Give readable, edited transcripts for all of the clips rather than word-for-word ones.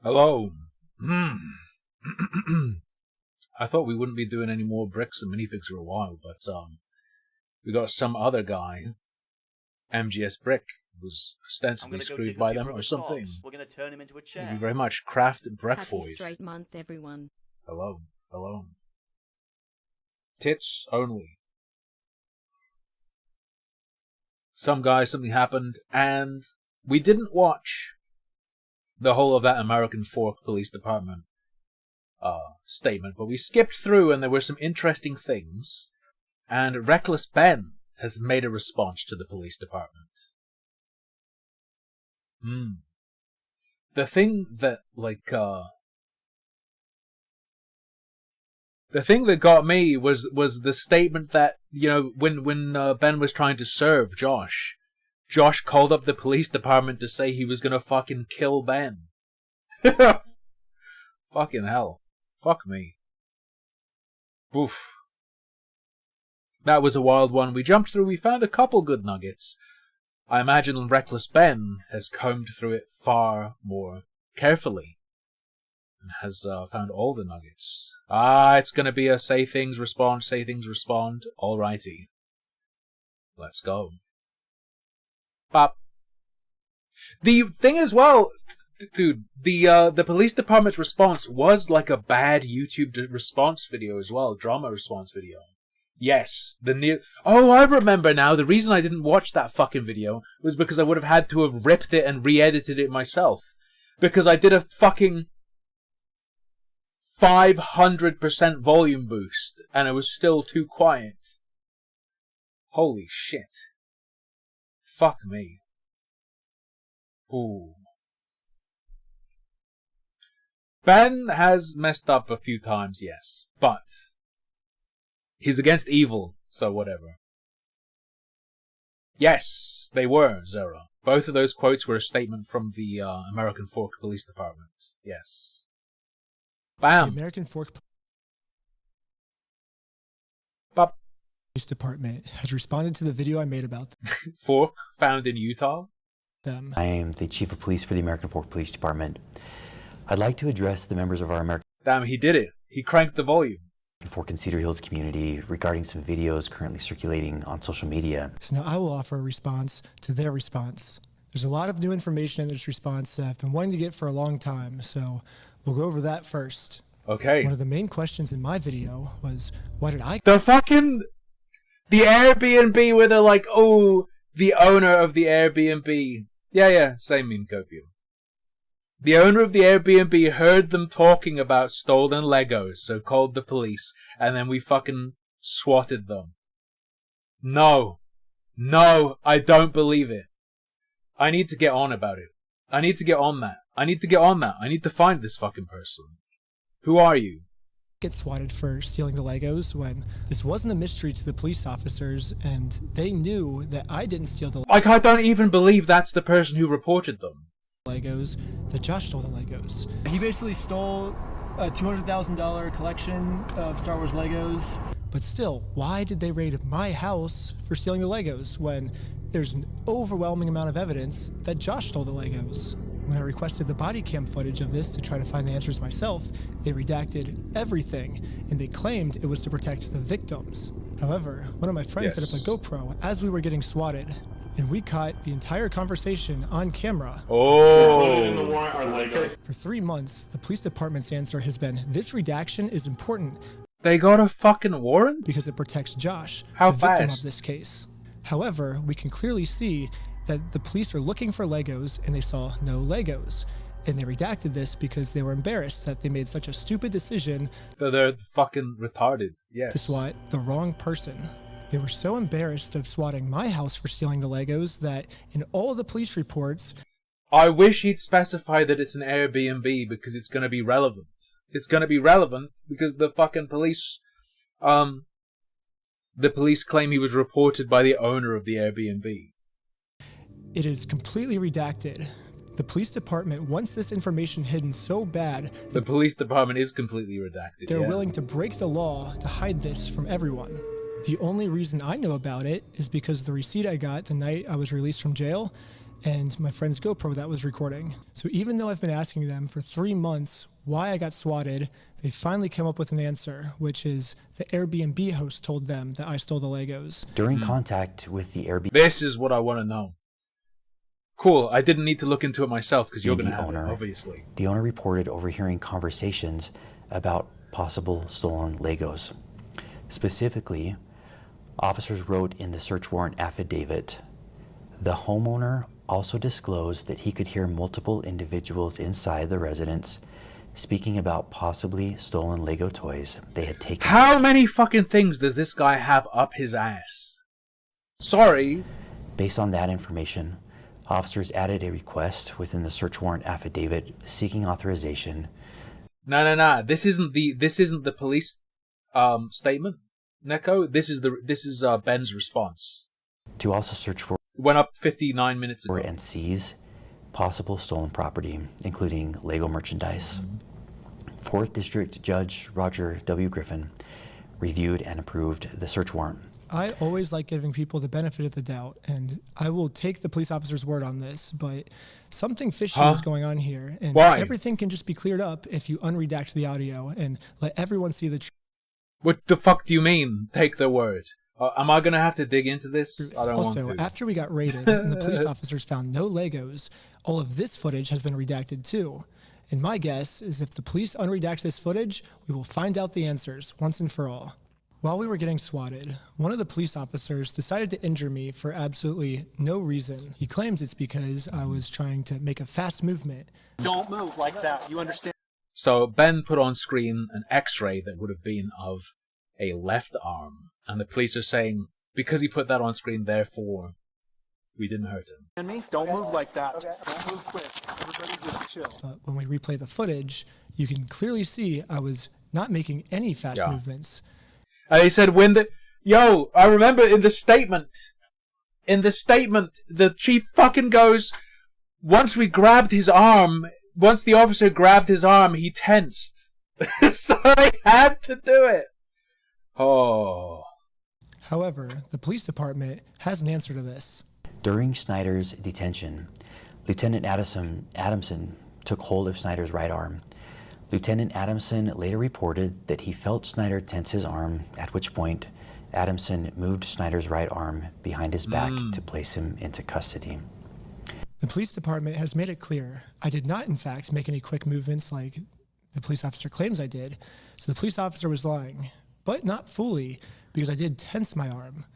Hello. I thought we wouldn't be doing any more bricks and minifigs for a while, but we got some other guy, MGS Brick, who's ostensibly screwed by them or something. We're gonna turn him into a chair. Thank you very much, Craft Brick Happy Void. straight month, everyone. Hello. Hello. Tits only. Some guy, something happened, and we didn't watch the whole of that American Fork Police Department statement, but we skipped through and there were some interesting things, and Reckless Ben has made a response to the police department. The thing that, the thing that got me was the statement that, you know, when Ben was trying to serve Josh called up the police department to say he was gonna fucking kill Ben. Fucking hell. Fuck me. Oof. That was a wild one. We jumped through, we found a couple good nuggets. I imagine Reckless Ben has combed through it far more carefully and has found all the nuggets. It's gonna be a say things, respond. Alrighty. Let's go. Bop. The thing as well, dude, the police department's response was like a bad YouTube response video as well, drama response video. Yes, I remember now. The reason I didn't watch that fucking video was because I would have had to have ripped it and re-edited it myself. Because I did a fucking 500% volume boost, and it was still too quiet. Holy shit. Fuck me. Ooh. Ben has messed up a few times, yes, but he's against evil, so whatever. Yes, they were, Zera. Both of those quotes were a statement from the American Fork Police Department. Yes. Bam. The American Fork Bop. Police Department has responded to the video I made about Fork, found in Utah. them. I am the Chief of Police for the American Fork Police Department. I'd like to address the members of our American Damn, he did it. He cranked the volume. Fork and Cedar Hills community regarding some videos currently circulating on social media. So now I will offer a response to their response. There's a lot of new information in this response that I've been wanting to get for a long time, so we'll go over that first. Okay. One of the main questions in my video was, why did I... The Airbnb where they're like, oh, the owner of the Airbnb. Yeah, same meme copium. The owner of the Airbnb heard them talking about stolen Legos, so called the police, and then we fucking swatted them. No, I don't believe it. I need to get on about it. I need to get on that. I need to find this fucking person. Who are you? Get swatted for stealing the Legos when this wasn't a mystery to the police officers, and they knew that I didn't steal the Like, I don't even believe that's the person who reported them. Legos, that Josh stole the Legos. He basically stole a $200,000 collection of Star Wars Legos. But still, why did they raid my house for stealing the Legos when there's an overwhelming amount of evidence that Josh stole the Legos? When I requested the body cam footage of this to try to find the answers myself, they redacted everything, and they claimed it was to protect the victims. However, one of my friends set up a GoPro as we were getting swatted, and we caught the entire conversation on camera. Oh. For 3 months, the police department's answer has been, this redaction is important They got a fucking warrant? because it protects Josh, How the victim fast? of this case. However, we can clearly see that the police are looking for Legos and they saw no Legos. And they redacted this because they were embarrassed that they made such a stupid decision They're fucking retarded. Yes. to swat the wrong person. They were so embarrassed of swatting my house for stealing the Legos that in all the police reports, I wish he'd specify that it's an Airbnb because it's going to be relevant. It's going to be relevant because the fucking police, the police claim he was reported by the owner of the Airbnb. it is completely redacted. The police department wants this information hidden so bad The that police department is completely redacted. they're yeah. willing to break the law to hide this from everyone. The only reason I know about it is because the receipt I got the night I was released from jail, and my friend's GoPro that was recording. So even though I've been asking them for 3 months why I got swatted, they finally came up with an answer, which is the Airbnb host told them that I stole the Legos. During contact with the Airbnb This is what I want to know. Cool. I didn't need to look into it myself because you're going to have owner, it, obviously. the owner reported overhearing conversations about possible stolen Legos. Specifically, officers wrote in the search warrant affidavit, the homeowner also disclosed that he could hear multiple individuals inside the residence speaking about possibly stolen Lego toys they had taken. How many fucking things does this guy have up his ass? Sorry. Based on that information, officers added a request within the search warrant affidavit seeking authorization. No. This isn't the police statement, Neko. This is Ben's response. To also search for Went up 59 minutes ago. and seize possible stolen property, including Lego merchandise. 4th District Judge Roger W. Griffin reviewed and approved the search warrant. I always like giving people the benefit of the doubt, and I will take the police officer's word on this, but something fishy is going on here, and Why? everything can just be cleared up if you unredact the audio and let everyone see the truth. What the fuck do you mean, take their word? Am I going to have to dig into this? I don't Also, want to. after we got raided and the police officers found no Legos, all of this footage has been redacted too. And my guess is if the police unredact this footage, we will find out the answers once and for all. While we were getting swatted, one of the police officers decided to injure me for absolutely no reason. He claims it's because I was trying to make a fast movement. Don't move like that. You understand? So Ben put on screen an x-ray that would have been of a left arm. And the police are saying, because he put that on screen, therefore, we didn't hurt him. And me? Don't move like that. Don't move quick. Everybody just chill. But when we replay the footage, you can clearly see I was not making any fast movements. And he said, I remember in the statement, the chief fucking goes, once the officer grabbed his arm, he tensed. So I had to do it. Oh. However, the police department has an answer to this. During Snyder's detention, Lieutenant Adamson took hold of Snyder's right arm. Lieutenant Adamson later reported that he felt Snyder tense his arm, at which point Adamson moved Snyder's right arm behind his back to place him into custody. The police department has made it clear I did not, in fact, make any quick movements like the police officer claims I did. So the police officer was lying, but not fully, because I did tense my arm.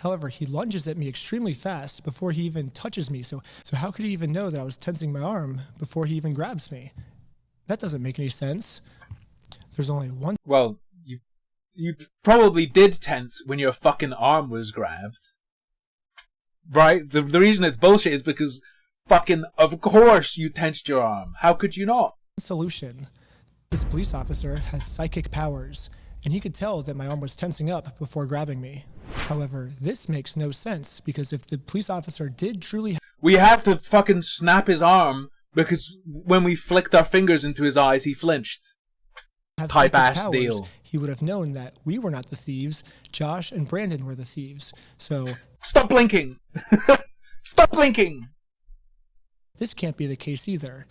However, he lunges at me extremely fast before he even touches me. So how could he even know that I was tensing my arm before he even grabs me? That doesn't make any sense. There's only one. Well, you probably did tense when your fucking arm was grabbed. Right? The reason it's bullshit is because fucking, of course you tensed your arm. How could you not? Solution. This police officer has psychic powers, and he could tell that my arm was tensing up before grabbing me. However, this makes no sense, because if the police officer did truly We had to fucking snap his arm because when we flicked our fingers into his eyes, he flinched. have Type psychic ass powers, deal. he would have known that we were not the thieves. Josh and Brandon were the thieves. So Stop blinking! Stop blinking! this can't be the case either.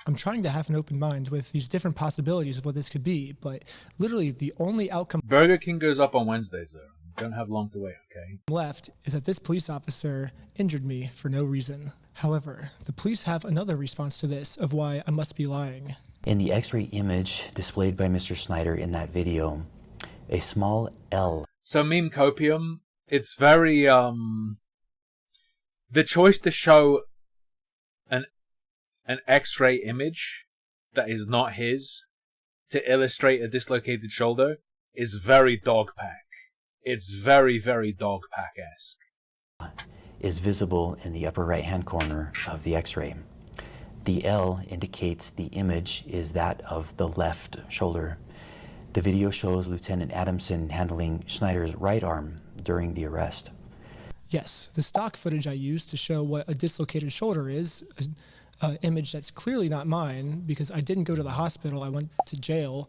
I'm trying to have an open mind with these different possibilities of what this could be, but literally the only outcome Burger King goes up on Wednesdays, though. Don't have long to wait, okay? left is that this police officer injured me for no reason. However, the police have another response to this of why I must be lying. In the x-ray image displayed by Mr. Snyder in that video, a small L. So meme copium, it's very, the choice to show an x-ray image that is not his to illustrate a dislocated shoulder is very Dogpack. It's very, very Dogpack-esque. is visible in the upper right-hand corner of the x-ray. The L indicates the image is that of the left shoulder. The video shows Lieutenant Adamson handling Schneider's right arm during the arrest. Yes, the stock footage I used to show what a dislocated shoulder is, an image that's clearly not mine because I didn't go to the hospital, I went to jail,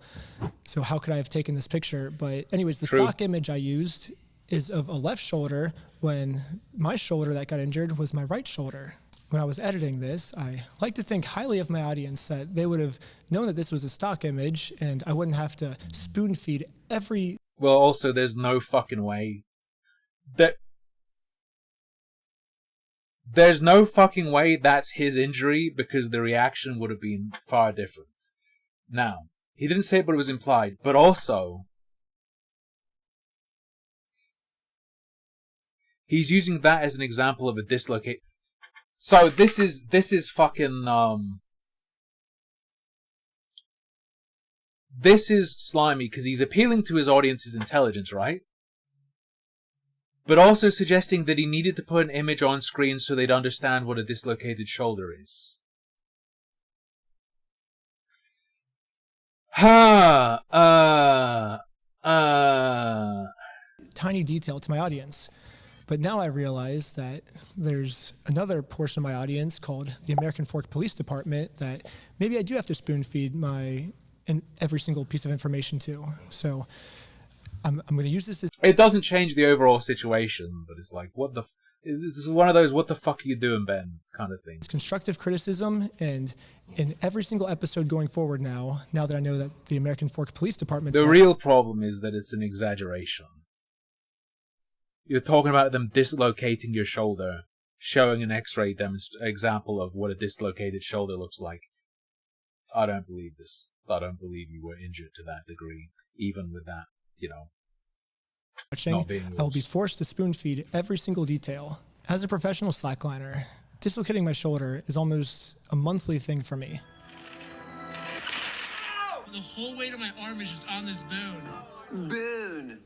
so how could I have taken this picture? But anyways, the True. stock image I used is of a left shoulder when my shoulder that got injured was my right shoulder. When I was editing this, I like to think highly of my audience that they would have known that this was a stock image and I wouldn't have to spoon feed every... Well, also, there's no fucking way that... There's no fucking way that's his injury, because the reaction would have been far different. Now, he didn't say it, but it was implied. But also, he's using that as an example of a dislocate. So this is fucking this is slimy because he's appealing to his audience's intelligence, right? But also suggesting that he needed to put an image on screen so they'd understand what a dislocated shoulder is. tiny detail to my audience. But now I realize that there's another portion of my audience called the American Fork Police Department that maybe I do have to spoon feed every single piece of information to. So I'm going to use this as... It doesn't change the overall situation, but it's like, this is one of those "what the fuck are you doing, Ben" kind of things. Constructive criticism, and in every single episode going forward now that I know that the American Fork Police Department... The real problem is that it's an exaggeration. You're talking about them dislocating your shoulder, showing an x-ray example of what a dislocated shoulder looks like. I don't believe this. I don't believe you were injured to that degree, even with that, not being I will be forced to spoon feed every single detail. As a professional slackliner, dislocating my shoulder is almost a monthly thing for me. The whole weight of my arm is just on this bone. Boone.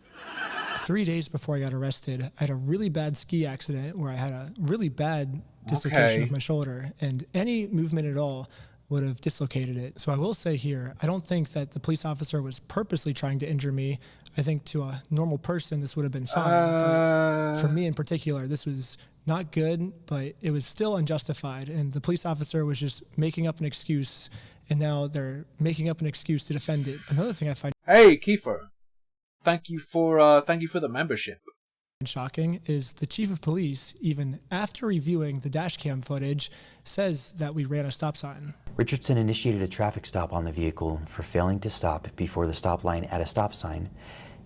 3 days before I got arrested, I had a really bad ski accident where I had a really bad dislocation of my shoulder, and any movement at all would have dislocated it. So I will say here, I don't think that the police officer was purposely trying to injure me. I think to a normal person, this would have been fine. But for me in particular, this was not good, but it was still unjustified. And the police officer was just making up an excuse, and now they're making up an excuse to defend it. Another thing I find... Hey, Kiefer. Thank you for the membership. Shocking is the chief of police, even after reviewing the dash cam footage, says that we ran a stop sign. Richardson initiated a traffic stop on the vehicle for failing to stop before the stop line at a stop sign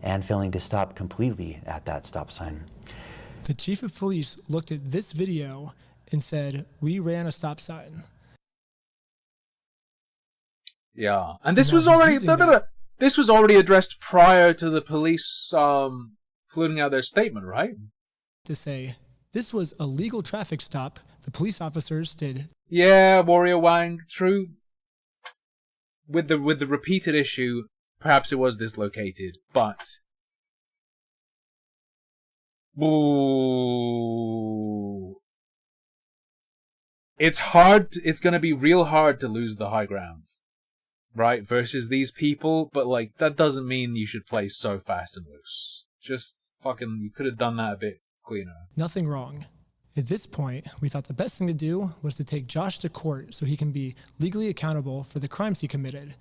and failing to stop completely at that stop sign. The chief of police looked at this video and said, "We ran a stop sign." Yeah, and this was already this was already addressed prior to the police floating out their statement, right? To say this was a legal traffic stop, the police officers did. Yeah, Warrior Wang, true. With the repeated issue, perhaps it was dislocated, but ooh, it's hard. It's gonna be real hard to lose the high ground, right? Versus these people, but like that doesn't mean you should play so fast and loose. Just fucking, you could have done that a bit cleaner. Nothing wrong. At this point, we thought the best thing to do was to take Josh to court so he can be legally accountable for the crimes he committed.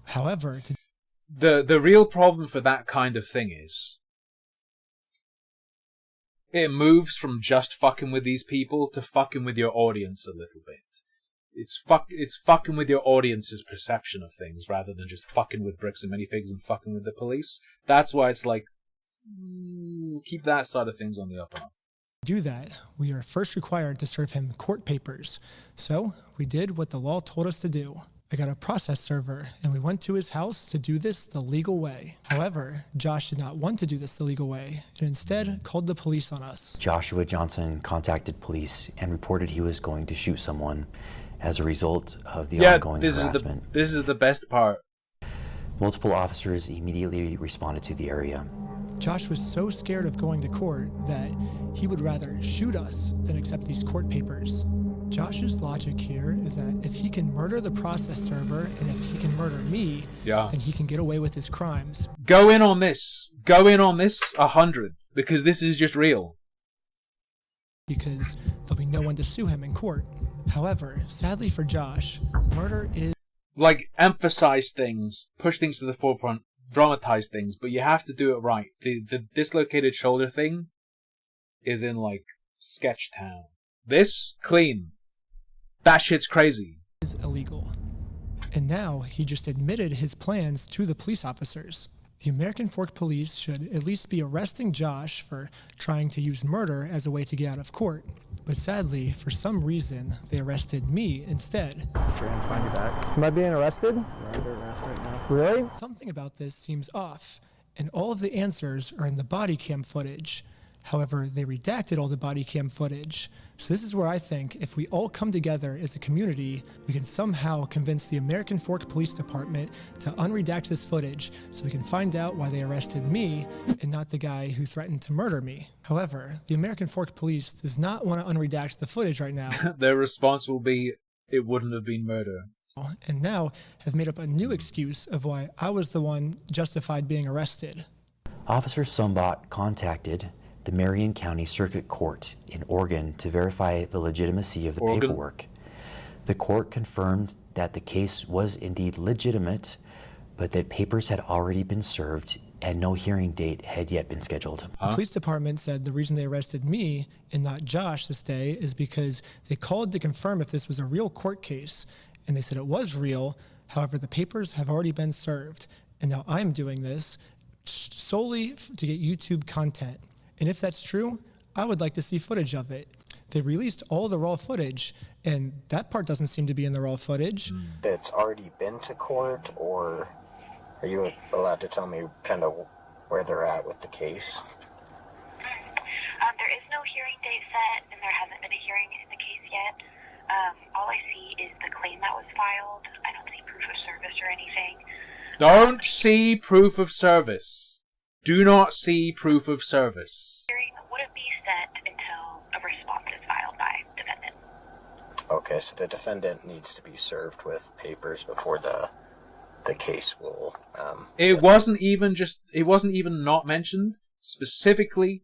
However, the real problem for that kind of thing is it moves from just fucking with these people to fucking with your audience a little bit. It's fucking with your audience's perception of things rather than just fucking with bricks and minifigs and fucking with the police. That's why it's like, keep that side of things on the up and up. To do that, we are first required to serve him court papers. So we did what the law told us to do. I got a process server, and we went to his house to do this the legal way. However, Josh did not want to do this the legal way, and instead called the police on us. Joshua Johnson contacted police and reported he was going to shoot someone as a result of the ongoing harassment. This is the best part. Multiple officers immediately responded to the area. Josh was so scared of going to court that he would rather shoot us than accept these court papers. Josh's logic here is that if he can murder the process server and if he can murder me, then he can get away with his crimes. Go in on this. Go in on this 100, because this is just real. Because there'll be no one to sue him in court. However, sadly for Josh, murder is... Like, emphasize things, push things to the forefront, dramatize things, but you have to do it right. The dislocated shoulder thing is in, like, Sketch Town. This, clean. That shit's crazy. Is illegal. And now he just admitted his plans to the police officers. The American Fork Police should at least be arresting Josh for trying to use murder as a way to get out of court. But sadly, for some reason, they arrested me instead. Am I being arrested? You're under arrest right now. Really? Something about this seems off, and all of the answers are in the body cam footage. However, they redacted all the body cam footage. So this is where I think if we all come together as a community, we can somehow convince the American Fork Police Department to unredact this footage so we can find out why they arrested me and not the guy who threatened to murder me. However, the American Fork Police does not want to unredact the footage right now. Their response will be, it wouldn't have been murder. And now have made up a new excuse of why I was the one justified being arrested. Officer Sumbot contacted the Marion County Circuit Court in Oregon to verify the legitimacy of the paperwork. The court confirmed that the case was indeed legitimate, but that papers had already been served and no hearing date had yet been scheduled. The police department said the reason they arrested me and not Josh this day is because they called to confirm if this was a real court case, and they said it was real. However, the papers have already been served, and now I'm doing this solely to get YouTube content. And if that's true, I would like to see footage of it. They released all the raw footage, and that part doesn't seem to be in the raw footage. It's already been to court, or are you allowed to tell me kind of where they're at with the case? There is no hearing date set, and there hasn't been a hearing in the case yet. All I see is the claim that was filed. I don't see proof of service or anything. Don't see proof of service. Do not see proof of service. Hearing wouldn't be set until a response is filed by defendant. Okay, so the defendant needs to be served with papers before the case will... It wasn't even not mentioned. Specifically,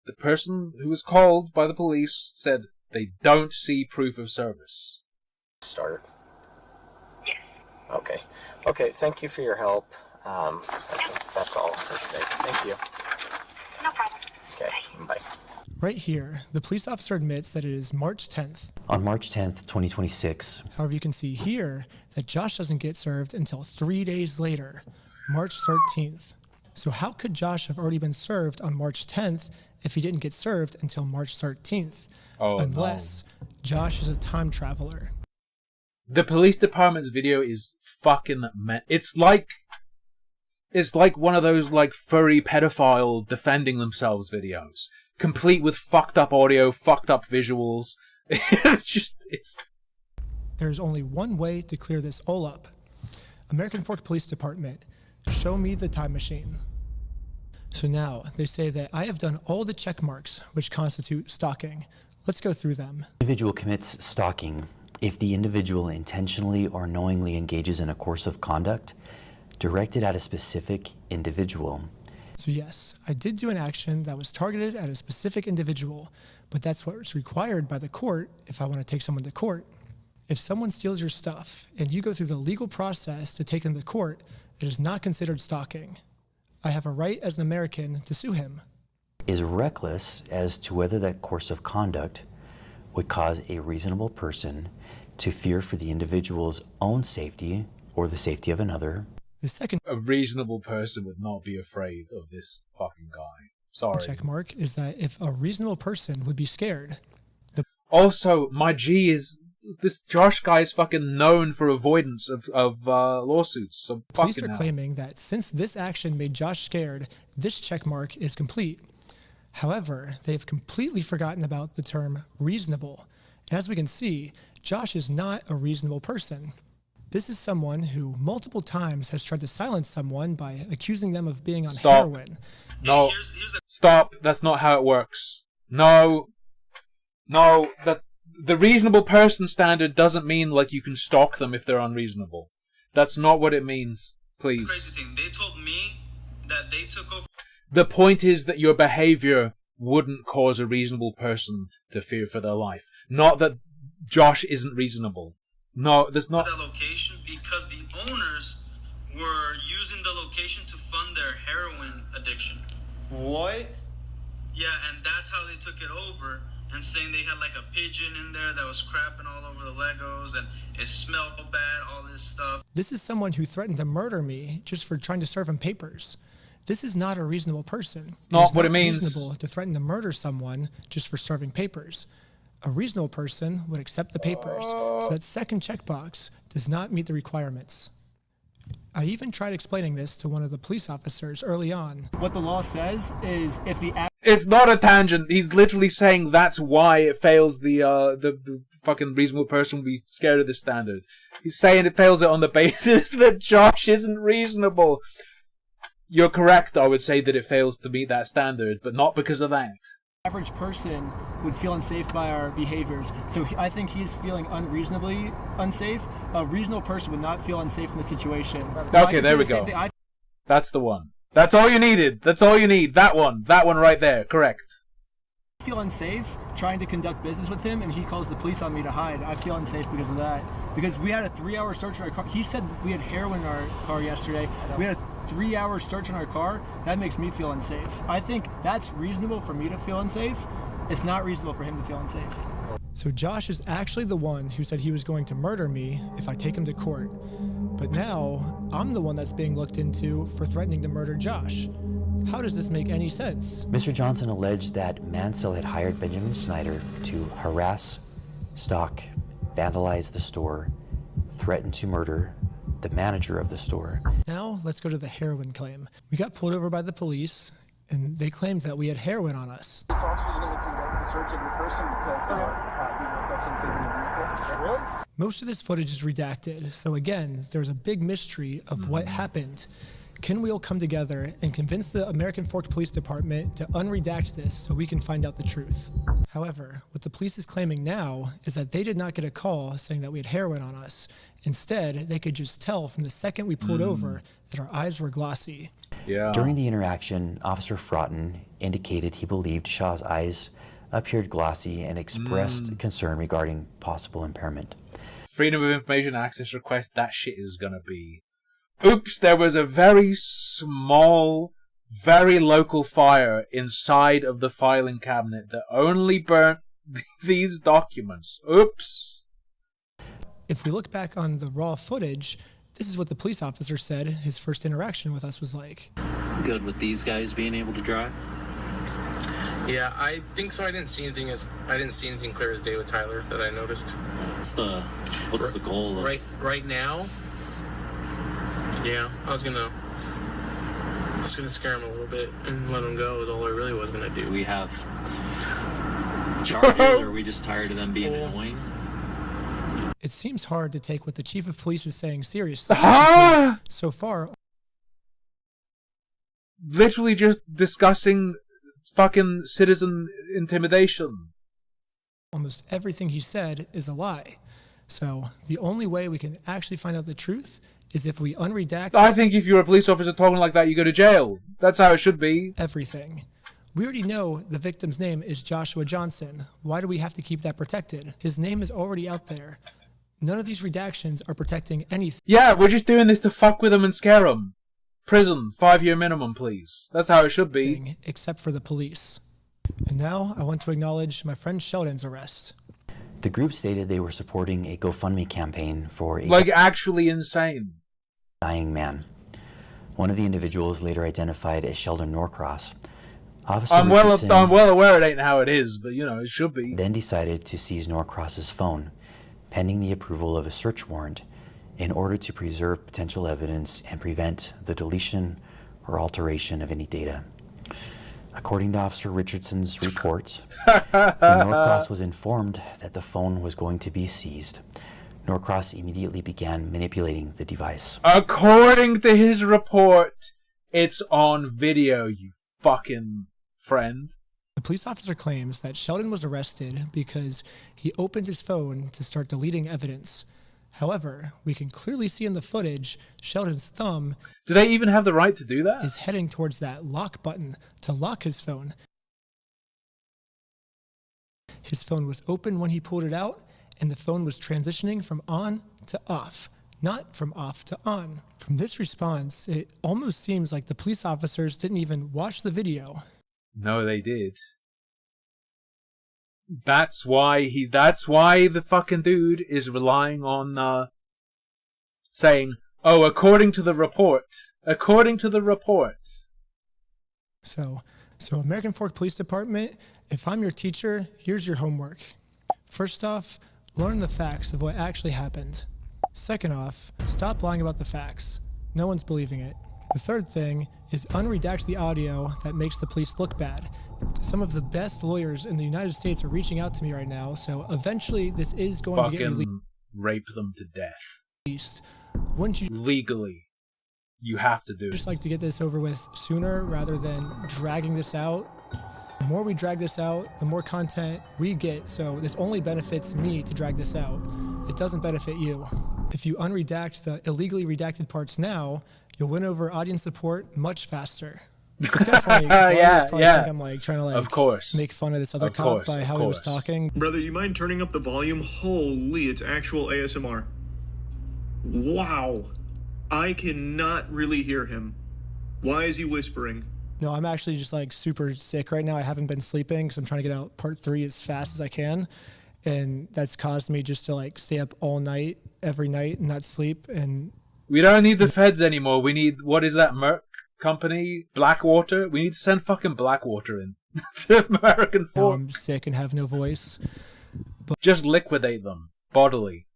the person who was called by the police said they don't see proof of service. Start? Yes. Okay. Okay, thank you for your help. I think that's all for today. Thank you. No problem. Okay, bye. Right here, the police officer admits that it is March 10th. On March 10th, 2026. However, you can see here that Josh doesn't get served until 3 days later, March 13th. So how could Josh have already been served on March 10th if he didn't get served until March 13th? Unless Josh is a time traveler. The police department's video is fucking It's like one of those like furry pedophile defending themselves videos, complete with fucked up audio, fucked up visuals. There's only one way to clear this all up. American Fork Police Department, show me the time machine. So now they say that I have done all the check marks which constitute stalking. Let's go through them. Individual commits stalking if the individual intentionally or knowingly engages in a course of conduct directed at a specific individual. So yes, I did do an action that was targeted at a specific individual, but that's what's required by the court if I want to take someone to court. If someone steals your stuff and you go through the legal process to take them to court, it is not considered stalking. I have a right as an American to sue him. Is reckless as to whether that course of conduct would cause a reasonable person to fear for the individual's own safety or the safety of another. The second A reasonable person would not be afraid of this fucking guy. Sorry. check mark is that if a reasonable person would be scared. Also, my G is... This Josh guy is fucking known for avoidance of lawsuits. So Police fucking are hell. claiming that since this action made Josh scared, this check mark is complete. However, they have completely forgotten about the term reasonable. As we can see, Josh is not a reasonable person. This is someone who multiple times has tried to silence someone by accusing them of being on Stop. heroin. No. Stop. That's not how it works. No. That's... The reasonable person standard doesn't mean like you can stalk them if they're unreasonable. That's not what it means. Please. Crazy thing, they told me that they took over. The point is that your behavior wouldn't cause a reasonable person to fear for their life. Not that Josh isn't reasonable. No, there's not... that location because the owners were using the location to fund their heroin addiction. What? Yeah, and that's how they took it over. and saying they had like a pigeon in there that was crapping all over the Legos and it smelled bad, all this stuff. This is someone who threatened to murder me just for trying to serve him papers. This is not a reasonable person. It's not what it means. Reasonable to threaten to murder someone just for serving papers. A reasonable person would accept the papers, so that second checkbox does not meet the requirements. I even tried explaining this to one of the police officers early on. What the law says is if the It's not a tangent. He's literally saying that's why it fails the fucking reasonable person would be scared of the standard. He's saying it fails it on the basis that Josh isn't reasonable. You're correct, I would say, that it fails to meet that standard, but not because of that. average person would feel unsafe by our behaviors. So I think he's feeling unreasonably unsafe. A reasonable person would not feel unsafe in this situation. Okay, there we go. That's the one. That's all you needed. That's all you need. That one right there. Correct. I feel unsafe trying to conduct business with him, and he calls the police on me to hide. I feel unsafe because of that. Because we had a 3-hour search in our car. He said we had heroin in our car yesterday. We had a 3-hour search in our car. That makes me feel unsafe. I think that's reasonable for me to feel unsafe. It's not reasonable for him to feel unsafe. So Josh is actually the one who said he was going to murder me if I take him to court. But now I'm the one that's being looked into for threatening to murder Josh. How does this make any sense? Mr. Johnson alleged that Mansell had hired Benjamin Snyder to harass, stalk, vandalize the store, threaten to murder the manager of the store. Now let's go to the heroin claim. We got pulled over by the police and they claimed that we had heroin on us. This officer is going to conduct the search of your person because there are illegal substances in the vehicle. Most of this footage is redacted, so again, there's a big mystery of what happened. Can we all come together and convince the American Fork Police Department to unredact this so we can find out the truth? However, what the police is claiming now is that they did not get a call saying that we had heroin on us. Instead, they could just tell from the second we pulled over that our eyes were glossy. Yeah. During the interaction, Officer Fraughton indicated he believed Shaw's eyes appeared glossy and expressed concern regarding possible impairment. Freedom of Information Access request, that shit is gonna be... Oops, there was a very small, very local fire inside of the filing cabinet that only burnt these documents. Oops. If we look back on the raw footage, this is what the police officer said his first interaction with us was like. Good with these guys being able to drive? Yeah, I think so. I didn't see anything clear as day with Tyler that I noticed. What's the goal of... Right now? Yeah, I was gonna scare him a little bit and let him go is all I really was gonna do. Do we have charges or are we just tired of them being annoying? It seems hard to take what the chief of police is saying seriously. So far, literally just discussing fucking citizen intimidation. Almost everything he said is a lie. So the only way we can actually find out the truth is if we unredact... I think if you're a police officer talking like that, you go to jail. That's how it should be. Everything. We already know the victim's name is Joshua Johnson. Why do we have to keep that protected? His name is already out there. None of these redactions are protecting anything. Yeah, we're just doing this to fuck with them and scare them. Prison, 5-year minimum, please. That's how it should be. Except for the police. And now I want to acknowledge my friend Sheldon's arrest. The group stated they were supporting a GoFundMe campaign for a... Like, actually insane. ...dying man. One of the individuals later identified as Sheldon Norcross. I'm well aware it ain't how it is, but you know, it should be. Then decided to seize Norcross's phone, pending the approval of a search warrant, in order to preserve potential evidence and prevent the deletion or alteration of any data. According to Officer Richardson's report, when Norcross was informed that the phone was going to be seized, Norcross immediately began manipulating the device. According to his report, it's on video, you fucking friend. The police officer claims that Sheldon was arrested because he opened his phone to start deleting evidence. However, we can clearly see in the footage Sheldon's thumb... Do they even have the right to do that? ...is heading towards that lock button to lock his phone. His phone was open when he pulled it out, and the phone was transitioning from on to off, not from off to on. From this response, it almost seems like the police officers didn't even watch the video. No, they did. That's why the fucking dude is relying on saying, "Oh, according to the report." According to the report. So American Fork Police Department, if I'm your teacher, here's your homework. First off, learn the facts of what actually happened. Second off, stop lying about the facts. No one's believing it. The third thing is unredact the audio that makes the police look bad. Some of the best lawyers in the United States are reaching out to me right now, so eventually this is going to get released. Rape them to death. Wouldn't you legally? You have to do just it. like to get this over with sooner rather than dragging this out? The more we drag this out, the more content we get, so this only benefits me to drag this out. It doesn't benefit you. If you unredact the illegally redacted parts now, you'll win over audience support much faster. It's kind of funny. Yeah. Think I'm like trying to of course. make fun of this other cop by how he was talking. Brother, you mind turning up the volume? Holy, it's actual ASMR. Wow. I cannot really hear him. Why is he whispering? No, I'm actually just like super sick right now. I haven't been sleeping because I'm trying to get out part 3 as fast as I can. And that's caused me just to like stay up all night, every night, and not sleep. And we don't need the feds anymore. We need, what is that Merck company? Blackwater? We need to send fucking Blackwater in to American Fork. Now I'm sick and have no voice. But just liquidate them bodily.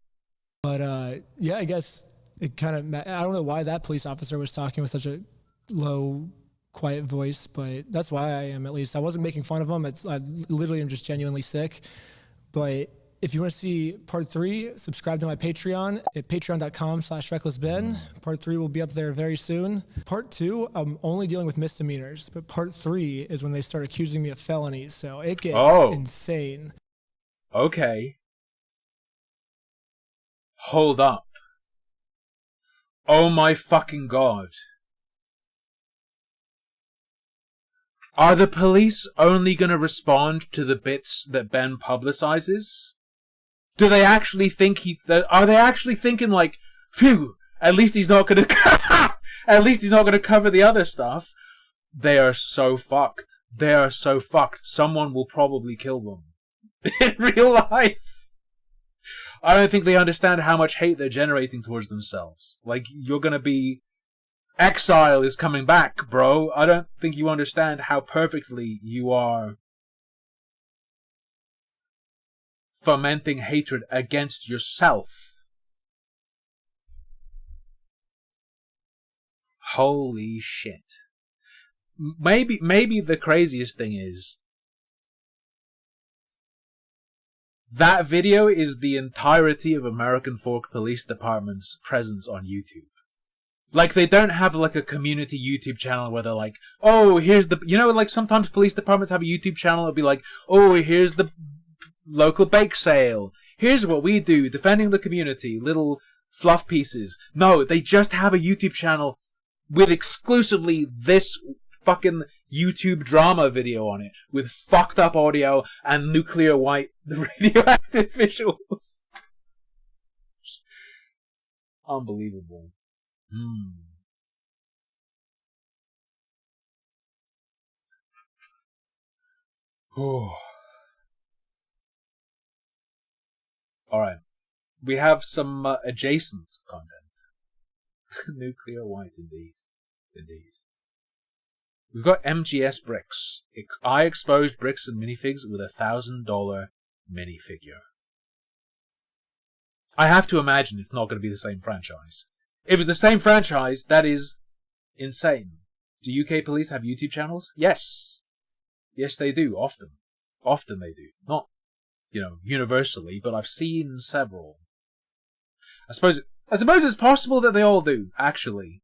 But yeah, I guess it kind of, I don't know why that police officer was talking with such a low, quiet voice, but that's why I am, at least. I wasn't making fun of him. I literally am just genuinely sick. But if you want to see part 3, subscribe to my Patreon at patreon.com/recklessben. Part 3 will be up there very soon. Part 2, I'm only dealing with misdemeanors, but part 3 is when they start accusing me of felonies, so it gets insane. Okay. Hold up. Oh my fucking god. Are the police only gonna respond to the bits that Ben publicizes? Do they actually think are they actually thinking like, phew, at least he's not gonna at least he's not gonna cover the other stuff? They are so fucked. They are so fucked. Someone will probably kill them. In real life. I don't think they understand how much hate they're generating towards themselves. Like, you're gonna be... Exile is coming back, bro. I don't think you understand how perfectly you are fomenting hatred against yourself. Holy shit. Maybe the craziest thing is that video is the entirety of American Fork Police Department's presence on YouTube. Like, they don't have, like, a community YouTube channel where they're like, oh, here's the... You know, like, sometimes police departments have a YouTube channel that'll be like, oh, here's the local bake sale. Here's what we do, defending the community, little fluff pieces. No, they just have a YouTube channel with exclusively this fucking YouTube drama video on it, with fucked up audio and nuclear white radioactive visuals. Unbelievable. Alright. We have some adjacent content. Nuclear white, indeed. Indeed. We've got MGS bricks. I exposed bricks and minifigs with a $1,000 minifigure. I have to imagine it's not going to be the same franchise. If it's the same franchise, that is insane. Do UK police have YouTube channels? Yes. Yes, they do. Often. Often they do. Not, universally, but I've seen several. I suppose it's possible that they all do, actually.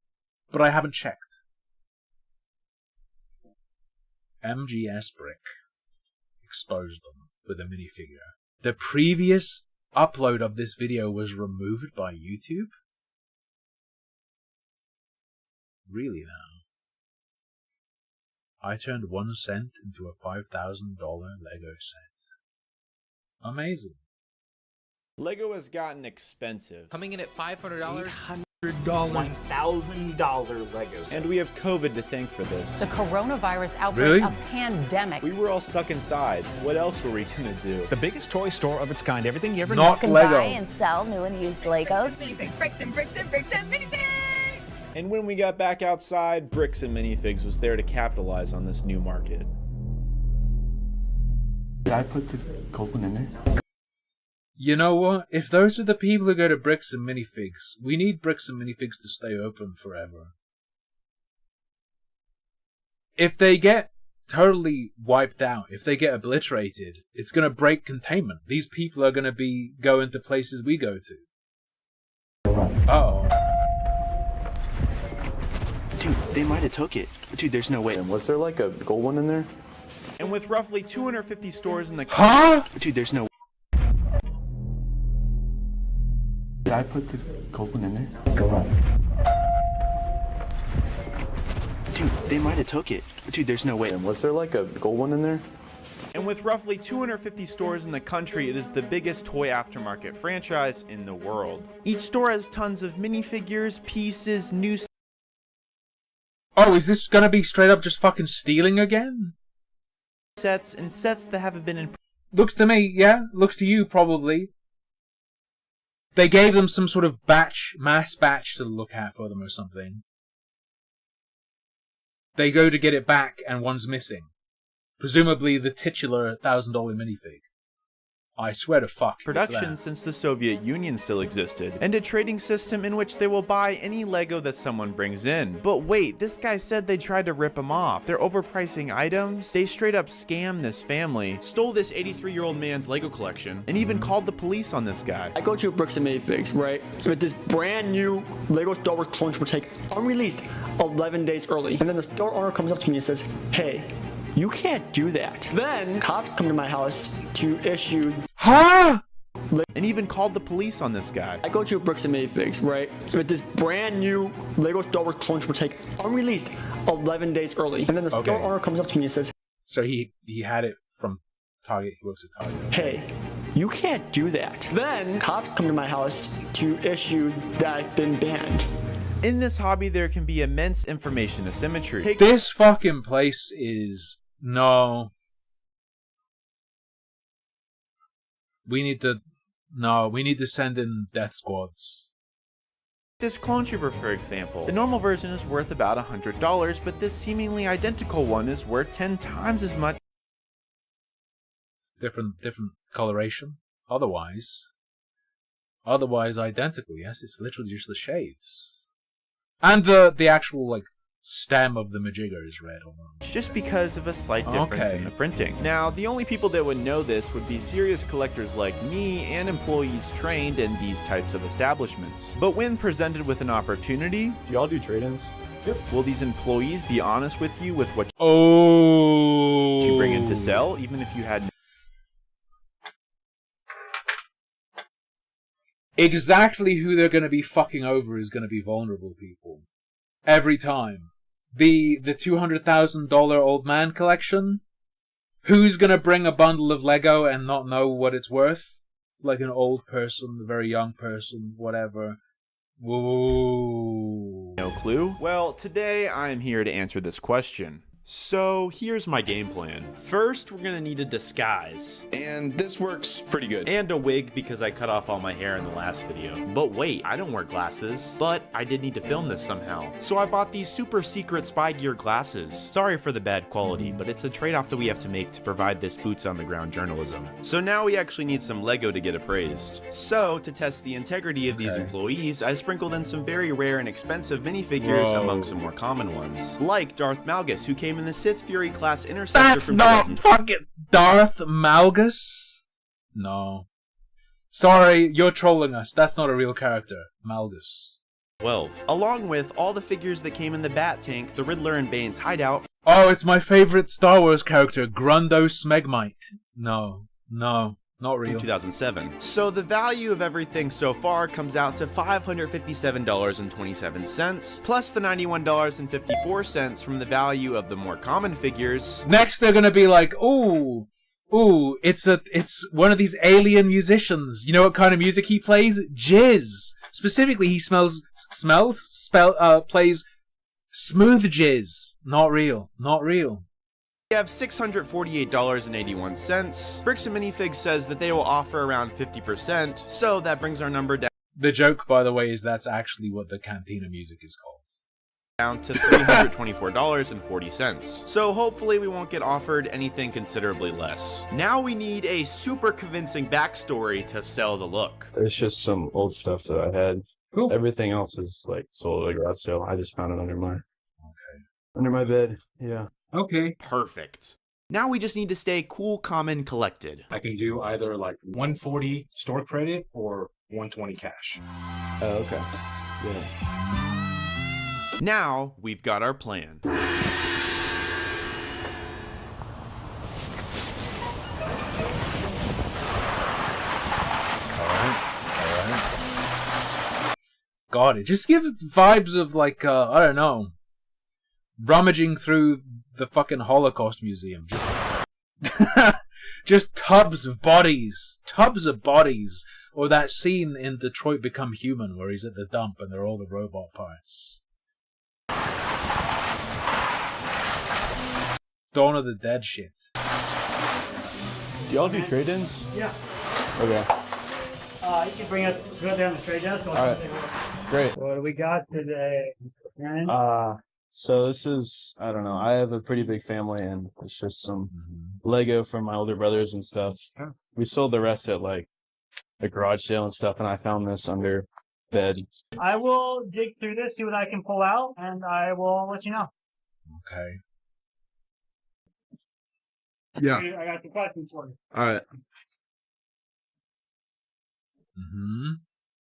But I haven't checked. MGS Brick exposed them with a minifigure. The previous upload of this video was removed by YouTube? Really now? I turned 1 cent into a $5,000 Lego set. Amazing. Lego has gotten expensive. Coming in at $500. $1,000 Legos. And we have COVID to thank for this. The coronavirus outbreak, Really? a pandemic. We were all stuck inside. What else were we gonna do? The biggest toy store of its kind. Everything you ever Not You can Lego. buy and sell new and used Legos. And when we got back outside, Bricks and Minifigs was there to capitalize on this new market. Did I put the gold one in there? You know what? If those are the people who go to Bricks and Minifigs, we need Bricks and Minifigs to stay open forever. If they get totally wiped out, if they get obliterated, it's going to break containment. These people are going to be going to places we go to. Uh-oh. Dude, they might have took it. Dude, there's no way. And was there like a gold one in there? And with roughly 250 stores in the Dude, there's no. Did I put the gold one in there? Go on. Dude, they might have took it. Dude, there's no way. And was there like a gold one in there? And with roughly 250 stores in the country, it is the biggest toy aftermarket franchise in the world. Each store has tons of minifigures, pieces, new Oh, is this gonna be straight up just fucking stealing again? sets, and sets that haven't been in... Looks to me, yeah. Looks to you, probably. They gave them some sort of mass batch to look at for them or something. They go to get it back and one's missing. Presumably the titular $1,000 minifig. I swear to fuck. production since the Soviet Union still existed, and a trading system in which they will buy any Lego that someone brings in. But wait, this guy said they tried to rip him off. They're overpricing items, they straight up scammed this family, stole this 83-year-old man's Lego collection, and even called the police on this guy. I go to Bricks and Minifigs, right? With this brand new Lego Star Wars clone which take unreleased 11 days early. And then the store owner comes up to me and says, hey, you can't do that. Then cops come to my house to issue... Huh? And even called the police on this guy. I go to Bricks and Minifigs, right? With this brand new Lego Star Wars clone which take unreleased 11 days early. And then the store owner comes up to me and says... So he had it from Target. He works at Target. Hey, you can't do that. Then cops come to my house to issue that I've been banned. In this hobby, there can be immense information asymmetry. This fucking place is... No. We need to send in death squads. This Clone Trooper, for example. The normal version is worth about $100, but this seemingly identical one is worth 10 times as much. Different coloration. Otherwise identical. Yes, it's literally just the shades. And the actual, like, stem of the Majigger is red on them. Just because of a slight difference in the printing. Now, the only people that would know this would be serious collectors like me and employees trained in these types of establishments. But when presented with an opportunity... Do y'all do trade-ins? Yep. Will these employees be honest with you with what you bring in to sell, even if you had... Exactly who they're going to be fucking over is going to be vulnerable people. Every time. The $200,000 old man collection? Who's going to bring a bundle of Lego and not know what it's worth? Like an old person, a very young person, whatever. Whoa. No clue? Well, today I'm here to answer this question. So here's my game plan. First, we're gonna need a disguise. And this works pretty good. And a wig because I cut off all my hair in the last video. But wait, I don't wear glasses. But I did need to film this somehow. So I bought these super secret spy gear glasses. Sorry for the bad quality, but it's a trade-off that we have to make to provide this boots on the ground journalism. So now we actually need some Lego to get appraised. So to test the integrity of these employees, I sprinkled in some very rare and expensive minifigures among some more common ones. Like Darth Malgus, who came in the Sith Fury class interceptor. That's not fucking Darth Malgus. No. Sorry, you're trolling us. That's not a real character. Malgus. 12. Along with all the figures that came in the Bat Tank, the Riddler and Bane's hideout. Oh, it's my favorite Star Wars character, Grundo Smegmite. No. Not real. 2007. So the value of everything so far comes out to $557.27, plus the $91.54 from the value of the more common figures. Next they're gonna be like, ooh, ooh, it's one of these alien musicians. You know what kind of music he plays? Jizz. Specifically, he plays smooth jizz. Not real. Not real. We have $648.81. Bricks and Minifigs says that they will offer around 50%, so that brings our number The joke, by the way, is that's actually what the Cantina music is called. down to $324.40. So hopefully we won't get offered anything considerably less. Now we need a super convincing backstory to sell the look. It's just some old stuff that I had. Cool. Everything else is like sold at a garage sale. I just found it under my bed. Yeah. Okay. Perfect. Now we just need to stay cool, calm, and collected. I can do either like 140 store credit or 120 cash. Oh, okay. Yeah. Now we've got our plan. God, it just gives vibes of like, I don't know, rummaging through the fucking Holocaust Museum. Just tubs of bodies. Or that scene in Detroit Become Human where he's at the dump and they're all the robot parts. Dawn of the Dead shit. Do y'all do trade-ins? Yeah. Okay. You can bring it, go down the trade desk. All right. Great. What do we got today, Aaron? So this is, I don't know, I have a pretty big family and it's just some Lego from my older brothers and stuff. We sold the rest at like a garage sale and stuff, and I found this under bed. I will dig through this, see what I can pull out, and I will let you know. Okay. Yeah. I got the questions for you. All right.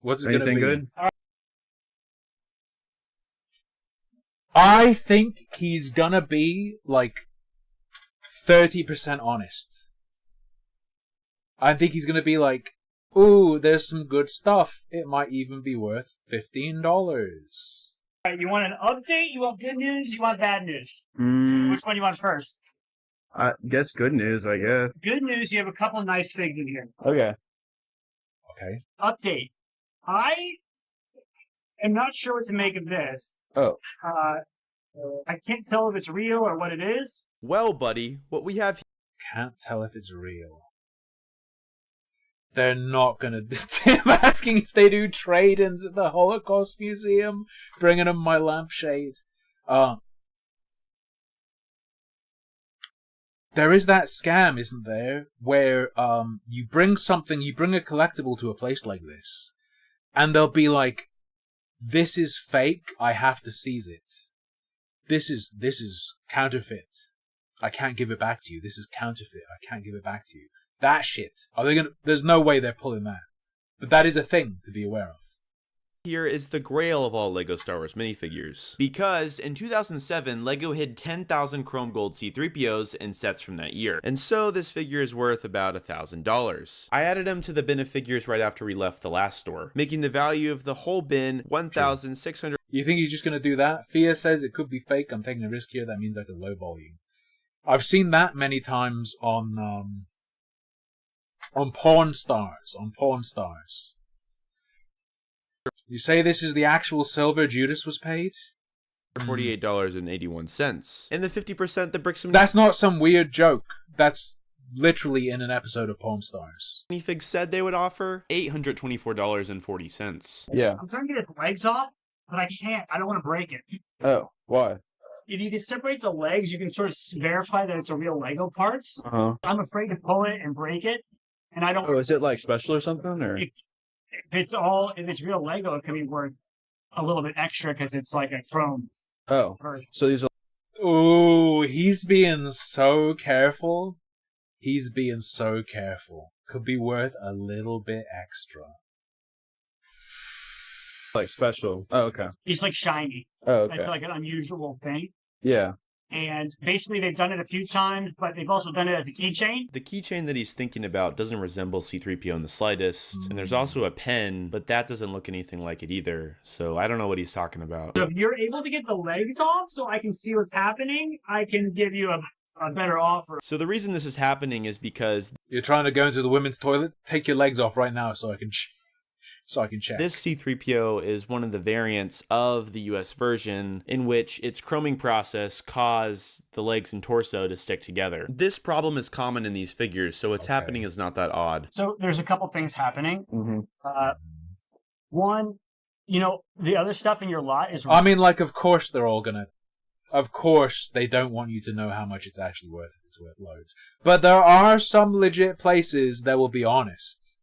What's it gonna be? Anything good? I think he's gonna be like 30% honest. I think he's gonna be like, ooh, there's some good stuff. It might even be worth $15. Alright, you want an update? You want good news? You want bad news? Which one do you want first? I guess good news, I guess. Good news, you have a couple nice figs in here. Okay. Okay. Update. I am not sure what to make of this. Oh. I can't tell if it's real or what it is. Well, buddy, what we have Can't tell if it's real. They're not gonna... Tim asking if they do trade-ins at the Holocaust Museum, bringing them my lampshade. There is that scam, isn't there, where you bring a collectible to a place like this, and they'll be like, this is fake, I have to seize it. This is counterfeit. I can't give it back to you. This is counterfeit. I can't give it back to you. That shit. Are they gonna? There's no way they're pulling that. But that is a thing to be aware of. here is the grail of all LEGO Star Wars minifigures. Because in 2007, LEGO hid 10,000 Chrome Gold C-3POs in sets from that year. And so this figure is worth about $1,000. I added him to the bin of figures right after we left the last store, making the value of the whole bin $1,600. You think he's just going to do that? Fia says it could be fake. I'm taking a risk here. That means I could lowball you. I've seen that many times on Pawn Stars. You say this is the actual silver Judas was paid? $48.81. And the 50% the bricks and That's not some weird joke. That's literally in an episode of Pawn Stars. Minifigs said they would offer $824.40. Yeah. I'm trying to get his legs off, but I can't. I don't want to break it. Oh, why? If you can separate the legs, you can sort of verify that it's a real Lego parts. Uh-huh. I'm afraid to pull it and break it, and I don't. Oh, is it like special or something, or? If it's real Lego, it can be worth a little bit extra because it's like a chrome. Oh, version. So these are. Ooh, he's being so careful. Could be worth a little bit extra. Like special. Oh, okay. It's like shiny. Oh, okay. It's like an unusual thing. Yeah. And basically, they've done it a few times, but they've also done it as a keychain. The keychain that he's thinking about doesn't resemble C-3PO in the slightest, and there's also a pen, but that doesn't look anything like it either, so I don't know what he's talking about. So if you're able to get the legs off so I can see what's happening, I can give you a a better offer. So the reason this is happening is because You're trying to go into the women's toilet? Take your legs off right now so I can check. this C-3PO is one of the variants of the US version in which its chroming process caused the legs and torso to stick together. This problem is common in these figures, so what's happening is not that odd. So there's a couple things happening. Mm-hmm. One, you know, the other stuff in your lot is... I mean, like, of course they're all gonna... Of course they don't want you to know how much it's actually worth if it's worth loads. But there are some legit places that will be honest.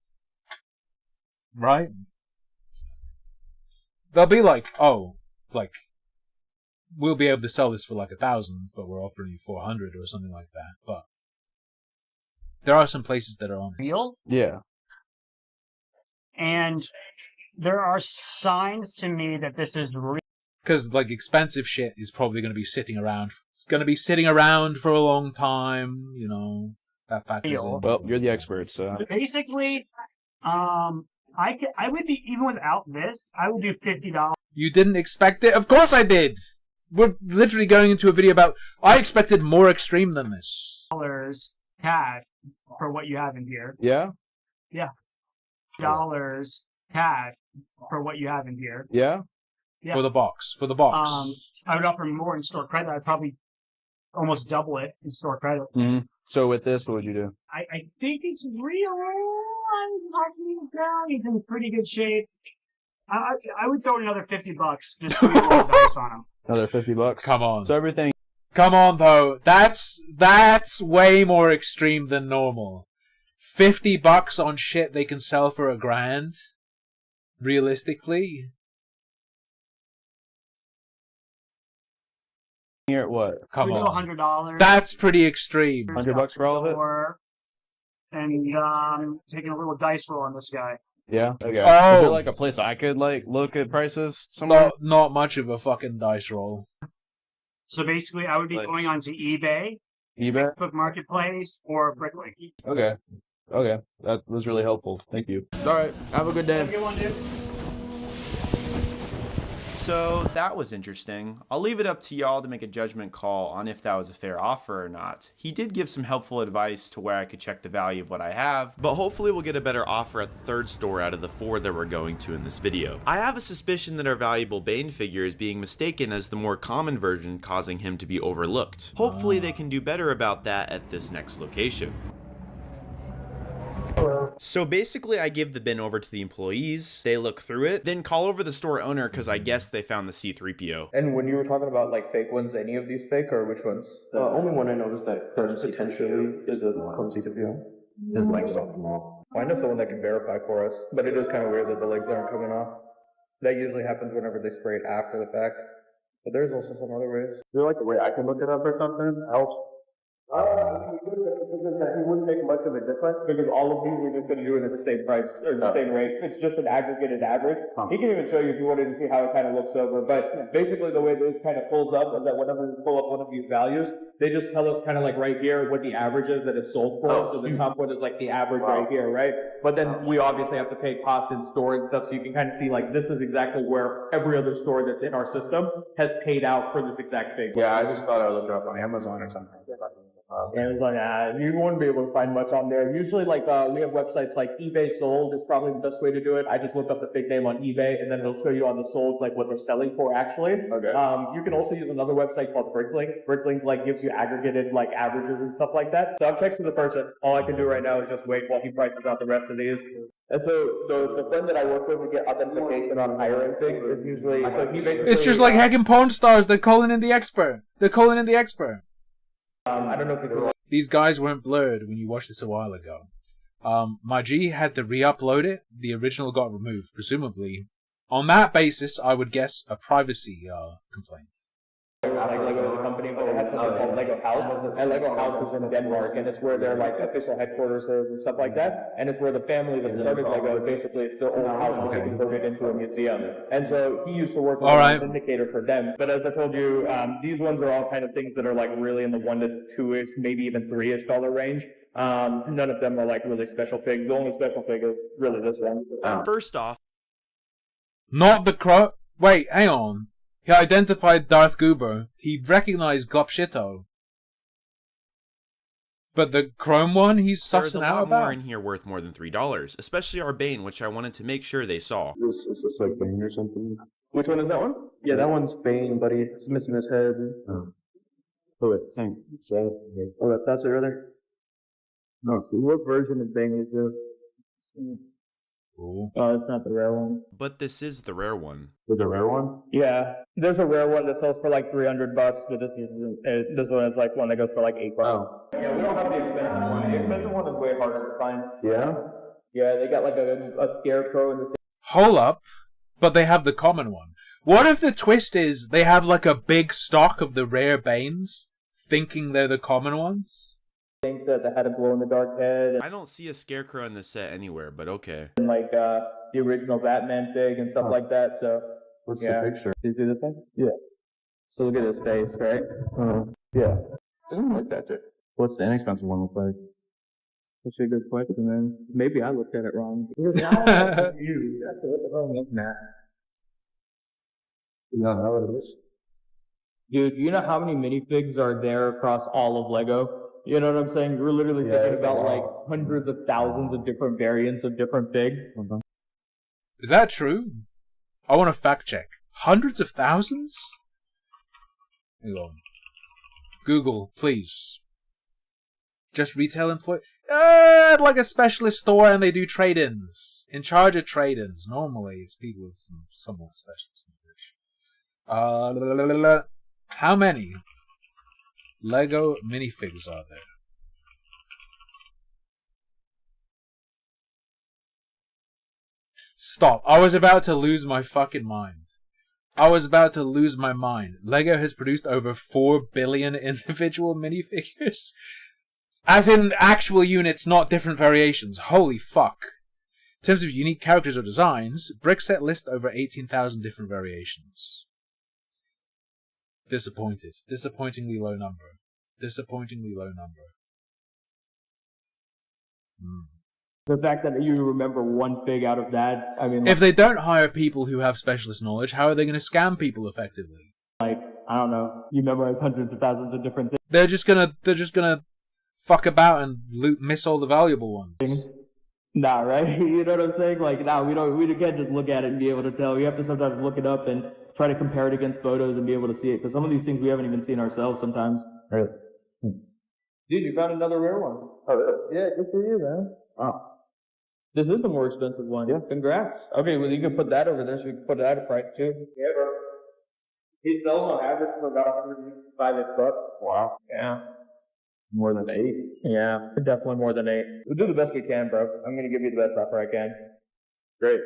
Right? They'll be like, oh, like, we'll be able to sell this for like 1,000, but we're offering you 400 or something like that. But there are some places that are honest. Real? Yeah. And there are signs to me that this is real. Because, like, expensive shit is probably going to be sitting around. It's going to be sitting around for a long time, you know. That factors in. Well, you're the expert, so. Basically, I would be, even without this, I would do $50. You didn't expect it? Of course I did! We're literally going into a video about... I expected more extreme than this. Cash for what you have in here. Yeah? Yeah. Dollars cash for what you have in here. Yeah? Yeah. For the box. For the box. I would offer more in store credit. I'd probably almost double it in store credit. Mm-hmm. So with this, what would you do? I think it's real. I'm talking down. He's in pretty good shape. I would throw another $50 just to roll dice on him. Another $50? Come on. So everything... Come on, though. That's way more extreme than normal. $50 on shit they can sell for $1,000? Realistically? Here, what? Come we on. do $100. That's pretty extreme. $100 for all of it? And taking a little dice roll on this guy. Yeah? Okay. Oh. Is there like a place I could like look at prices somewhere? Not much of a fucking dice roll. So basically, I would be going onto eBay, eBay? Facebook Marketplace, or Bricklink. Okay. Okay. That was really helpful. Thank you. Alright. Have a good day. Have a good one, dude. So that was interesting. I'll leave it up to y'all to make a judgment call on if that was a fair offer or not. He did give some helpful advice to where I could check the value of what I have, but hopefully we'll get a better offer at the third store out of the 4 that we're going to in this video. I have a suspicion that our valuable Bane figure is being mistaken as the more common version, causing him to be overlooked. Hopefully they can do better about that at this next location. So basically I give the bin over to the employees, they look through it, then call over the store owner because I guess they found the C-3PO. And when you were talking about like fake ones, any of these fake or which ones? The only one I noticed that potentially is a clone C-3PO. His legs don't come off. Well, I know someone that can verify for us, but it is kind of weird that the legs aren't coming off. That usually happens whenever they spray it after the fact. But there's also some other ways. Is there like a way I can look it up or something? Help? It wouldn't make much of a difference because all of these we're just going to do it at the same price or the same rate. It's just an aggregated average. He can even show you if you wanted to see how it kind of looks over. But basically the way this kind of pulls up is that whenever we pull up one of these values, they just tell us kind of like right here what the average is that it's sold for. So the top one is like the average right here, right? But then we obviously have to pay costs in store and stuff, so you can kind of see like this is exactly where every other store that's in our system has paid out for this exact thing. Yeah, I just thought I would look it up on Amazon or something. Amazon, you wouldn't be able to find much on there. Usually, like, we have websites like eBay Sold is probably the best way to do it. I just look up the fake name on eBay, and then it'll show you on the solds, like, what they're selling for, actually. Okay. You can also use another website called Bricklink. Bricklink, like, gives you aggregated, like, averages and stuff like that. So I'm texting the person. All I can do right now is just wait while he prices out the rest of these. And so the friend that I work with to get authentication on hiring things is usually... So he basically... It's just like hacking porn stars. They're calling in the expert. They're calling in the expert. I don't know if you These guys weren't blurred when you watched this a while ago. My G had to re-upload it. The original got removed, presumably. On that basis, I would guess a privacy complaint. Like Lego is a company, but it has something called Lego House, and Lego House is in Denmark, and it's where their like official headquarters is and stuff like that, and it's where the family that started Lego, basically it's their old house that they converted into a museum, and so he used to work as an indicator for them. But as I told you, these ones are all kind of things that are like really in the $1 to $2-ish, maybe even $3-ish range. None of them are like really special figs. The only special fig is really this one. First off, not the crow. Wait, hang on. He identified Darth Goober. He recognized Glopshito. But the chrome one, he's There's a sussing out lot about. more in here worth more than $3, especially our Bane, which I wanted to make sure they saw. Is this like Bane or something? Which one is that one? Yeah, that one's Bane, buddy. It's missing his head. Oh, wait, thank you. Oh, that's it right there. No, see. What version of Bane is this? Ooh. Oh, it's not the rare one. But this is the rare one. Is the rare one? Yeah, there's a rare one that sells for like $300, but this one is like one that goes for like $8. Oh. Yeah, we don't have the expensive one. The expensive one is way harder to find. Yeah? Yeah, they got like a scarecrow in the Hold up. But they have the common one. What if the twist is they have like a big stock of the rare Banes, thinking they're the common ones? same set that had a glow in the dark head. I don't see a scarecrow in the set anywhere, but okay. And like the original Batman fig and stuff like that. So What's yeah. the picture? Did you see this thing? Yeah. So look at his face, right? Yeah. Doesn't look that good. What's the inexpensive one look like? That's a good question, man. Maybe I looked at it wrong. You. That's what the hell I'm looking at. No, not what it is. Dude, you know how many minifigs are there across all of Lego? You know what I'm saying? We're literally thinking about like hundreds of thousands of different variants of different figs. Is that true? I want to fact check. Hundreds of thousands? Hang on. Google, please. Just retail employee? Like a specialist store and they do trade-ins. In charge of trade-ins. Normally it's people with some somewhat specialist knowledge. How many Lego minifigs are there? Stop. I was about to lose my fucking mind. I was about to lose my mind. Lego has produced over 4 billion individual minifigures. As in actual units, not different variations. Holy fuck. In terms of unique characters or designs, Brickset lists over 18,000 different variations. Disappointed. Disappointingly low number. Disappointingly low number. The fact that you remember one fig out of that, I mean... If they don't hire people who have specialist knowledge, how are they going to scam people effectively? Like, I don't know. You memorize hundreds of thousands of different things. They're just gonna fuck about and miss all the valuable ones. Nah, right? You know what I'm saying? Like, nah, we can't just look at it and be able to tell. We have to sometimes look it up and try to compare it against photos and be able to see it. Because some of these things we haven't even seen ourselves sometimes. Really? Dude, you found another rare one. Oh, really? Yeah, good for you, man. Wow. This is the more expensive one. Yeah. Congrats. Okay, well, you can put that over there so we can put it at a price too. Yeah, bro. He's selling on average for about $105. Wow. Yeah. More than 8? Yeah, definitely more than 8. We'll do the best we can, bro. I'm going to give you the best offer I can. Great.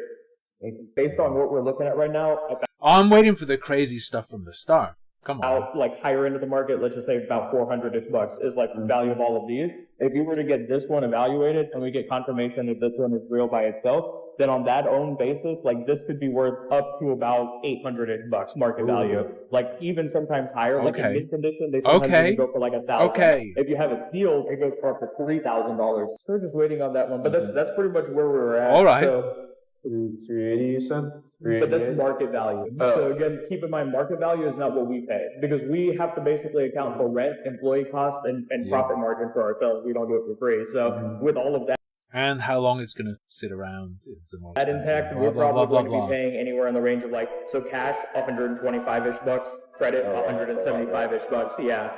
Based on what we're looking at right now, I'm waiting for the crazy stuff from the start. Come on. Out, like higher end of the market, let's just say about $400-ish is like the value of all of these. If you were to get this one evaluated and we get confirmation that this one is real by itself, then on that own basis, like this could be worth up to about $800-ish market value. Like even sometimes higher, like in mid condition, they sometimes even go for like $1,000. Okay. If you have it sealed, it goes for up to $3,000. So we're just waiting on that one, but that's pretty much where we're at. All right. So, 380, you said? but that's market value. So again, keep in mind, market value is not what we pay because we have to basically account for rent, employee costs, and profit margin for ourselves. We don't do it for free. So with all of that, and how long it's going to sit around if it's a more that expensive. impact, we're probably going to be paying anywhere in the range of like, so cash, $125-ish, credit, $175-ish. Yeah.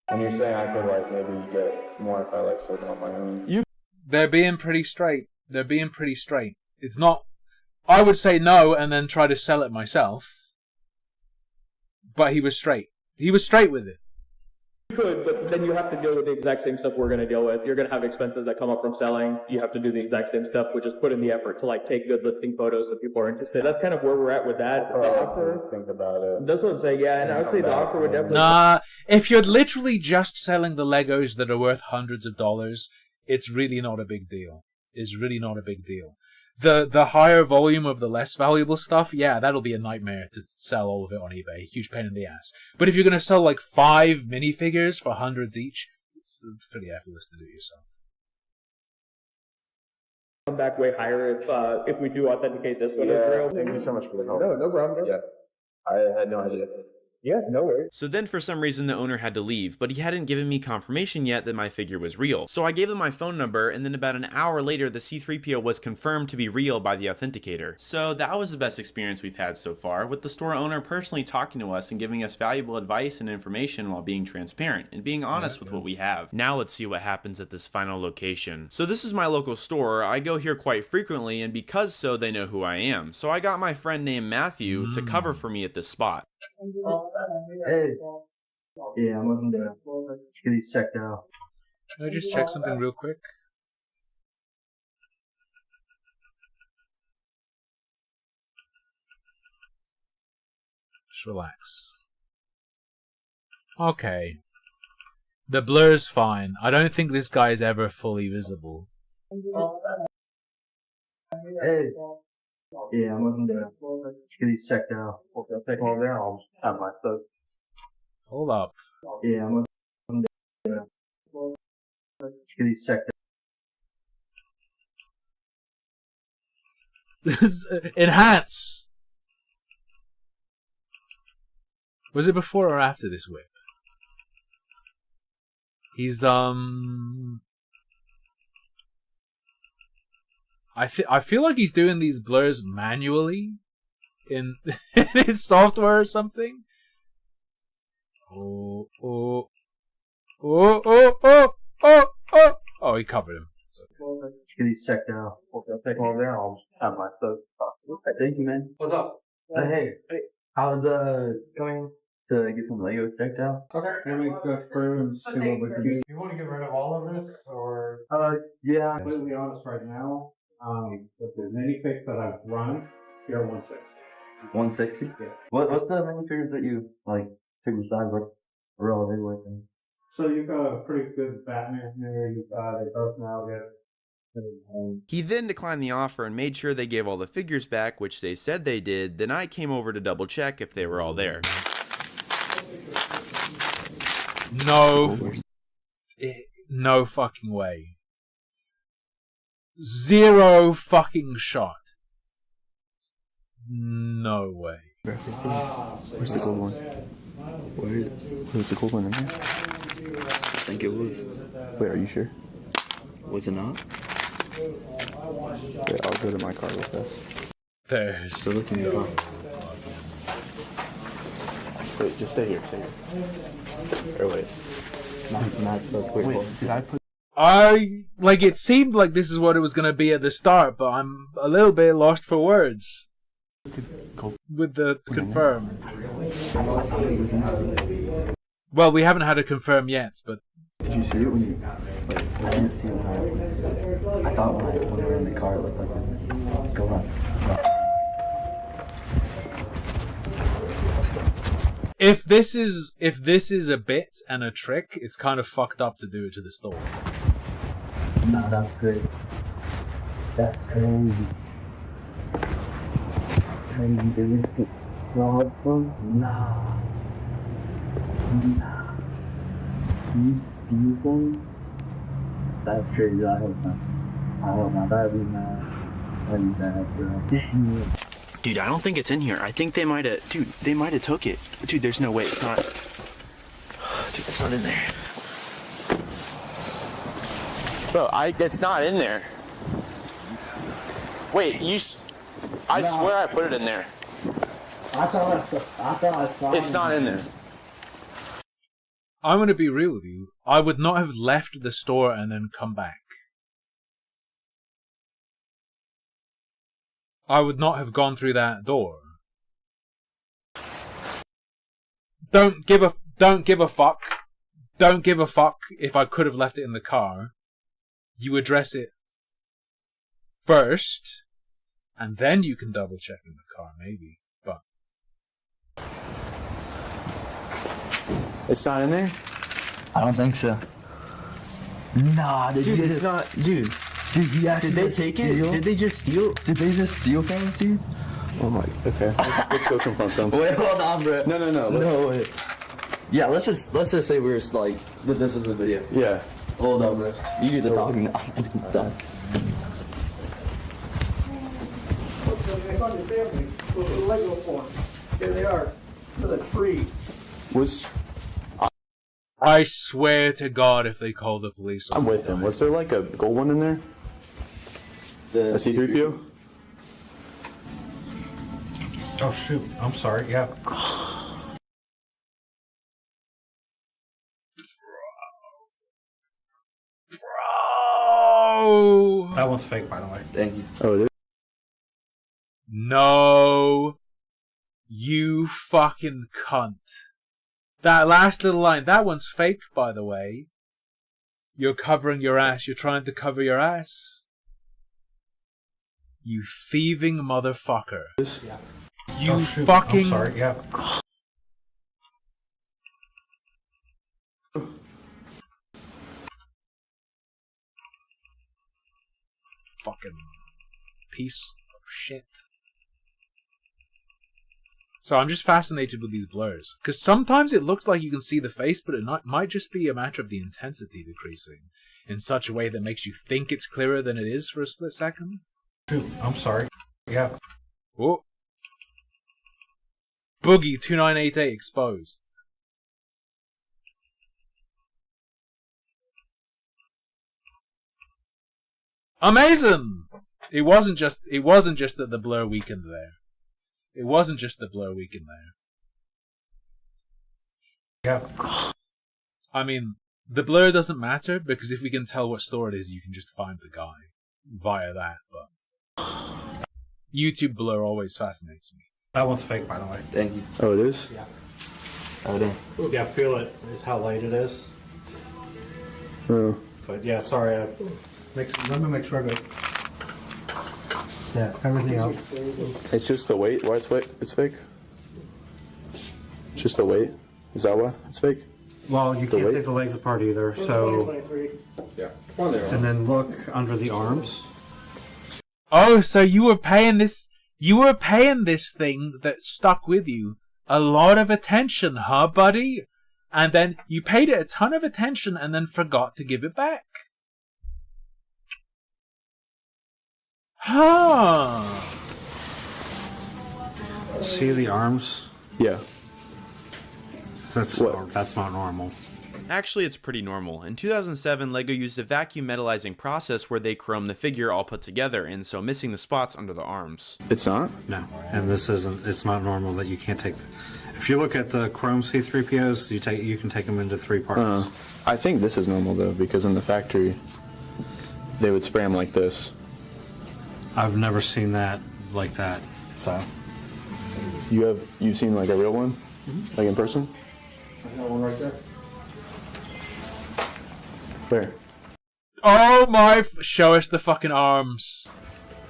And you're saying I could like maybe get more if I like sold it on my own? They're being pretty straight. They're being pretty straight. It's not... I would say no and then try to sell it myself. But he was straight. He was straight with it. You could, but then you have to deal with the exact same stuff we're going to deal with. You're going to have expenses that come up from selling. You have to do the exact same stuff, which is put in the effort to like take good listing photos so people are interested. That's kind of where we're at with that. The offer, think about it. That's what I'm saying, yeah. And I would say the offer would definitely... Nah, if you're literally just selling the Legos that are worth hundreds of dollars, it's really not a big deal. It's really not a big deal. The higher volume of the less valuable stuff, yeah, that'll be a nightmare to sell all of it on eBay. Huge pain in the ass. But if you're going to sell like 5 minifigures for hundreds each, it's pretty effortless to do it yourself. Come back way higher if we do authenticate this one as real. Thank you so much for the help. No problem. Yeah. I had no idea. Yeah, no worries. So then for some reason the owner had to leave, but he hadn't given me confirmation yet that my figure was real. So I gave them my phone number, and then about an hour later the C-3PO was confirmed to be real by the authenticator. So that was the best experience we've had so far, with the store owner personally talking to us and giving us valuable advice and information while being transparent and being honest with what we have. Now let's see what happens at this final location. So this is my local store. I go here quite frequently, and because so, they know who I am. So I got my friend named Matthew to cover for me at this spot. Hey. Yeah, I'm looking to get these checked out. Can I just check something real quick? Just relax. Okay. The blur's fine. I don't think this guy's ever fully visible. Hey. Yeah, I'm looking to get these checked out. I'll take all there. I'll have my stuff. Hold up. Yeah, I'm looking to get these checked out. Enhance! Was it before or after this whip? He's, I feel like he's doing these blurs manually in his software or something. Oh, he covered him. So. Get these checked out. I'll take all there. I'll have my stuff. Thank you, man. What's up? Hey. How's going to get some Legos checked out? Okay. Let me go through and see what we can do. You want to get rid of all of this, or? Yeah. To be completely honest right now, if there's any fix that I've run, you're 160. 160? Yeah. What's the many figures that you, like, took aside what relevant with? So you've got a pretty good Batman here. You've got a both now get. He then declined the offer and made sure they gave all the figures back, which they said they did. Then I came over to double check if they were all there. No. No fucking way. Zero fucking shot. No way. Where's the gold one? Where's the gold one in there? I think it was. Wait, are you sure? Was it not? Wait, I'll go to my car with this. There's. Still looking at the Wait, just stay here, Or wait. Mine's mad, so let's wait. Wait, did I put... it seemed like this is what it was going to be at the start, but I'm a little bit lost for words. With the confirm. Well, we haven't had a confirm yet, but... Did you see it when you... Like, I can't see it when I thought when we were in the car, it looked like it was going on. If this is a bit and a trick, it's kind of fucked up to do it to the store. No, that's great. That's crazy. Crazy, dude. It's fraud phone? Nah. You steal things? That's crazy. I hope not. That'd be mad. That'd be bad, bro. Dang it. Dude, I don't think it's in here. I think they might have... Dude, they might have took it. Dude, there's no way. It's not... Dude, it's not in there. Bro, it's not in there. Wait, I swear I put it in there. I thought I saw it. It's not in there. I'm going to be real with you. I would not have left the store and then come back. I would not have gone through that door. Don't give a fuck. Don't give a fuck if I could have left it in the car. You address it first, and then you can double check in the car, maybe. But it's not in there? I don't think so. Nah, dude, it's not. Dude, did they take it? Did they just steal? Did they just steal things, dude? Oh my. Okay, let's go confront them. Wait, hold on, bro. No. No, wait. Yeah, let's just say we're like that. This is the video. Yeah. Hold on, bro. You do the talking now. Done. I found your family. Lego form. Here they are. For the tree. Was I swear to God, if they call the police on I'm with him. Was there like a gold one in there? A C-3PO? Oh shoot! I'm sorry. Yeah. Bro! That one's fake, by the way. Thank you. Oh, it is? No. You fucking cunt. That last little line, that one's fake, by the way. You're covering your ass. You're trying to cover your ass. You thieving motherfucker. Yeah. You Oh, shoot. fucking... I'm sorry. Yeah. Fucking piece of shit. So I'm just fascinated with these blurs. Because sometimes it looks like you can see the face, but it might just be a matter of the intensity decreasing in such a way that makes you think it's clearer than it is for a split second. Shoot. I'm sorry. Yeah. Whoa. Boogie 2988 exposed. Amazing! It wasn't just that the blur weakened there. It wasn't just the blur weakened there. Yeah. I mean, the blur doesn't matter because if we can tell what store it is, you can just find the guy via that. But YouTube blur always fascinates me. That one's fake, by the way. Thank you. Oh, it is? Yeah. Oh, damn. Yeah, feel it. Is how light it is. Oh. But yeah, sorry. Let me make sure I got. Yeah, everything else. It's just the weight. Why it's fake? It's fake? Just the weight? Is that why it's fake? Well, you The can't weight? take the legs apart either, so. Yeah. And then look under the arms. Oh, so you were paying this thing that stuck with you a lot of attention, huh, buddy? And then you paid it a ton of attention and then forgot to give it back. Huh. See the arms? Yeah. That's not normal. Actually, it's pretty normal. In 2007, LEGO used a vacuum metallizing process where they chrome the figure all put together, and so missing the spots under the arms. It's not? No, and it's not normal that you can't take. If you look at the chrome C-3POs, you can take them into 3 parts. I think this is normal though, because in the factory, they would spray them like this. I've never seen that like that. So You've seen like a real one, like in person? I got one right there. Where? Oh my! Show us the fucking arms.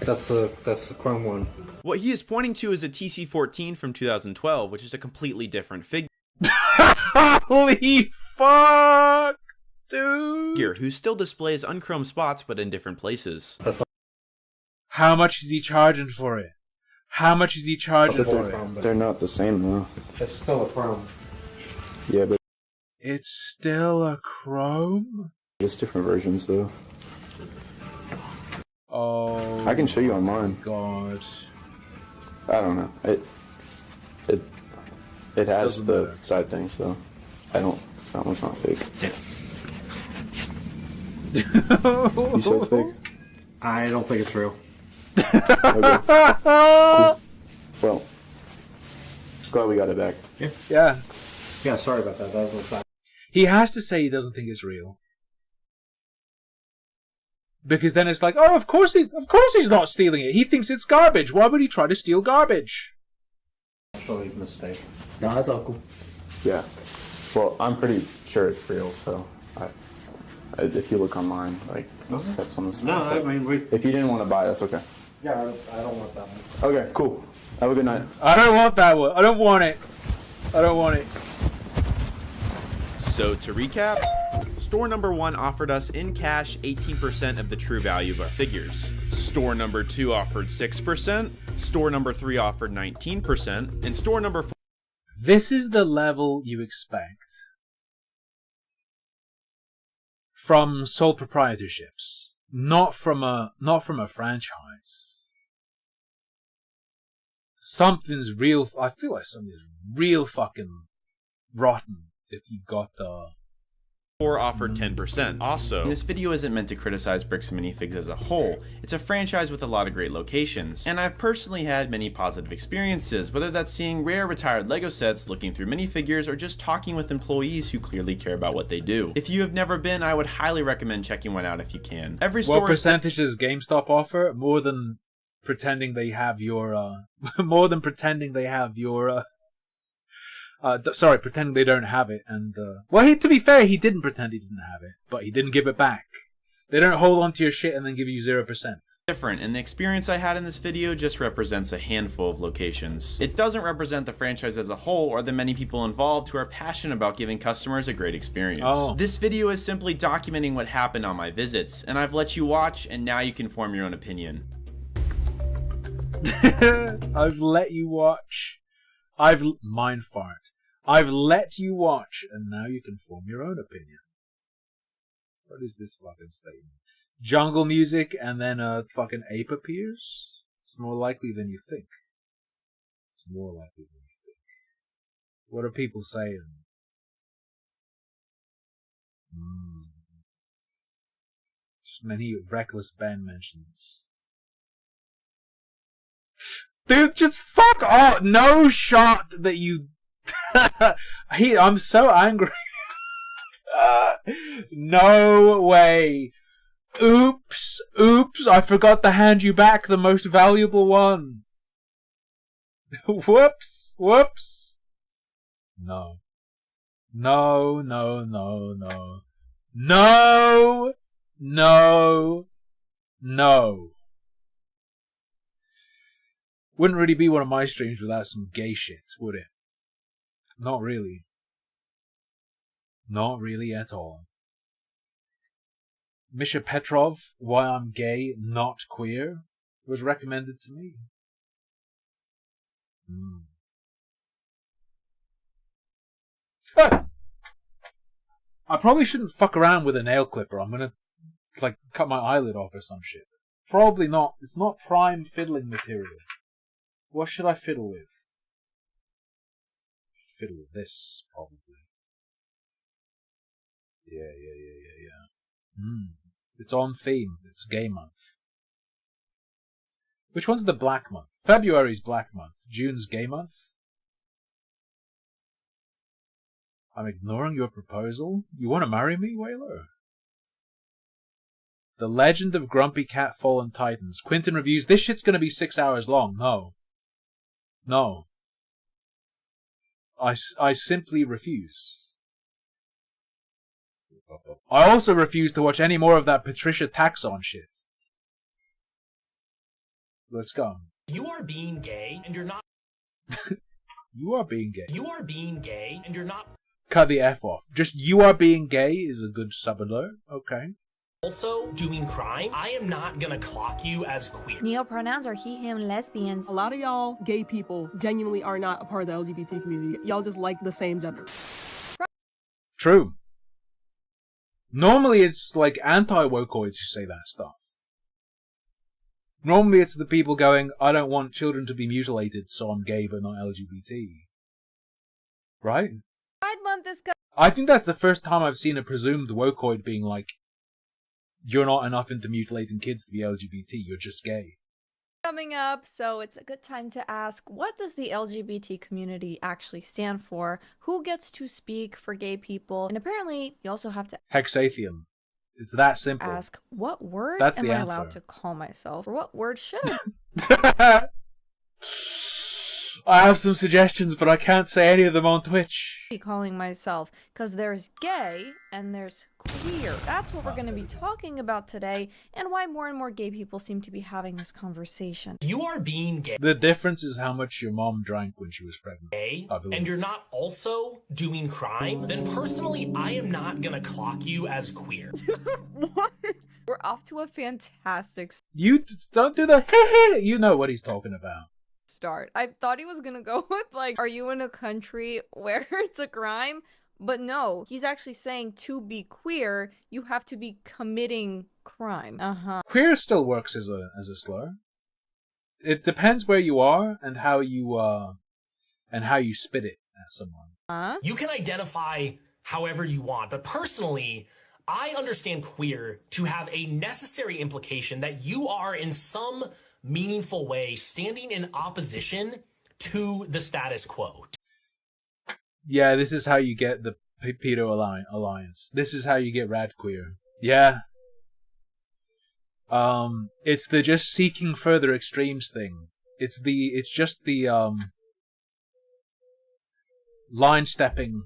That's the chrome one. What he is pointing to is a TC-14 from 2012, which is a completely different figure. Holy fuck, dude! Who still displays unchrome spots but in different places. How much is he charging for it? How much is he charging for it? They're not the same though. It's still a chrome. Yeah, but It's still a chrome? it's different versions though. Oh, I can show you online. God. I don't know. It has Doesn't the matter. side things though. That one's not fake. You said it's fake? I don't think it's real. Okay. Cool. Well, glad we got it back. Yeah. Yeah, sorry about that. That was bad. He has to say he doesn't think it's real. Because then it's like, oh, of course he's not stealing it. He thinks it's garbage. Why would he try to steal garbage? Actually, mistake. No, that's all cool. Yeah. Well, I'm pretty sure it's real, so if you look online, like, that's on the side. No, I mean, if you didn't want to buy it, that's okay. Yeah, I don't want that one. Okay, cool. Have a good night. I don't want that one. I don't want it. I don't want it. So to recap, store number 1 offered us in cash 18% of the true value of our figures. Store number 2 offered 6%, store number 3 offered 19%, and store number 4... This is the level you expect from sole proprietorships, not from a franchise. Something's real. I feel like something's real fucking rotten if you've got or offered 10%. Also, this video isn't meant to criticize Bricks and Minifigs as a whole. It's a franchise with a lot of great locations, and I've personally had many positive experiences, whether that's seeing rare retired Lego sets, looking through minifigures, or just talking with employees who clearly care about what they do. If you have never been, I would highly recommend checking one out if you can. Every store what percentage does GameStop offer? More than pretending they have your more than pretending they have your sorry, pretending they don't have it. And well, to be fair, he didn't pretend he didn't have it, but he didn't give it back. They don't hold on to your shit and then give you 0%. Different, and the experience I had in this video just represents a handful of locations. It doesn't represent the franchise as a whole or the many people involved who are passionate about giving customers a great experience. Oh. This video is simply documenting what happened on my visits, and I've let you watch, and now you can form your own opinion. I've let you watch. Mind fart. I've let you watch, and now you can form your own opinion. What is this fucking statement? Jungle music, and then a fucking ape appears? It's more likely than you think. It's more likely than you think. What are people saying? Just many Reckless Ben mentions. Dude, just fuck off! No shot that you... I'm so angry. No way. Oops, I forgot to hand you back the most valuable one. Whoops. No. Wouldn't really be one of my streams without some gay shit, would it? Not really. Not really at all. Misha Petrov, Why I'm Gay, Not Queer, was recommended to me. Ah! I probably shouldn't fuck around with a nail clipper. I'm gonna, like, cut my eyelid off or some shit. Probably not. It's not prime fiddling material. What should I fiddle with? Fiddle with this, probably. Yeah. It's on theme. It's gay month. Which one's the black month? February's black month. June's gay month? I'm ignoring your proposal? You want to marry me, Whaler? The Legend of Grumpy Cat Fallen Titans. Quinton reviews. This shit's gonna be 6 hours long. No. I simply refuse. I also refuse to watch any more of that Patricia Taxon shit. Let's go. You are being gay and you're not. You are being gay. You are being gay and you're not. Cut the F off. Just you are being gay is a good sub-alert. Okay. Also doing crime. I am not gonna clock you as queer. Neopronouns are he, him, lesbians. A lot of y'all gay people genuinely are not a part of the LGBT community. Y'all just like the same gender. True. Normally it's like anti-wokoids who say that stuff. Normally it's the people going, I don't want children to be mutilated, so I'm gay but not LGBT. Right? Pride Month is I think that's the first time I've seen a presumed wokoid being like, you're not enough into mutilating kids to be LGBT, you're just gay. coming up, so it's a good time to ask, what does the LGBT community actually stand for? Who gets to speak for gay people? And apparently, you also have to Hexathium. It's that simple. ask, what word That's am the I answer. allowed to call myself? Or what word should I have some suggestions, but I can't say any of them on Twitch. be calling myself? Because there's gay and there's queer. That's what we're going to be talking about today, and why more and more gay people seem to be having this conversation. You are being gay. The difference is how much your mom drank when she was pregnant. I believe. And you're not also doing crime, then personally, I am not gonna clock you as queer. What? We're off to a fantastic You don't do the you know what he's talking about. start. I thought he was gonna go with, like, are you in a country where it's a crime? But no, he's actually saying to be queer, you have to be committing crime. Queer still works as a slur. It depends where you are and how you spit it at someone. You can identify however you want, but personally, I understand queer to have a necessary implication that you are in some meaningful way standing in opposition to the status quo. Yeah, this is how you get the pedo alliance. This is how you get rad queer. Yeah. It's the just seeking further extremes thing. It's just the line stepping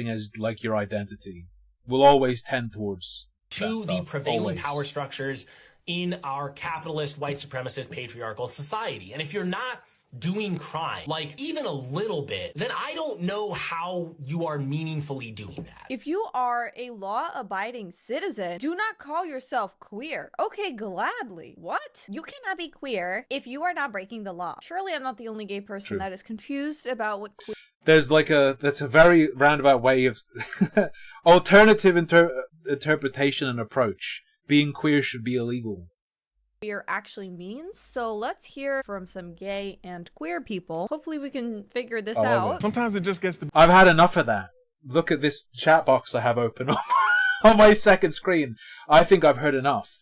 as like your identity will always tend towards to the prevailing power structures in our capitalist, white supremacist, patriarchal society. And if you're not doing crime, like even a little bit, then I don't know how you are meaningfully doing that. If you are a law-abiding citizen, do not call yourself queer. Okay, gladly. What? You cannot be queer if you are not breaking the law. Surely I'm not the only gay person that is confused about what queer... That's a very roundabout way of alternative interpretation and approach. Being queer should be illegal. Queer actually means. So let's hear from some gay and queer people. Hopefully we can figure this out. Sometimes it just gets to... I've had enough of that. Look at this chat box I have open on my second screen. I think I've heard enough.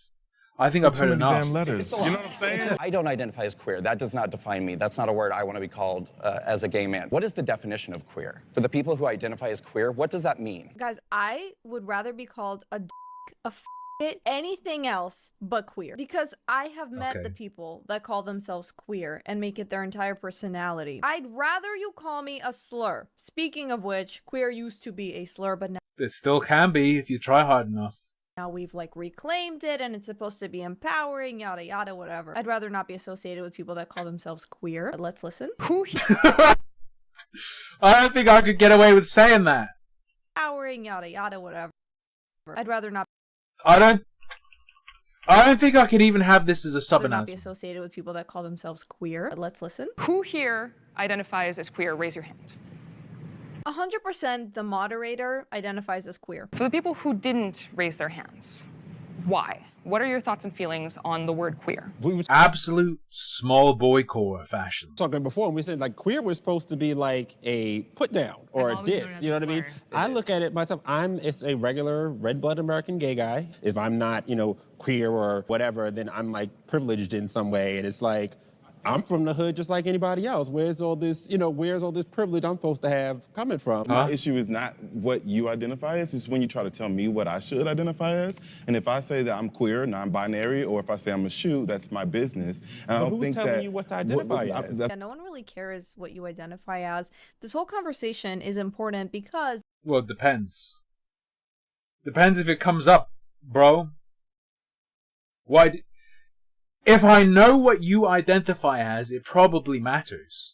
Damn letters. You know what I'm saying? I don't identify as queer. That does not define me. That's not a word I want to be called as a gay man. What is the definition of queer? For the people who identify as queer, what does that mean? Guys, I would rather be called a it, anything else but queer, because I have met the people that call themselves queer and make it their entire personality. I'd rather you call me a slur. Speaking of which, queer used to be a slur, but now it still can be if you try hard enough. Now we've like reclaimed it and it's supposed to be empowering, yada yada, whatever. I'd rather not be associated with people that call themselves queer. But let's listen. I don't think I could get away with saying that. Empowering, yada yada, whatever. I'd rather not. I don't think I could even have this as a sub Not be announcement. associated with people that call themselves queer. But let's listen. Who here identifies as queer? Raise your hand. 100% the moderator identifies as queer. For the people who didn't raise their hands, why? What are your thoughts and feelings on the word queer? Absolute small boy core fashion. Talking before, we said like queer was supposed to be like a put down or a diss. You know what I mean? I look at it myself. It's a regular red-blooded American gay guy. If I'm not, queer or whatever, then I'm like privileged in some way, and it's like, I'm from the hood just like anybody else. Where's all this privilege I'm supposed to have coming from? My issue is not what you identify as, it's when you try to tell me what I should identify as. And if I say that I'm queer, non-binary, or if I say I'm a shoe, that's my business. And I don't think telling you what to identify as? Yeah, no one really cares what you identify as. This whole conversation is important because... Well, it depends. Depends if it comes up, bro. If I know what you identify as, it probably matters.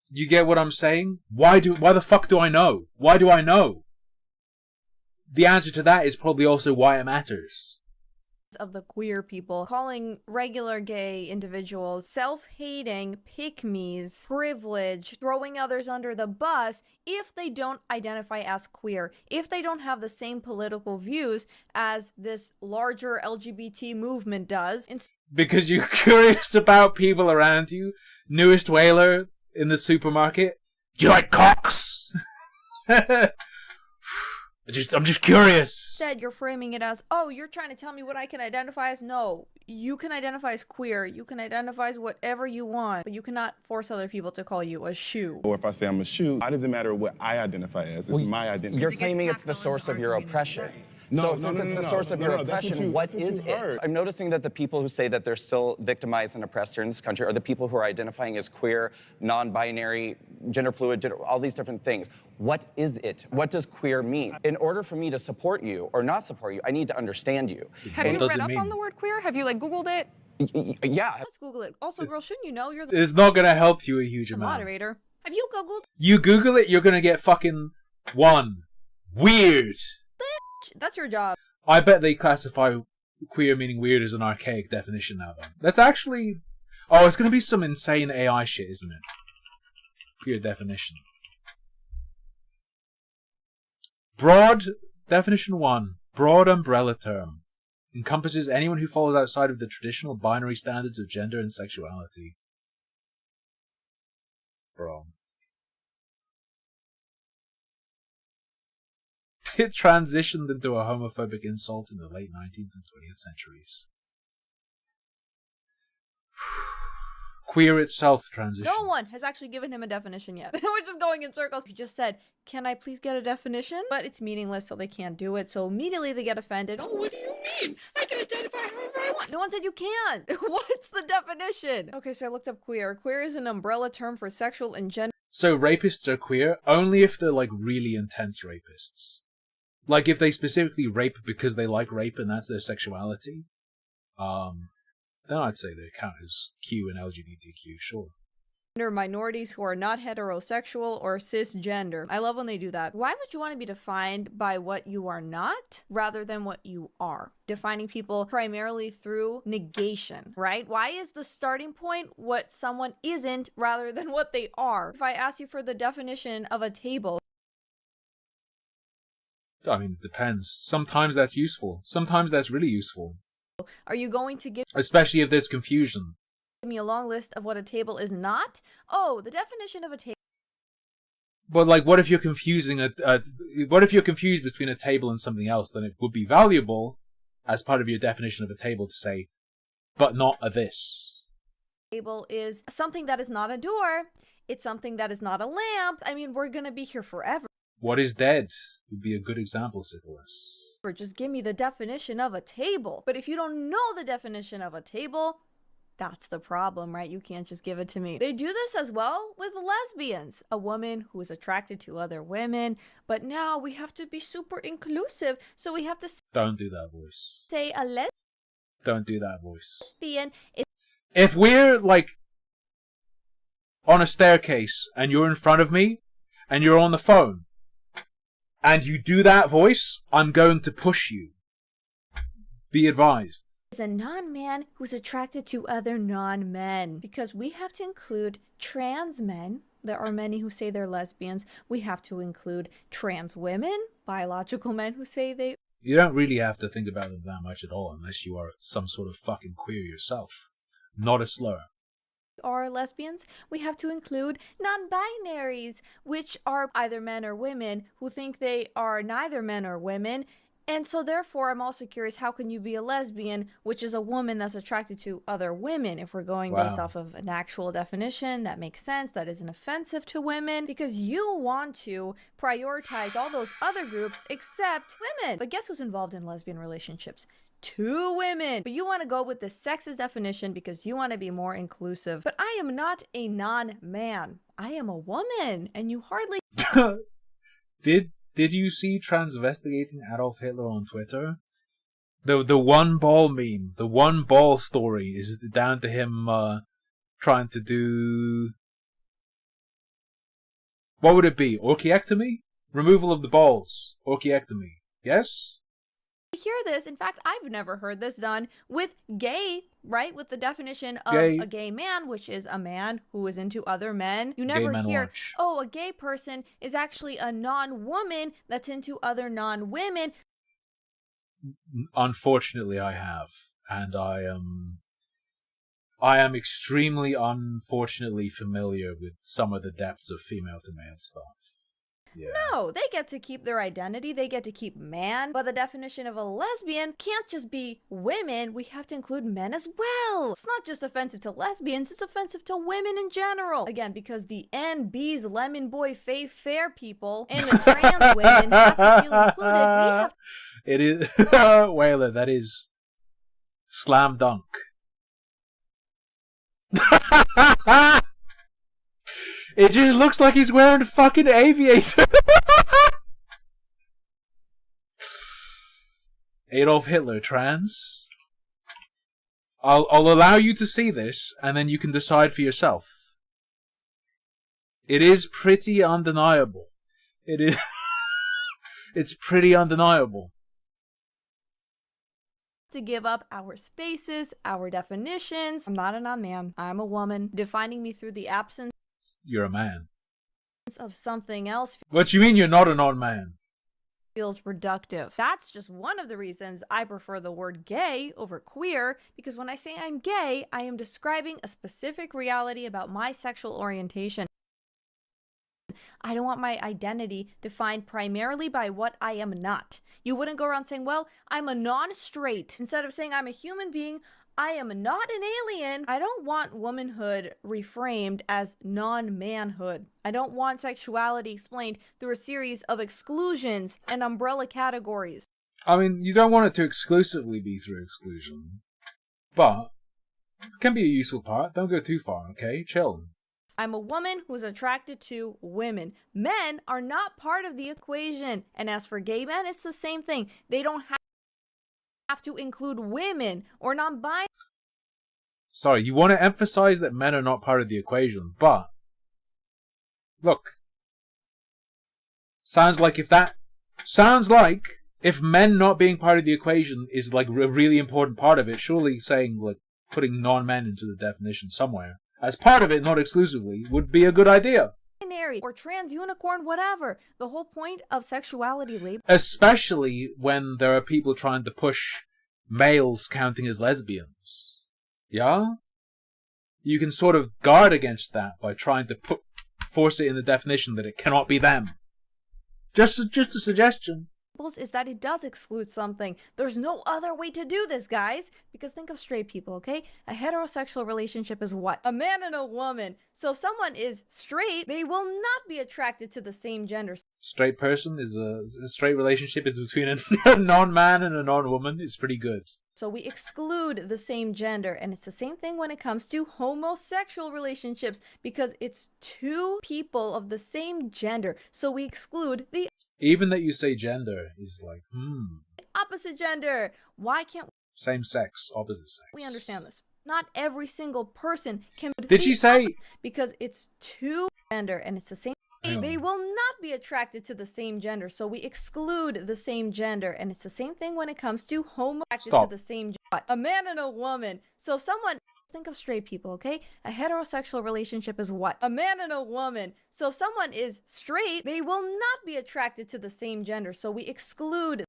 You get what I'm saying? Why the fuck do I know? Why do I know? The answer to that is probably also why it matters. Of the queer people, calling regular gay individuals self-hating, pick-me's, privileged, throwing others under the bus if they don't identify as queer, if they don't have the same political views as this larger LGBT movement does. Because you're curious about people around you. Newest whaler in the supermarket. Do you like cocks? I'm just curious. Instead, you're framing it as, oh, you're trying to tell me what I can identify as? No, you can identify as queer. You can identify as whatever you want, but you cannot force other people to call you a shoe. Or if I say I'm a shoe, why does it matter what I identify as? It's my identity. You're claiming it's the source of your oppression. So since it's the source of your oppression, what is it? I'm noticing that the people who say that they're still victimized and oppressed here in this country are the people who are identifying as queer, non-binary, gender fluid, all these different things. What is it? What does queer mean? In order for me to support you or not support you, I need to understand you. Have you read up on the word queer? Have you Googled it? Yeah. Let's Google it. Also, girl, shouldn't you know you're It's not gonna help you a huge amount. Moderator. Have you Googled? You Google it, you're gonna get fucking one. Weird. That's your job. I bet they classify queer meaning weird as an archaic definition now, though. That's actually... Oh, it's gonna be some insane AI shit, isn't it? Queer definition. Broad, definition 1. Broad umbrella term. Encompasses anyone who falls outside of the traditional binary standards of gender and sexuality. Bro. It transitioned into a homophobic insult in the late 19th and 20th centuries. Queer itself transition. No one has actually given him a definition yet. We're just going in circles. He just said, can I please get a definition? But it's meaningless, so they can't do it. So immediately they get offended. Oh, what do you mean? I can identify however I want. No one said you can't. What's the definition? Okay, so I looked up queer. Queer is an umbrella term for sexual and gender. So rapists are queer only if they're like really intense rapists. Like if they specifically rape because they like rape and that's their sexuality. Then I'd say they count as Q and LGBTQ, sure. Minorities who are not heterosexual or cisgender. I love when they do that. Why would you want to be defined by what you are not rather than what you are? Defining people primarily through negation, right? Why is the starting point what someone isn't rather than what they are? If I ask you for the definition of a table, I mean, it depends. Sometimes that's useful. Sometimes that's really useful. are you going to give Especially if there's confusion. me a long list of what a table is not? Oh, the definition of a table. But like, what if you're confusing what if you're confused between a table and something else? Then it would be valuable as part of your definition of a table to say, but not a this. Table is something that is not a door. It's something that is not a lamp. I mean, we're gonna be here forever. What is dead would be a good example, Syphilis. Or just give me the definition of a table. But if you don't know the definition of a table, that's the problem, right? You can't just give it to me. They do this as well with lesbians. A woman who is attracted to other women, but now we have to be super inclusive, so we have to Don't do that voice. say a Don't do that voice. lesbian is If we're like on a staircase and you're in front of me and you're on the phone and you do that voice, I'm going to push you. Be advised. a non-man who's attracted to other non-men, because we have to include trans men. There are many who say they're lesbians. We have to include trans women, biological men who say they You don't really have to think about them that much at all unless you are some sort of fucking queer yourself. Not a slur. are lesbians. We have to include non-binaries, which are either men or women who think they are neither men or women. And so therefore, I'm also curious, how can you be a lesbian, which is a woman that's attracted to other women? If we're going based off of an actual definition, that makes sense, that isn't offensive to women, because you want to prioritize all those other groups except women. But guess who's involved in lesbian relationships? 2 women. But you want to go with the sexist definition because you want to be more inclusive. But I am not a non-man. I am a woman, and you hardly... Did you see transvestigating Adolf Hitler on Twitter? The one ball meme, the one ball story is down to him trying to do... What would it be? Orchiectomy? Removal of the balls. Orchiectomy. Yes? Hear this. In fact, I've never heard this done with gay, right? With the definition of a gay man, which is a man who is into other men. You never hear, oh, a gay person is actually a non-woman that's into other non-women. Unfortunately, I have. And I am extremely unfortunately familiar with some of the depths of female-to-male stuff. Yeah. No, they get to keep their identity, they get to keep man, but the definition of a lesbian can't just be women, we have to include men as well. It's not just offensive to lesbians, it's offensive to women in general. Again, because the NB's Lemon Boy Faye Fair people and the trans women have to feel included, we have to... It is... Whaler, that is... slam dunk. It just looks like he's wearing a fucking aviator. Adolf Hitler, trans. I'll allow you to see this, and then you can decide for yourself. It is pretty undeniable. It is... It's pretty undeniable. To give up our spaces, our definitions. I'm not a non-man. I'm a woman. Defining me through the absence You're a man. of something else What you mean you're not a non-man? feels reductive. That's just one of the reasons I prefer the word gay over queer, because when I say I'm gay, I am describing a specific reality about my sexual orientation. I don't want my identity defined primarily by what I am not. You wouldn't go around saying, well, I'm a non-straight. Instead of saying I'm a human being, I am not an alien. I don't want womanhood reframed as non-manhood. I don't want sexuality explained through a series of exclusions and umbrella categories. I mean, you don't want it to exclusively be through exclusion, but it can be a useful part. Don't go too far, okay? Chill. I'm a woman who's attracted to women. Men are not part of the equation. And as for gay men, it's the same thing. They don't have to include women or non-binary. Sorry, you want to emphasize that men are not part of the equation, but look, sounds like if men not being part of the equation is like a really important part of it, surely saying like putting non-men into the definition somewhere as part of it, not exclusively, would be a good idea. Or trans unicorn, whatever. The whole point of sexuality label. Especially when there are people trying to push males counting as lesbians. Yeah? You can sort of guard against that by trying to force it in the definition that it cannot be them. Just a suggestion. Is that it does exclude something. There's no other way to do this, guys. Because think of straight people, okay? A heterosexual relationship is what? A man and a woman. So if someone is straight, they will not be attracted to the same gender. Straight person is a straight relationship is between a non-man and a non-woman. It's pretty good. So we exclude the same gender, and it's the same thing when it comes to homosexual relationships, because it's two people of the same gender. So we exclude the even that you say gender is like, opposite gender. Why can't same sex, opposite sex? We understand this. Not every single person can. Did she say? Because it's two gender, and it's the same. They will not be attracted to the same gender, so we exclude the same gender, and it's the same thing when it comes to to the same gender. A man and a woman. So if someone, think of straight people, okay? A heterosexual relationship is what? A man and a woman. So if someone is straight, they will not be attracted to the same gender, so we exclude.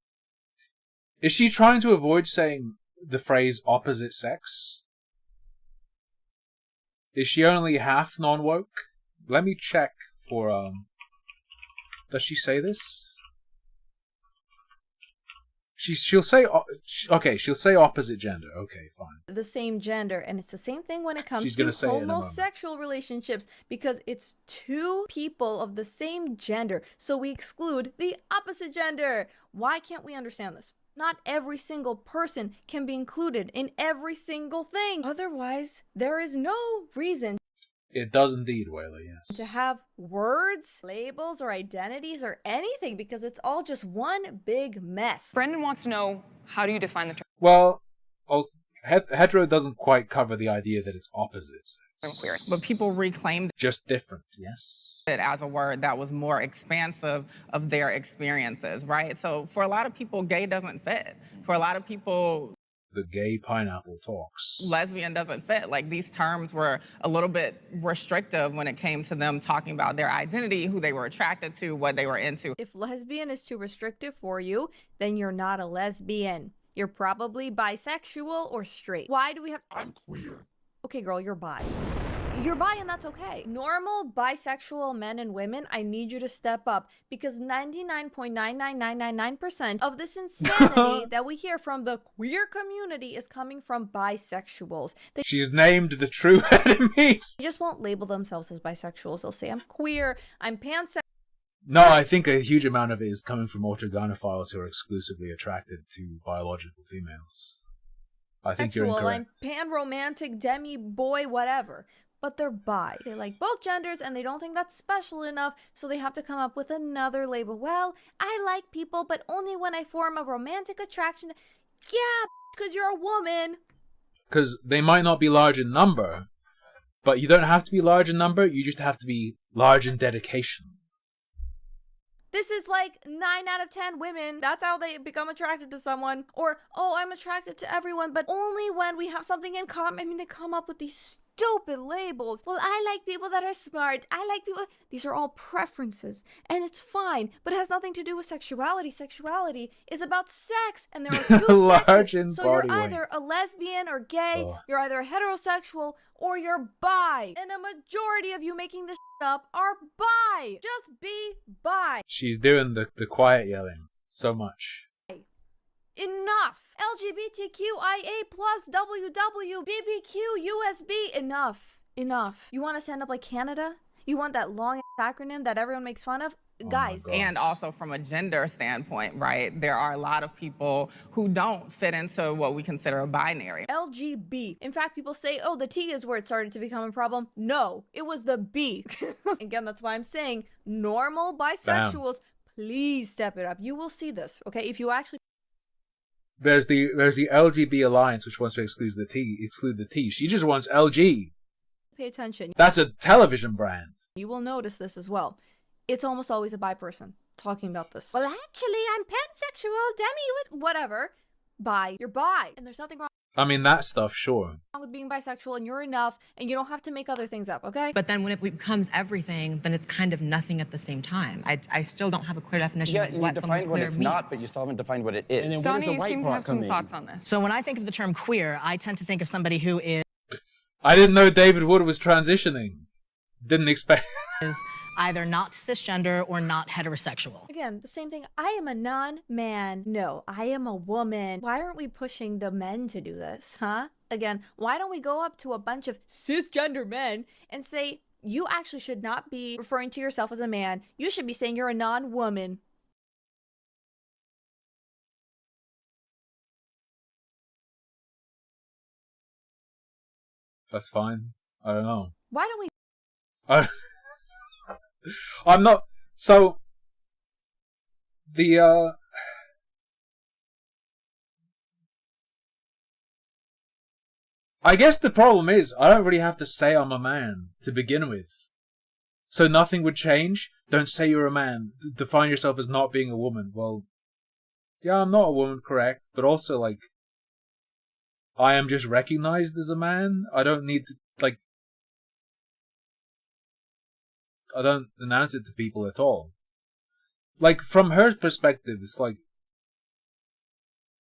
Is she trying to avoid saying the phrase opposite sex? Is she only half non-woke? Let me check for, does she say this? She'll say, okay, she'll say opposite gender. Okay, fine. The same gender, and it's the same thing when it comes to homosexual relationships, because it's two people of the same gender, so we exclude the opposite gender. Why can't we understand this? Not every single person can be included in every single thing. Otherwise, there is no reason. It does indeed, Wayla, yes. To have words, labels, or identities, or anything, because it's all just one big mess. Brendan wants to know, how do you define the term? Well, hetero doesn't quite cover the idea that it's opposite sex. Queer. But people reclaimed just different, yes. It as a word that was more expansive of their experiences, right? So for a lot of people, gay doesn't fit. For a lot of people, the gay pineapple talks. Lesbian doesn't fit. Like, these terms were a little bit restrictive when it came to them talking about their identity, who they were attracted to, what they were into. If lesbian is too restrictive for you, then you're not a lesbian. You're probably bisexual or straight. Why do we have... I'm queer. Okay, girl, you're bi. You're bi, and that's okay. Normal bisexual men and women, I need you to step up, because 99.99999% of this insanity that we hear from the queer community is coming from bisexuals. She's named the true enemy. They just won't label themselves as bisexuals. They'll say, I'm queer, I'm pansexual. No, I think a huge amount of it is coming from orthogonophiles who are exclusively attracted to biological females. I think you're incorrect. I'm pan-romantic, demi-boy, whatever. But they're bi. They like both genders, and they don't think that's special enough, so they have to come up with another label. Well, I like people, but only when I form a romantic attraction. Yeah, because you're a woman. Because they might not be large in number, but you don't have to be large in number, you just have to be large in dedication. This is like 9 out of 10 women. That's how they become attracted to someone. Or, oh, I'm attracted to everyone, but only when we have something in common. I mean, they come up with these stupid labels. Well, I like people that are smart. I like people. These are all preferences, and it's fine, but it has nothing to do with sexuality. Sexuality is about sex, and there are two Large sexes. in So body you're either weight. a lesbian or gay, Ugh. you're either heterosexual or you're bi. And a majority of you making this up are bi. Just be bi. She's doing the quiet yelling so much. Enough. LGBTQIA plus WW BBQ USB. Enough. Enough. You want to stand up like Canada? You want that long acronym that everyone makes fun of? Guys. And also from a gender standpoint, right? There are a lot of people who don't fit into what we consider a binary. LGB. In fact, people say, oh, the T is where it started to become a problem. No, it was the B. Again, that's why I'm saying normal bisexuals, please step it up. You will see this, okay? If you actually There's the LGB Alliance, which wants to exclude the T. She just wants LG. pay attention, That's a television brand. you will notice this as well. It's almost always a bi person talking about this. Well, actually, I'm pansexual, whatever. Bi. You're bi. And there's nothing wrong I mean, that stuff, sure. with being bisexual, and you're enough, and you don't have to make other things up, okay? But then when it becomes everything, then it's kind of nothing at the same time. I still don't have a clear definition Yeah, of you what defined something what clear it's means. not, but you still haven't defined what it is. And then where does Sonny, the you right seem to part have some come in? thoughts on this. So when I think of the term queer, I tend to think of somebody who is I didn't know David Wood was transitioning. Didn't expect. either not cisgender or not heterosexual. Again, the same thing. I am a non-man. No, I am a woman. Why aren't we pushing the men to do this, huh? Again, why don't we go up to a bunch of cisgender men and say, you actually should not be referring to yourself as a man. You should be saying you're a non-woman. That's fine. I don't know. Why don't we I'm not. So I guess the problem is I don't really have to say I'm a man to begin with. So nothing would change? Don't say you're a man. Define yourself as not being a woman. Well, yeah, I'm not a woman, correct. But also, like, I am just recognized as a man. I don't need to, like, I don't announce it to people at all. Like, from her perspective, it's like,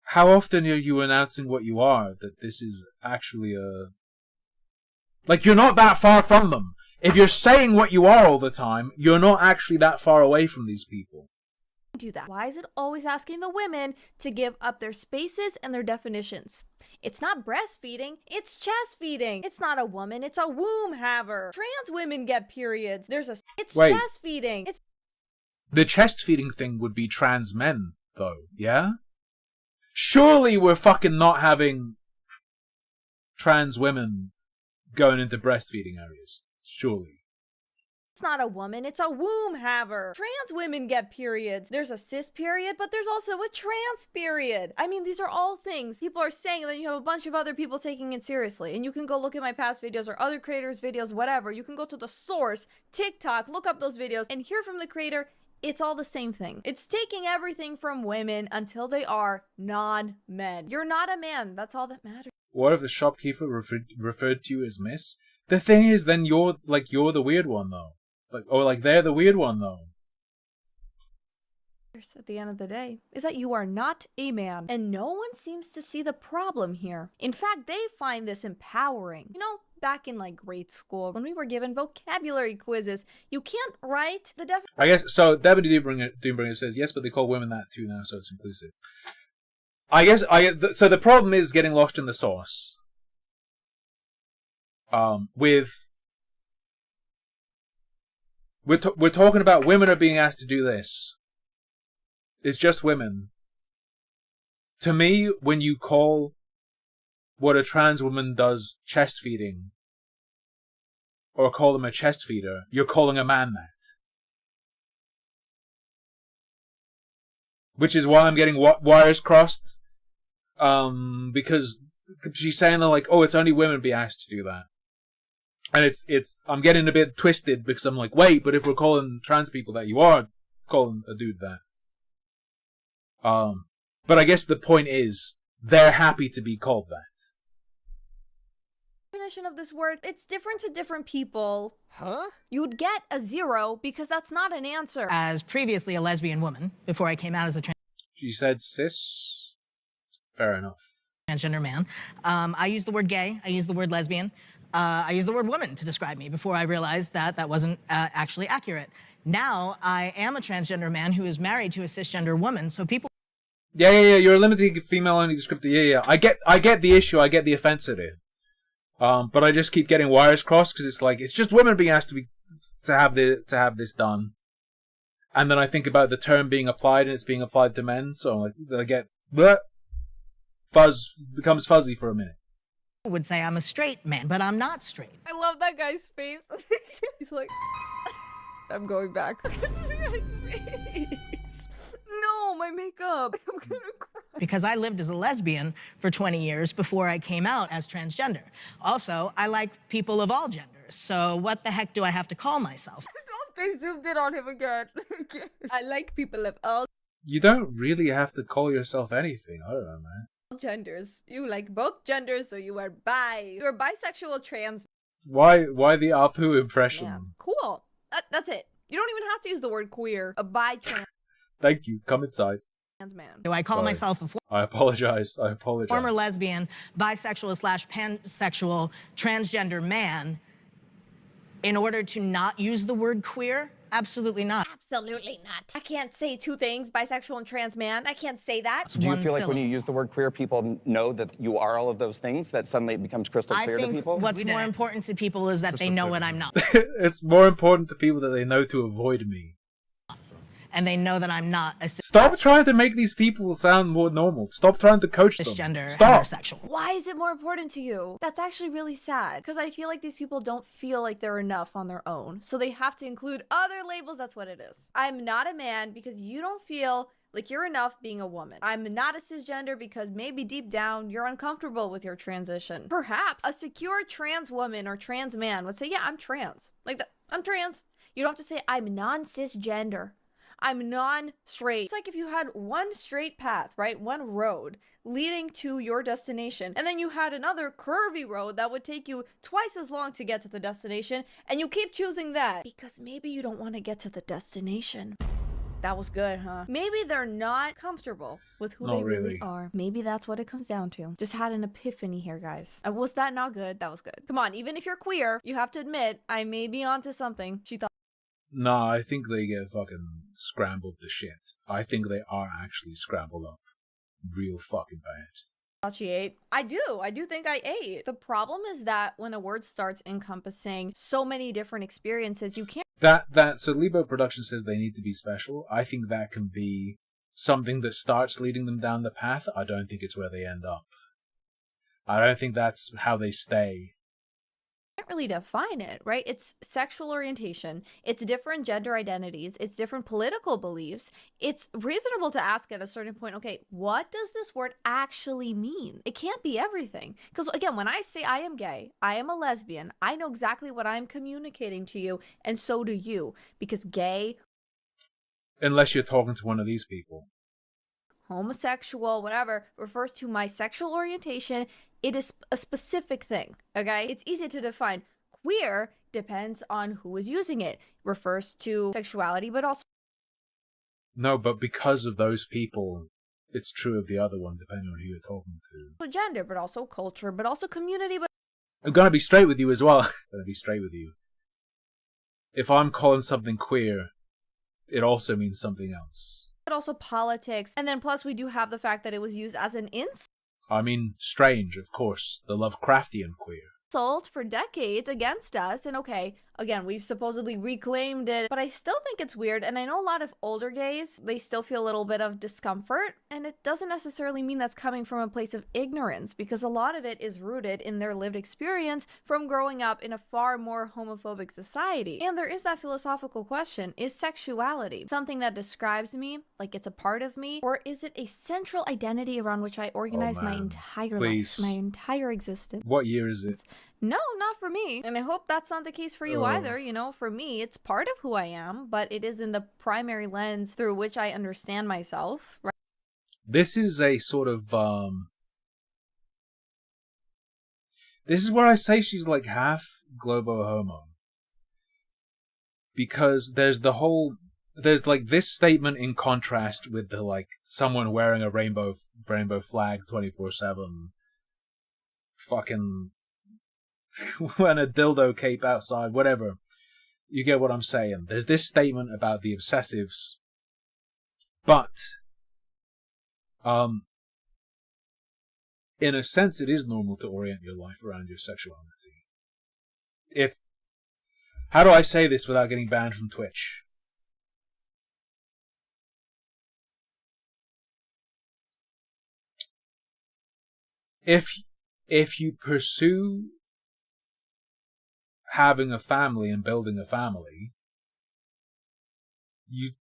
how often are you announcing what you are? That this is actually a... Like, you're not that far from them. If you're saying what you are all the time, you're not actually that far away from these people. do that? Why is it always asking the women to give up their spaces and their definitions? It's not breastfeeding, it's chest feeding. It's not a woman, it's a womb haver. Trans women get periods. It's Wait. chest feeding. It's The chest feeding thing would be trans men, though, yeah? Surely we're fucking not having trans women going into breastfeeding areas. Surely. It's not a woman, it's a womb haver. Trans women get periods. There's a cis period, but there's also a trans period. I mean, these are all things people are saying, and then you have a bunch of other people taking it seriously. And you can go look at my past videos or other creators' videos, whatever. You can go to the source, TikTok, look up those videos, and hear from the creator. It's all the same thing. It's taking everything from women until they are non-men. You're not a man. That's all that matters. What if the shopkeeper referred to you as miss? The thing is, then you're the weird one, though. They're the weird one, though. At the end of the day, is that you are not a man, and no one seems to see the problem here. In fact, they find this empowering. You know, back in grade school, when we were given vocabulary quizzes, you can't write the definition. I guess so. Devin Doombringer says yes, but they call women that too now, so it's inclusive. So the problem is getting lost in the sauce. We're talking about women are being asked to do this. It's just women. To me, when you call what a trans woman does chest feeding, or call them a chest feeder, you're calling a man that. Which is why I'm getting wires crossed. Because she's saying it's only women be asked to do that. And I'm getting a bit twisted because I'm like, wait, but if we're calling trans people that, you are calling a dude that. But I guess the point is, they're happy to be called that. definition of this word, it's different to different people. Huh? You'd get a 0 because that's not an answer. As previously a lesbian woman, before I came out as a She said cis. Fair enough. transgender man, I use the word gay, I use the word lesbian, I use the word woman to describe me before I realized that that wasn't actually accurate. Now I am a transgender man who is married to a cisgender woman, so people... Yeah, you're limiting female-only descriptor. Yeah. I get the issue, I get the offense of it. But I just keep getting wires crossed because it's like, it's just women being asked to have this done. And then I think about the term being applied and it's being applied to men, so like, I get... becomes fuzzy for a minute. would say I'm a straight man, but I'm not straight. I love that guy's face. He's like, I'm going back. Look at this guy's face. No, my makeup. I'm gonna cry. Because I lived as a lesbian for 20 years before I came out as transgender. Also, I like people of all genders, so what the heck do I have to call myself? They zoomed in on him again. I like people of all You don't really have to call yourself anything. I don't know, man. genders. You like both genders, so you are bi. You're bisexual, trans. Why the Apu impression? Yeah. Cool. That's it. You don't even have to use the word queer. A bi trans Thank you. Come inside. man. Do I call Sorry. myself a I apologize. former lesbian, bisexual / pansexual, transgender man in order to not use the word queer? Absolutely not. Absolutely not. I can't say two things, bisexual and trans man. I can't say that. Do you feel like when you use the word queer, people know that you are all of those things, that suddenly it becomes crystal clear I to think people? what's more important to people is that they know what I'm not. It's more important to people that they know to avoid me. And they know that I'm not a Stop trying to make these people sound more normal. Stop trying to coach them. cisgender Stop. heterosexual. Why is it more important to you? That's actually really sad because I feel like these people don't feel like they're enough on their own. So they have to include other labels. That's what it is. I'm not a man because you don't feel like you're enough being a woman. I'm not a cisgender because maybe deep down you're uncomfortable with your transition. Perhaps a secure trans woman or trans man would say, yeah, I'm trans. Like that. I'm trans. You don't have to say I'm non-cisgender. I'm non-straight. It's like if you had one straight path, right? One road leading to your destination. And then you had another curvy road that would take you twice as long to get to the destination. And you keep choosing that because maybe you don't want to get to the destination. That was good, huh? Maybe they're not comfortable with who Not they really really. are. Maybe that's what it comes down to. Just had an epiphany here, guys. And was that not good? That was good. Come on, even if you're queer, you have to admit, I may be onto something. She thought. Nah, I think they get fucking scrambled to shit. I think they are actually scrambled up real fucking bad. She ate. I do think I ate. The problem is that when a word starts encompassing so many different experiences, you can't. So Lebo Production says they need to be special. I think that can be something that starts leading them down the path. I don't think it's where they end up. I don't think that's how they stay. Can't really define it, right? It's sexual orientation, it's different gender identities, it's different political beliefs. It's reasonable to ask at a certain point, okay, what does this word actually mean? It can't be everything. Because again, when I say I am gay, I am a lesbian, I know exactly what I'm communicating to you, and so do you. Because gay, Unless you're talking to one of these people. homosexual, whatever, refers to my sexual orientation. It is a specific thing, okay? It's easy to define. Queer depends on who is using it. Refers to sexuality, but also No, but because of those people, it's true of the other one, depending on who you're talking to. gender, but also culture, but also community, but I'm gonna be straight with you as well. I'm gonna be straight with you. If I'm calling something queer, it also means something else. also politics. And then plus we do have the fact that it was used as an insult I mean, strange, of course. The Lovecraftian queer. for decades against us. And okay, again, we've supposedly reclaimed it, but I still think it's weird. And I know a lot of older gays, they still feel a little bit of discomfort. And it doesn't necessarily mean that's coming from a place of ignorance, because a lot of it is rooted in their lived experience from growing up in a far more homophobic society. And there is that philosophical question, is sexuality something that describes me, like it's a part of me, or is it a central identity around which I organize my entire Please. life, my entire existence? What year is it? No, not for me. And I hope that's not the case for you either. You know, for me, it's part of who I am, but it is in the primary lens through which I understand myself. Right? This is a sort of, This is where I say she's like half globo homo. Because there's like this statement in contrast with the like someone wearing a rainbow flag 24/7, fucking and a dildo cape outside, whatever. You get what I'm saying. There's this statement about the obsessives, but in a sense, it is normal to orient your life around your sexuality. How do I say this without getting banned from Twitch? If you pursue having a family and building a family, you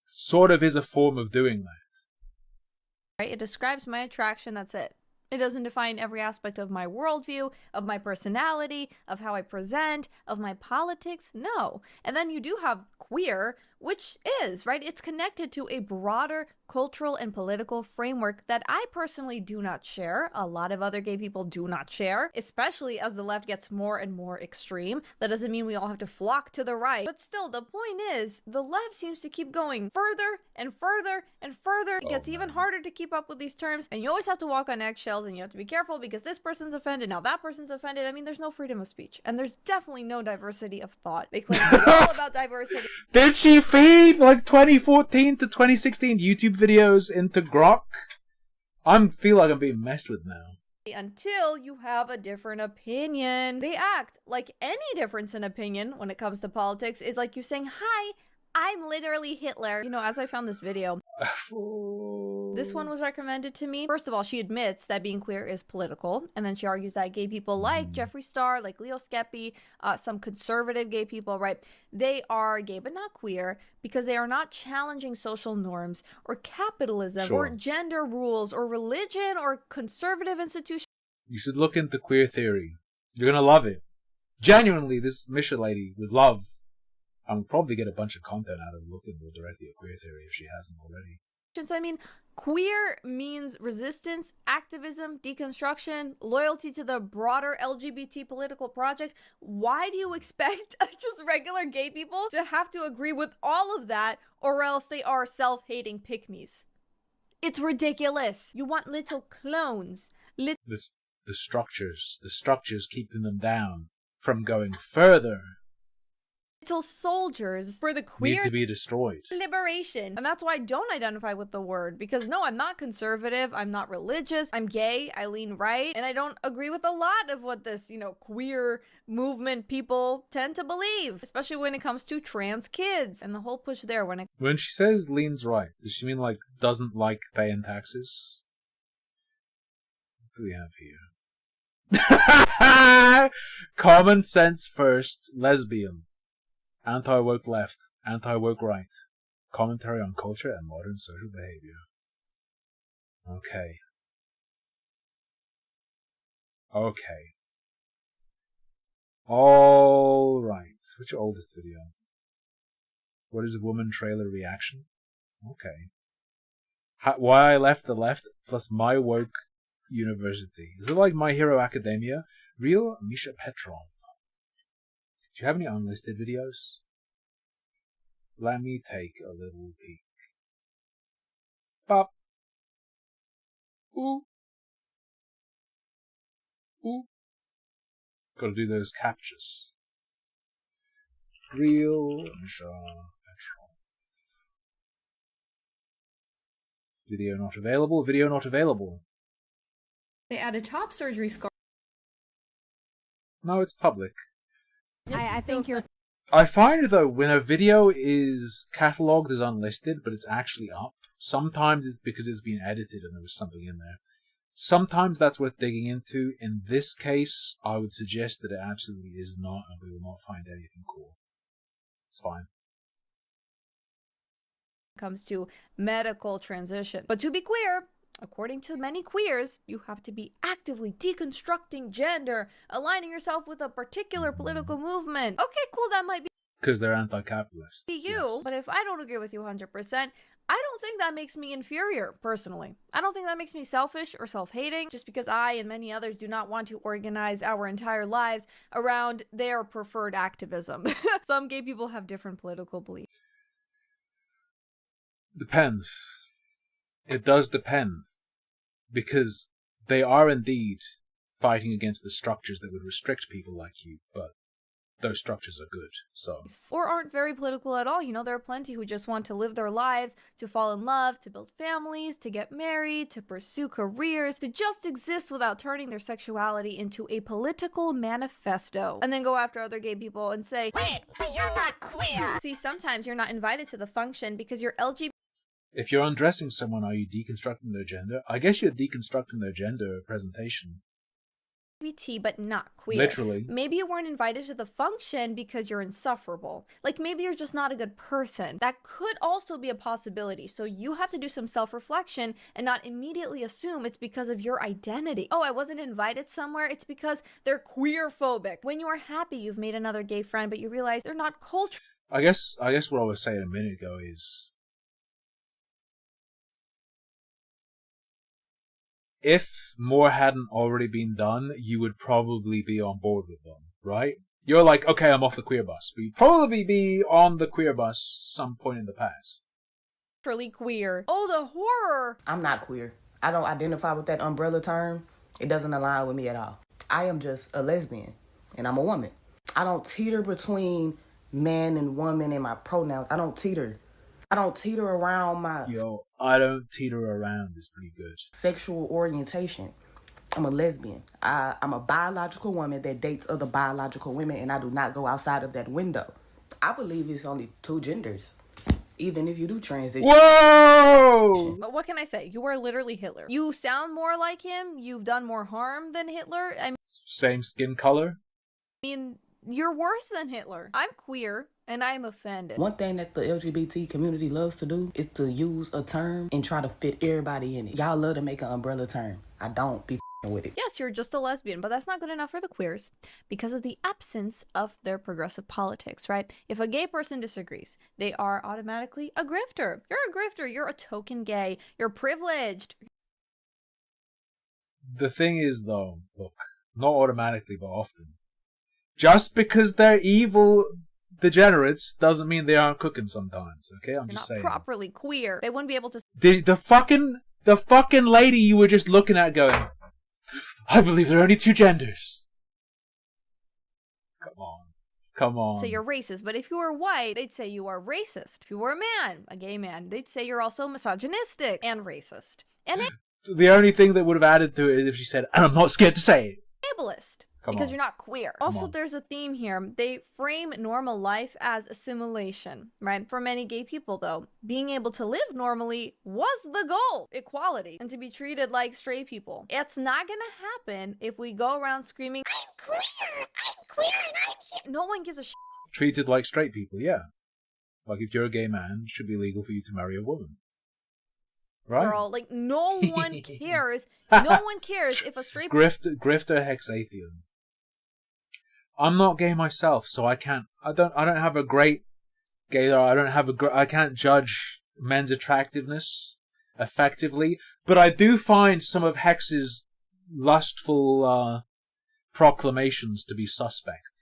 sort of is a form of doing that. Right? It describes my attraction, that's it. It doesn't define every aspect of my worldview, of my personality, of how I present, of my politics. No. And then you do have queer, which is, right? It's connected to a broader cultural and political framework that I personally do not share. A lot of other gay people do not share, especially as the left gets more and more extreme. That doesn't mean we all have to flock to the right. But still, the point is, the left seems to keep going further and further and further. It gets even harder to keep up with these terms, and you always have to walk on eggshells, and you have to be careful because this person's offended, now that person's offended. I mean, there's no freedom of speech, and there's definitely no diversity of thought. They claim it's all about diversity. Did she feed like 2014 to 2016 YouTube videos into Grok? I feel like I'm being messed with now. Until you have a different opinion. They act like any difference in opinion when it comes to politics is like you saying, hi, I'm literally Hitler. You know, as I found this video, this one was recommended to me. First of all, she admits that being queer is political, and then she argues that gay people like Jeffree Star, like Leo Skepi, some conservative gay people, right? They are gay but not queer because they are not challenging social norms or capitalism or gender rules or religion or conservative institutions. You should look into queer theory. You're gonna love it. Genuinely, this Misha lady would love. I'll probably get a bunch of content out of looking more directly at queer theory if she hasn't already. I mean, queer means resistance, activism, deconstruction, loyalty to the broader LGBT political project. Why do you expect just regular gay people to have to agree with all of that, or else they are self-hating pick-me's? It's ridiculous. You want little clones. The structures keeping them down from going further. Little soldiers for the queer need to be destroyed. Liberation. And that's why I don't identify with the word, because no, I'm not conservative, I'm not religious, I'm gay, I lean right, and I don't agree with a lot of what this, queer movement people tend to believe, especially when it comes to trans kids and the whole push there. When she says leans right, does she mean like doesn't like paying taxes? What do we have here? Common sense first, lesbian. Anti-woke left, anti-woke right. Commentary on culture and modern social behavior. Okay. All right. What's your oldest video? What is a woman trailer reaction? Okay. Why I left the left plus my woke university. Is it like My Hero Academia? Real Misha Petrov. Do you have any unlisted videos? Let me take a little peek. Pop. Ooh. Ooh. Gotta do those captures. Real Misha Petrov. Video not available. Video not available. They added top surgery scar. No, it's public. I think you're. I find though when a video is catalogued as unlisted, but it's actually up, sometimes it's because it's been edited and there was something in there. Sometimes that's worth digging into. In this case, I would suggest that it absolutely is not, and we will not find anything cool. It's fine. Comes to medical transition, but to be queer, according to many queers, you have to be actively deconstructing gender, aligning yourself with a particular political movement. Okay, cool, that might be because they're anti-capitalist. you, yes. But if I don't agree with you 100%, I don't think that makes me inferior, personally. I don't think that makes me selfish or self-hating, just because I and many others do not want to organize our entire lives around their preferred activism. Some gay people have different political beliefs. Depends. It does depend. Because they are indeed fighting against the structures that would restrict people like you, but those structures are good, so... Or aren't very political at all. You know, there are plenty who just want to live their lives, to fall in love, to build families, to get married, to pursue careers, to just exist without turning their sexuality into a political manifesto. And then go after other gay people and say, wait, but you're not queer! See, sometimes you're not invited to the function because you're LGBT. If you're undressing someone, are you deconstructing their gender? I guess you're deconstructing their gender presentation. But not queer. Literally. Maybe you weren't invited to the function because you're insufferable. Like, maybe you're just not a good person. That could also be a possibility. So you have to do some self-reflection and not immediately assume it's because of your identity. Oh, I wasn't invited somewhere. It's because they're queer-phobic. When you are happy you've made another gay friend, but you realize they're not cultural. I guess what I was saying a minute ago is... if more hadn't already been done, you would probably be on board with them, right? You're like, okay, I'm off the queer bus. But you'd probably be on the queer bus some point in the past. Queer. Oh, the horror! I'm not queer. I don't identify with that umbrella term. It doesn't align with me at all. I am just a lesbian, and I'm a woman. I don't teeter between man and woman in my pronouns. I don't teeter. I don't teeter around my... Yo, I don't teeter around is pretty good. Sexual orientation. I'm a lesbian. I'm a biological woman that dates other biological women, and I do not go outside of that window. I believe it's only 2 genders, even if you do transition. Whoa! But what can I say? You are literally Hitler. You sound more like him. You've done more harm than Hitler. Same skin color? I mean, you're worse than Hitler. I'm queer. And I'm offended. One thing that the LGBT community loves to do is to use a term and try to fit everybody in it. Y'all love to make an umbrella term. I don't be with it. Yes, you're just a lesbian, but that's not good enough for the queers because of the absence of their progressive politics, right? If a gay person disagrees, they are automatically a grifter. You're a grifter. You're a token gay. You're privileged. The thing is, though, look, not automatically, but often. Just because they're evil... degenerates doesn't mean they aren't cooking sometimes, okay? I'm just saying. Not properly queer. They wouldn't be able to... The fucking lady you were just looking at going, I believe there are only 2 genders. Come on. Say you're racist, but if you were white, they'd say you are racist. If you were a man, a gay man, they'd say you're also misogynistic and racist. And the only thing that would have added to it is if she said, and I'm not scared to say it. ableist. Because you're not queer. Also, there's a theme here. They frame normal life as assimilation, right? For many gay people, though, being able to live normally was the goal. Equality. And to be treated like straight people. It's not gonna happen if we go around screaming, I'm queer, and I'm here. No one gives a shit. Treated like straight people, yeah. Like if you're a gay man, it should be legal for you to marry a woman. Right? Girl, like, no one cares. No one cares if a straight... Grifter Hexathian. I'm not gay myself, so I don't have a great gay, I can't judge men's attractiveness effectively, but I do find some of Hex's lustful proclamations to be suspect.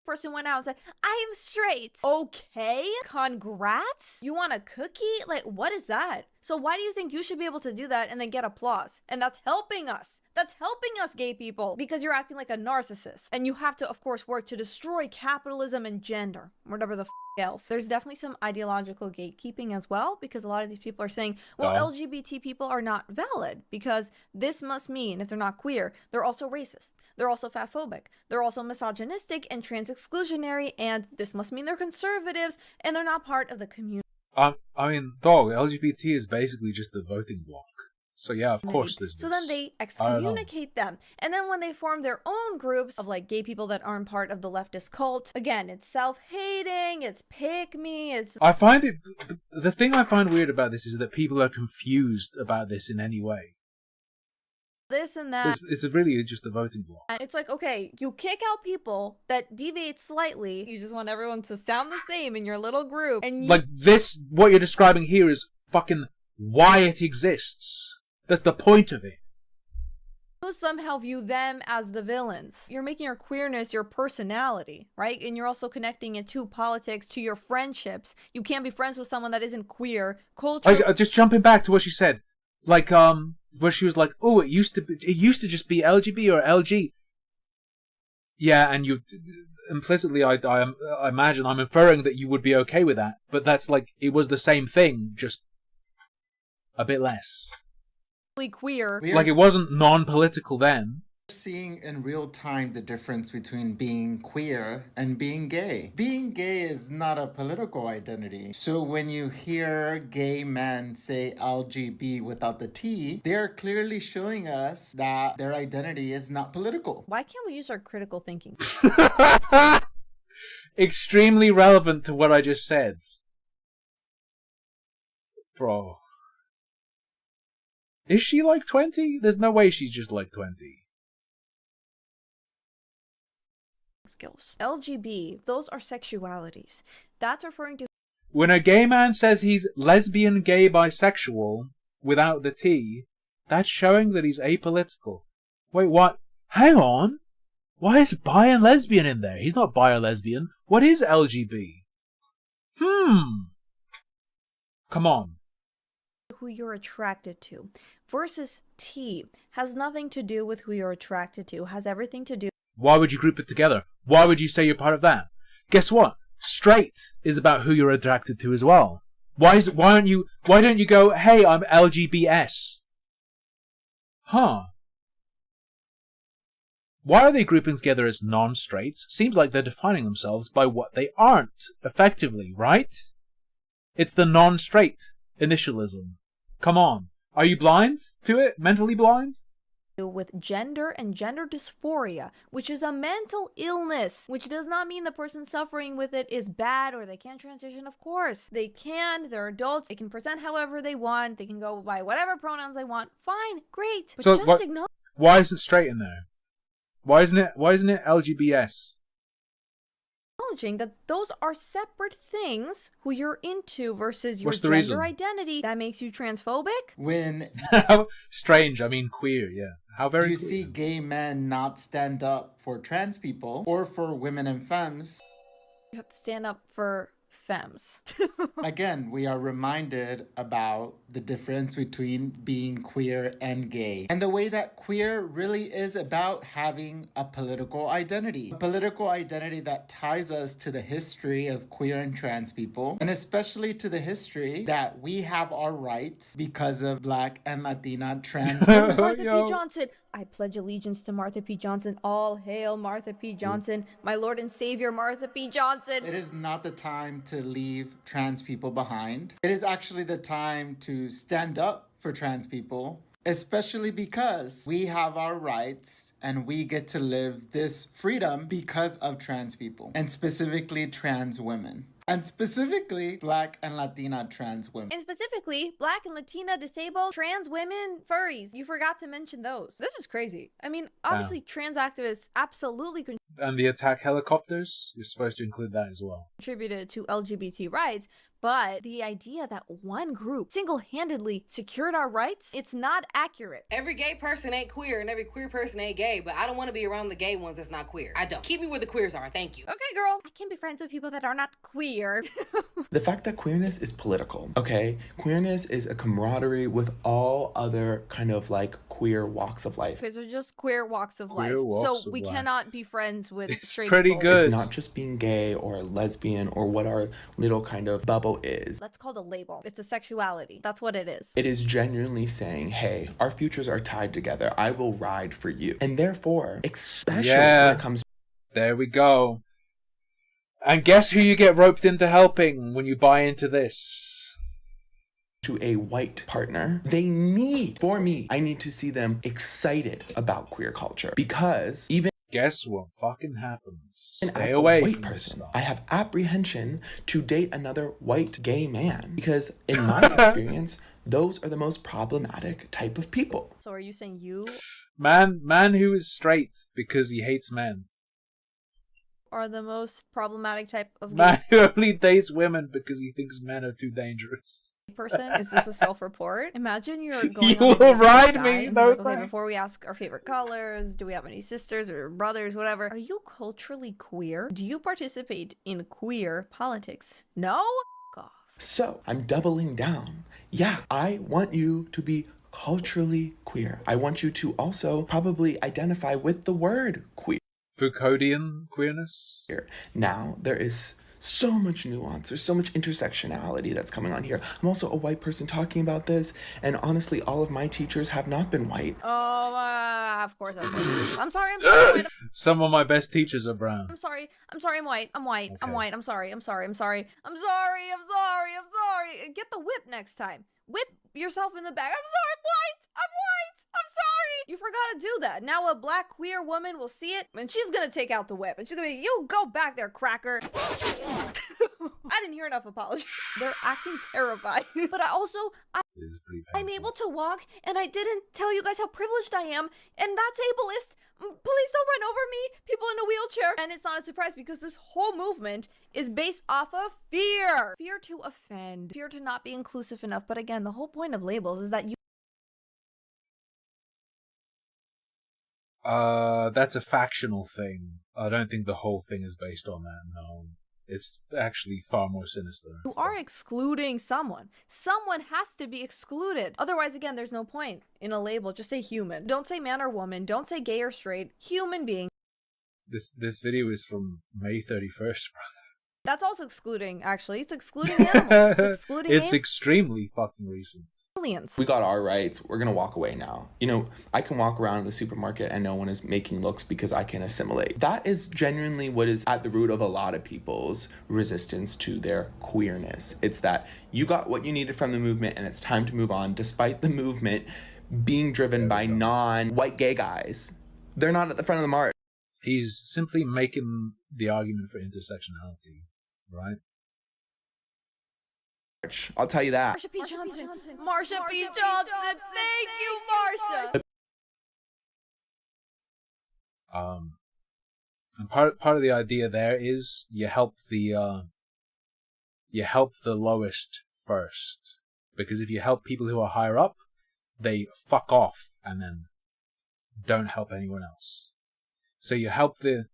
Person went out and said, I am straight. Okay, congrats. You want a cookie? Like, what is that? So why do you think you should be able to do that and then get applause? And that's helping us. That's helping us, gay people, because you're acting like a narcissist. And you have to, of course, work to destroy capitalism and gender, whatever the else. There's definitely some ideological gatekeeping as well, because a lot of these people are saying, well, LGBT people are not valid because this must mean if they're not queer, they're also racist. They're also fatphobic. They're also misogynistic and trans exclusionary, and this must mean they're conservatives and they're not part of the community. I mean, dog, LGBT is basically just the voting bloc. So yeah, of course there's this. So then they excommunicate them. And then when they form their own groups of like gay people that aren't part of the leftist cult, again, it's self-hating, it's pick me, it's... I find it... The thing I find weird about this is that people are confused about this in any way. this and that. It's really just a voting block. And it's like, okay, you kick out people that deviate slightly. You just want everyone to sound the same in your little group. And Like this, what you're describing here is fucking why it exists. That's the point of it. you somehow view them as the villains. You're making your queerness your personality, right? And you're also connecting it to politics, to your friendships. You can't be friends with someone that isn't queer. Culture. Just jumping back to what she said, like where she was like, "Oh, it used to just be LGB or LG." Yeah, and you implicitly, I imagine I'm inferring that you would be okay with that, but that's like it was the same thing, just a bit less. Queer. Like it wasn't non-political then. Seeing in real time the difference between being queer and being gay. Being gay is not a political identity. So when you hear gay men say LGB without the T, they're clearly showing us that their identity is not political. Why can't we use our critical thinking? Extremely relevant to what I just said. Bro. Is she like 20? There's no way she's just like 20. Skills. LGB, those are sexualities. That's referring to When a gay man says he's lesbian, gay, bisexual, without the T, that's showing that he's apolitical. Wait, what? Hang on! Why is bi and lesbian in there? He's not bi or lesbian. What is LGB? Come on. who you're attracted to. Versus T has nothing to do with who you're attracted to, has everything to do. Why would you group it together? Why would you say you're part of that? Guess what? Straight is about who you're attracted to as well. Why don't you go, hey, I'm LGBS? Huh. Why are they grouping together as non-straights? Seems like they're defining themselves by what they aren't, effectively, right? It's the non-straight initialism. Come on. Are you blind to it? Mentally blind? With gender and gender dysphoria, which is a mental illness, which does not mean the person suffering with it is bad or they can't transition. Of course, they can. They're adults. They can present however they want. They can go by whatever pronouns they want. Fine, great. But So just acknowledge why isn't straight in there? Why isn't it LGBS? acknowledging that those are separate things, who you're into versus your What's the gender reason? identity. That makes you transphobic? When Strange, I mean queer, yeah. How very you queer. see gay men not stand up for trans people or for women and femmes, You have to stand up for femmes. again, we are reminded about the difference between being queer and gay. And the way that queer really is about having a political identity. A political identity that ties us to the history of queer and trans people, and especially to the history that we have our rights because of Black and Latina trans women. Martha P. Johnson. I pledge allegiance to Martha P. Johnson. All hail Martha P. Johnson, my Lord and Savior Martha P. Johnson. It is not the time to leave trans people behind. It is actually the time to stand up for trans people, especially because we have our rights and we get to live this freedom because of trans people, and specifically trans women. And specifically, Black and Latina trans women. And specifically, Black and Latina, disabled, trans women, furries. You forgot to mention those. This is crazy. I mean, obviously, trans activists absolutely And the attack helicopters? You're supposed to include that as well. contributed to LGBT rights, but the idea that one group single-handedly secured our rights, it's not accurate. Every gay person ain't queer and every queer person ain't gay, but I don't want to be around the gay ones that's not queer. I don't. Keep me where the queers are, thank you. Okay, girl. I can be friends with people that are not queer. The fact that queerness is political, okay? Queerness is a camaraderie with all other kind of like queer walks of life. Because they're just queer walks of life. Queer walks So of we life. cannot be friends with straight pretty people. good. It's not just being gay or lesbian or what our little kind of bubble is. That's called a label. It's a sexuality. That's what it is. It is genuinely saying, hey, our futures are tied together. I will ride for you. And therefore, especially when it comes There we go. And guess who you get roped into helping when you buy into this? to a white partner, they need, for me, I need to see them excited about queer culture. Because even Guess what fucking happens? as Stay a away white from this person, stuff. I have apprehension to date another white gay man. Because in my experience, those are the most problematic type of people. So are you saying you Man who is straight because he hates men. are the most problematic type of Man who only dates women because he thinks men are too dangerous. person? Is this a self-report? Imagine you're going You on a date will with a ride guy, me, and no he's like, okay, thanks. before we ask our favorite colors, do we have any sisters or brothers, whatever? Are you culturally queer? Do you participate in queer politics? No? F- off. So I'm doubling down. Yeah, I want you to be culturally queer. I want you to also probably identify with the word queer. Foucauldian queerness? Now, there is so much nuance. There's so much intersectionality that's coming on here. I'm also a white person talking about this, and honestly, all of my teachers have not been white. Oh, of course I'm white. I'm sorry, I'm white. Some of my best teachers are brown. I'm sorry, I'm white. I'm white. Okay. I'm white. I'm sorry. Get the whip next time. Whip yourself in the back. I'm sorry, I'm white. I'm sorry. You forgot to do that. Now a black queer woman will see it, and she's gonna take out the whip, and she's gonna be, you go back there, cracker. I didn't hear enough apologies. They're acting terrified. But I'm able to walk, and I didn't tell you guys how privileged I am, and that's ableist. Please don't run over me, people in a wheelchair. And it's not a surprise because this whole movement is based off of fear. Fear to offend. Fear to not be inclusive enough. But again, the whole point of labels is that you... That's a factional thing. I don't think the whole thing is based on that, no. It's actually far more sinister. You are excluding someone. Someone has to be excluded. Otherwise, again, there's no point in a label. Just say human. Don't say man or woman. Don't say gay or straight. Human being. This video is from May 31st, brother. That's also excluding, actually. It's excluding animals. It's excluding It's extremely fucking recent. aliens. We got our rights. We're gonna walk away now. You know, I can walk around in the supermarket and no one is making looks because I can assimilate. That is genuinely what is at the root of a lot of people's resistance to their queerness. It's that you got what you needed from the movement and it's time to move on, despite the movement being driven by non-white gay guys. They're not at the front of the march. He's simply making the argument for intersectionality, right? I'll tell you that. Marsha P. Johnson. Marsha P. Johnson. Thank you, Marsha. And part of the idea there is you help the lowest first, because if you help people who are higher up, they fuck off and then don't help anyone else. So you help the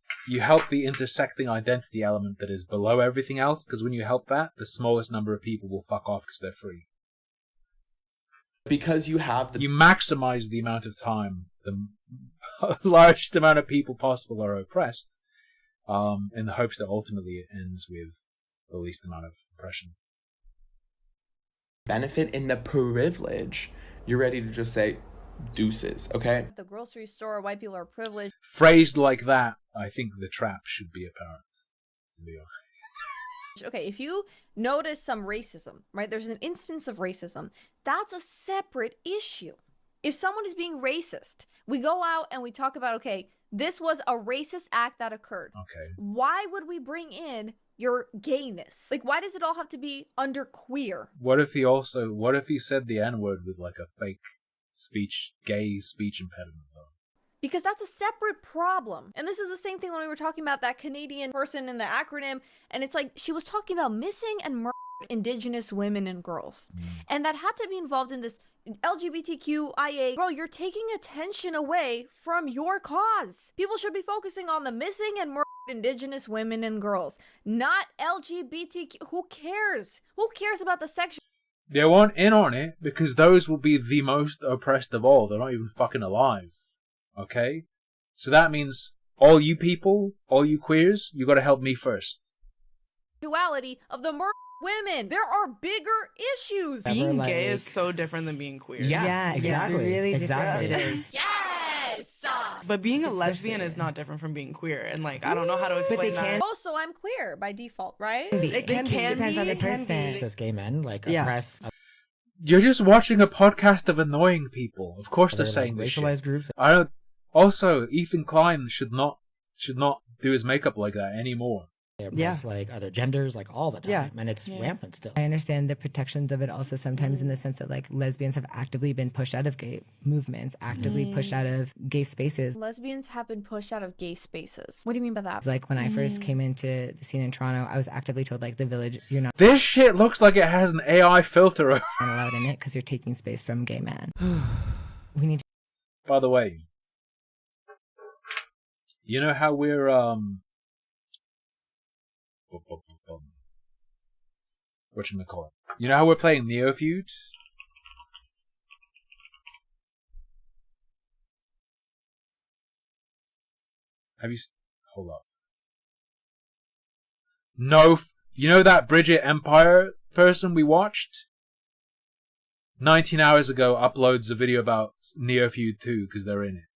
intersecting identity element that is below everything else, because when you help that, the smallest number of people will fuck off because they're free. Because you maximize the amount of time the largest amount of people possible are oppressed, in the hopes that ultimately it ends with the least amount of oppression. Benefit in the privilege. You're ready to just say, deuces, okay? At the grocery store, white people are privileged. Phrased like that, I think the trap should be apparent. To be honest. Okay, if you notice some racism, right, there's an instance of racism, that's a separate issue. If someone is being racist, we go out and we talk about, okay, this was a racist act that occurred. Okay. Why would we bring in your gayness? Like, why does it all have to be under queer? What if he said the N-word with like a fake gay speech impediment though? Because that's a separate problem. And this is the same thing when we were talking about that Canadian person in the acronym, and it's like she was talking about missing and murdered Indigenous women and girls. And that had to be involved in this LGBTQIA. Bro, you're taking attention away from your cause. People should be focusing on the missing and murdered Indigenous women and girls, not LGBTQ. Who cares? Who cares about the sexual? They want in on it because those will be the most oppressed of all. They're not even fucking alive. Okay? So that means all you people, all you queers, you gotta help me first. Sexuality of the murdered women. There are bigger issues. Being gay is so different than being queer. Yeah, exactly. It's really different. It is. Yes! But being a lesbian is not different from being queer, and like I don't know how to explain that. Oh, so I'm queer by default, right? It can be. Depends on the person. It's just gay men, like oppress. You're just watching a podcast of annoying people. Of course they're saying this shit. Groups. I don't. Also, Ethan Klein should not do his makeup like that anymore. oppress like other genders like all the time, and it's rampant still. I understand the protections of it also sometimes in the sense that like lesbians have actively been pushed out of gay movements, actively pushed out of gay spaces. Lesbians have been pushed out of gay spaces. What do you mean by that? It's like when I first came into the scene in Toronto, I was actively told like the Village, you're not This shit looks like it has an AI filter over. allowed in it because you're taking space from gay men. We need to. By the way, you know how we're whatchamacallit? You know how we're playing Neofeud? Have you... Hold up. No... You know that Bridget Empire person we watched? 19 hours ago uploads a video about Neofeud 2 because they're in it.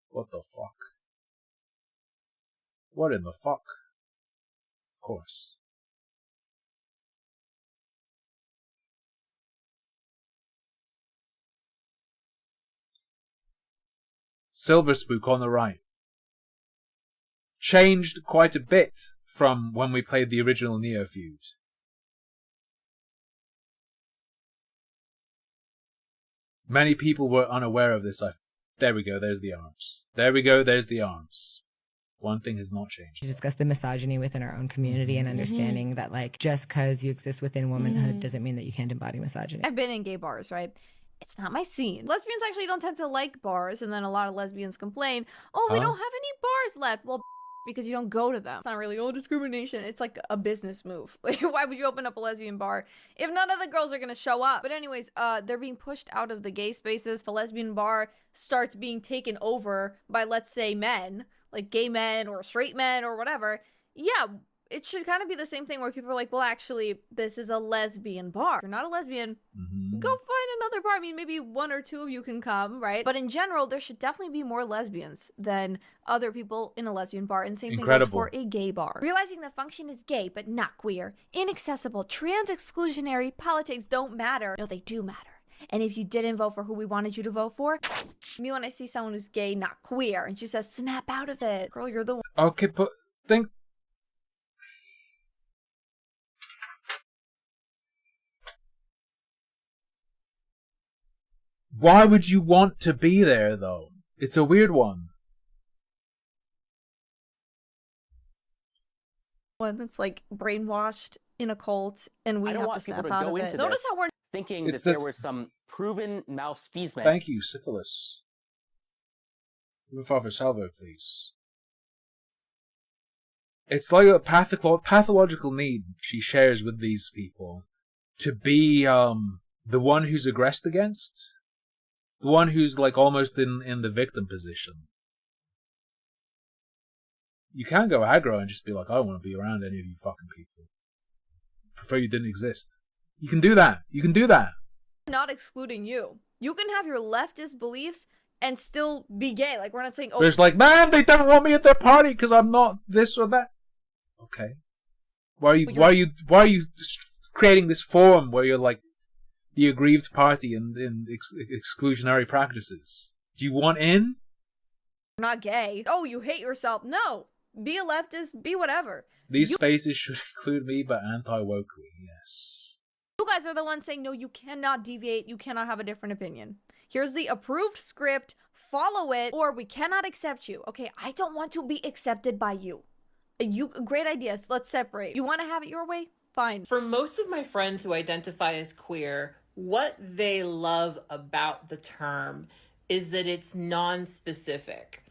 What the fuck? What in the fuck? Of course. Silver Spook on the right. Changed quite a bit from when we played the original Neofeud. Many people were unaware of this. There we go, there's the arms. There we go, there's the arms. One thing has not changed. To discuss the misogyny within our own community and understanding that like just because you exist within womanhood doesn't mean that you can't embody misogyny. I've been in gay bars, right? It's not my scene. Lesbians actually don't tend to like bars, and then a lot of lesbians complain, oh, we don't have any bars left. Well, because you don't go to them. It's not really, discrimination. It's like a business move. Like, why would you open up a lesbian bar if none of the girls are gonna show up? But anyways, they're being pushed out of the gay spaces. If a lesbian bar starts being taken over by, let's say, men, like gay men or straight men or whatever, yeah, it should kind of be the same thing where people are like, well, actually, this is a lesbian bar. If you're not a lesbian, go find another bar. I mean, maybe one or two of you can come, right? But in general, there should definitely be more lesbians than other people in a lesbian bar. And same thing goes for a gay bar. Realizing the function is gay, but not queer, inaccessible, trans exclusionary, politics don't matter. No, they do matter. And if you didn't vote for who we wanted you to vote for, me when I see someone who's gay, not queer, and she says, snap out of it. Girl, you're the one. Okay, but think... Why would you want to be there, though? It's a weird one. One that's like brainwashed in a cult, and we have to snap out of it. Notice how we're thinking that there was some proven malfeasance. Thank you, syphilis. Father Salvo, please. It's like a pathological need she shares with these people to be the one who's aggressed against. The one who's like almost in the victim position. You can go aggro and just be like, I don't want to be around any of you fucking people. Prefer you didn't exist. You can do that. You can do that. not excluding you. You can have your leftist beliefs and still be gay. Like, we're not saying, oh, there's like, man, they don't want me at their party because I'm not this or that. Okay. Why are you creating this forum where you're like the aggrieved party in exclusionary practices? Do you want in? You're not gay. Oh, you hate yourself. No. Be a leftist, be whatever. These spaces should include me, but anti-wokely, yes. You guys are the ones saying, no, you cannot deviate, you cannot have a different opinion. Here's the approved script, follow it, or we cannot accept you. Okay, I don't want to be accepted by you. Great ideas, let's separate. You want to have it your way? Fine. For most of my friends who identify as queer, what they love about the term is that it's non-specific.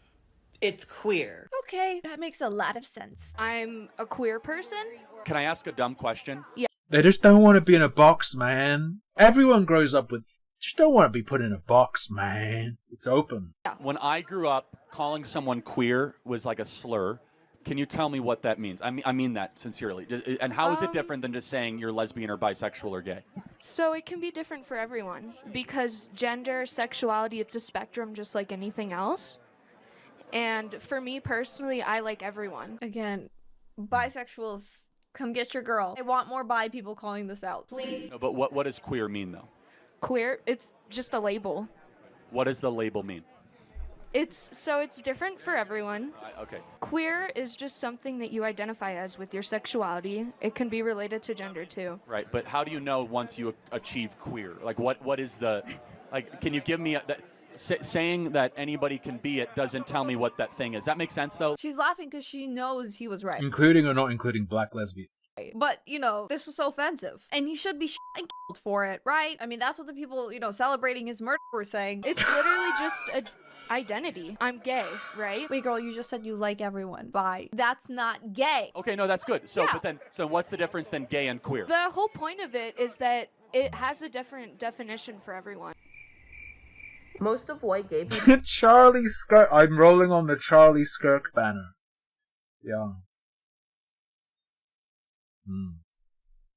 It's queer. Okay, that makes a lot of sense. I'm a queer person. Can I ask a dumb question? Yeah. They just don't want to be in a box, man. Everyone grows up with, just don't want to be put in a box, man. It's open. When I grew up, calling someone queer was like a slur. Can you tell me what that means? I mean that sincerely. And how is it different than just saying you're lesbian or bisexual or gay? So it can be different for everyone because gender, sexuality, it's a spectrum just like anything else. And for me personally, I like everyone. Again, bisexuals, come get your girl. I want more bi people calling this out, please. No, but what does queer mean, though? Queer, it's just a label. What does the label mean? It's different for everyone. Okay. Queer is just something that you identify as with your sexuality. It can be related to gender too. Right, but how do you know once you achieve queer? Like, what is the, like, can you give me saying that anybody can be it doesn't tell me what that thing is. That makes sense, though? She's laughing because she knows he was right. Including or not including black lesbian. But, you know, this was so offensive. And he should be killed for it, right? I mean, that's what the people, you know, celebrating his murder were saying. It's literally just a identity. I'm gay, right? Wait, girl, you just said you like everyone. Bye. That's not gay. Okay, no, that's good. So, Yeah. but then, so what's the difference then gay and queer? The whole point of it is that it has a different definition for everyone. Most of white gay people... Charlie Skirk. I'm rolling on the Charlie Skirk banner. Yeah.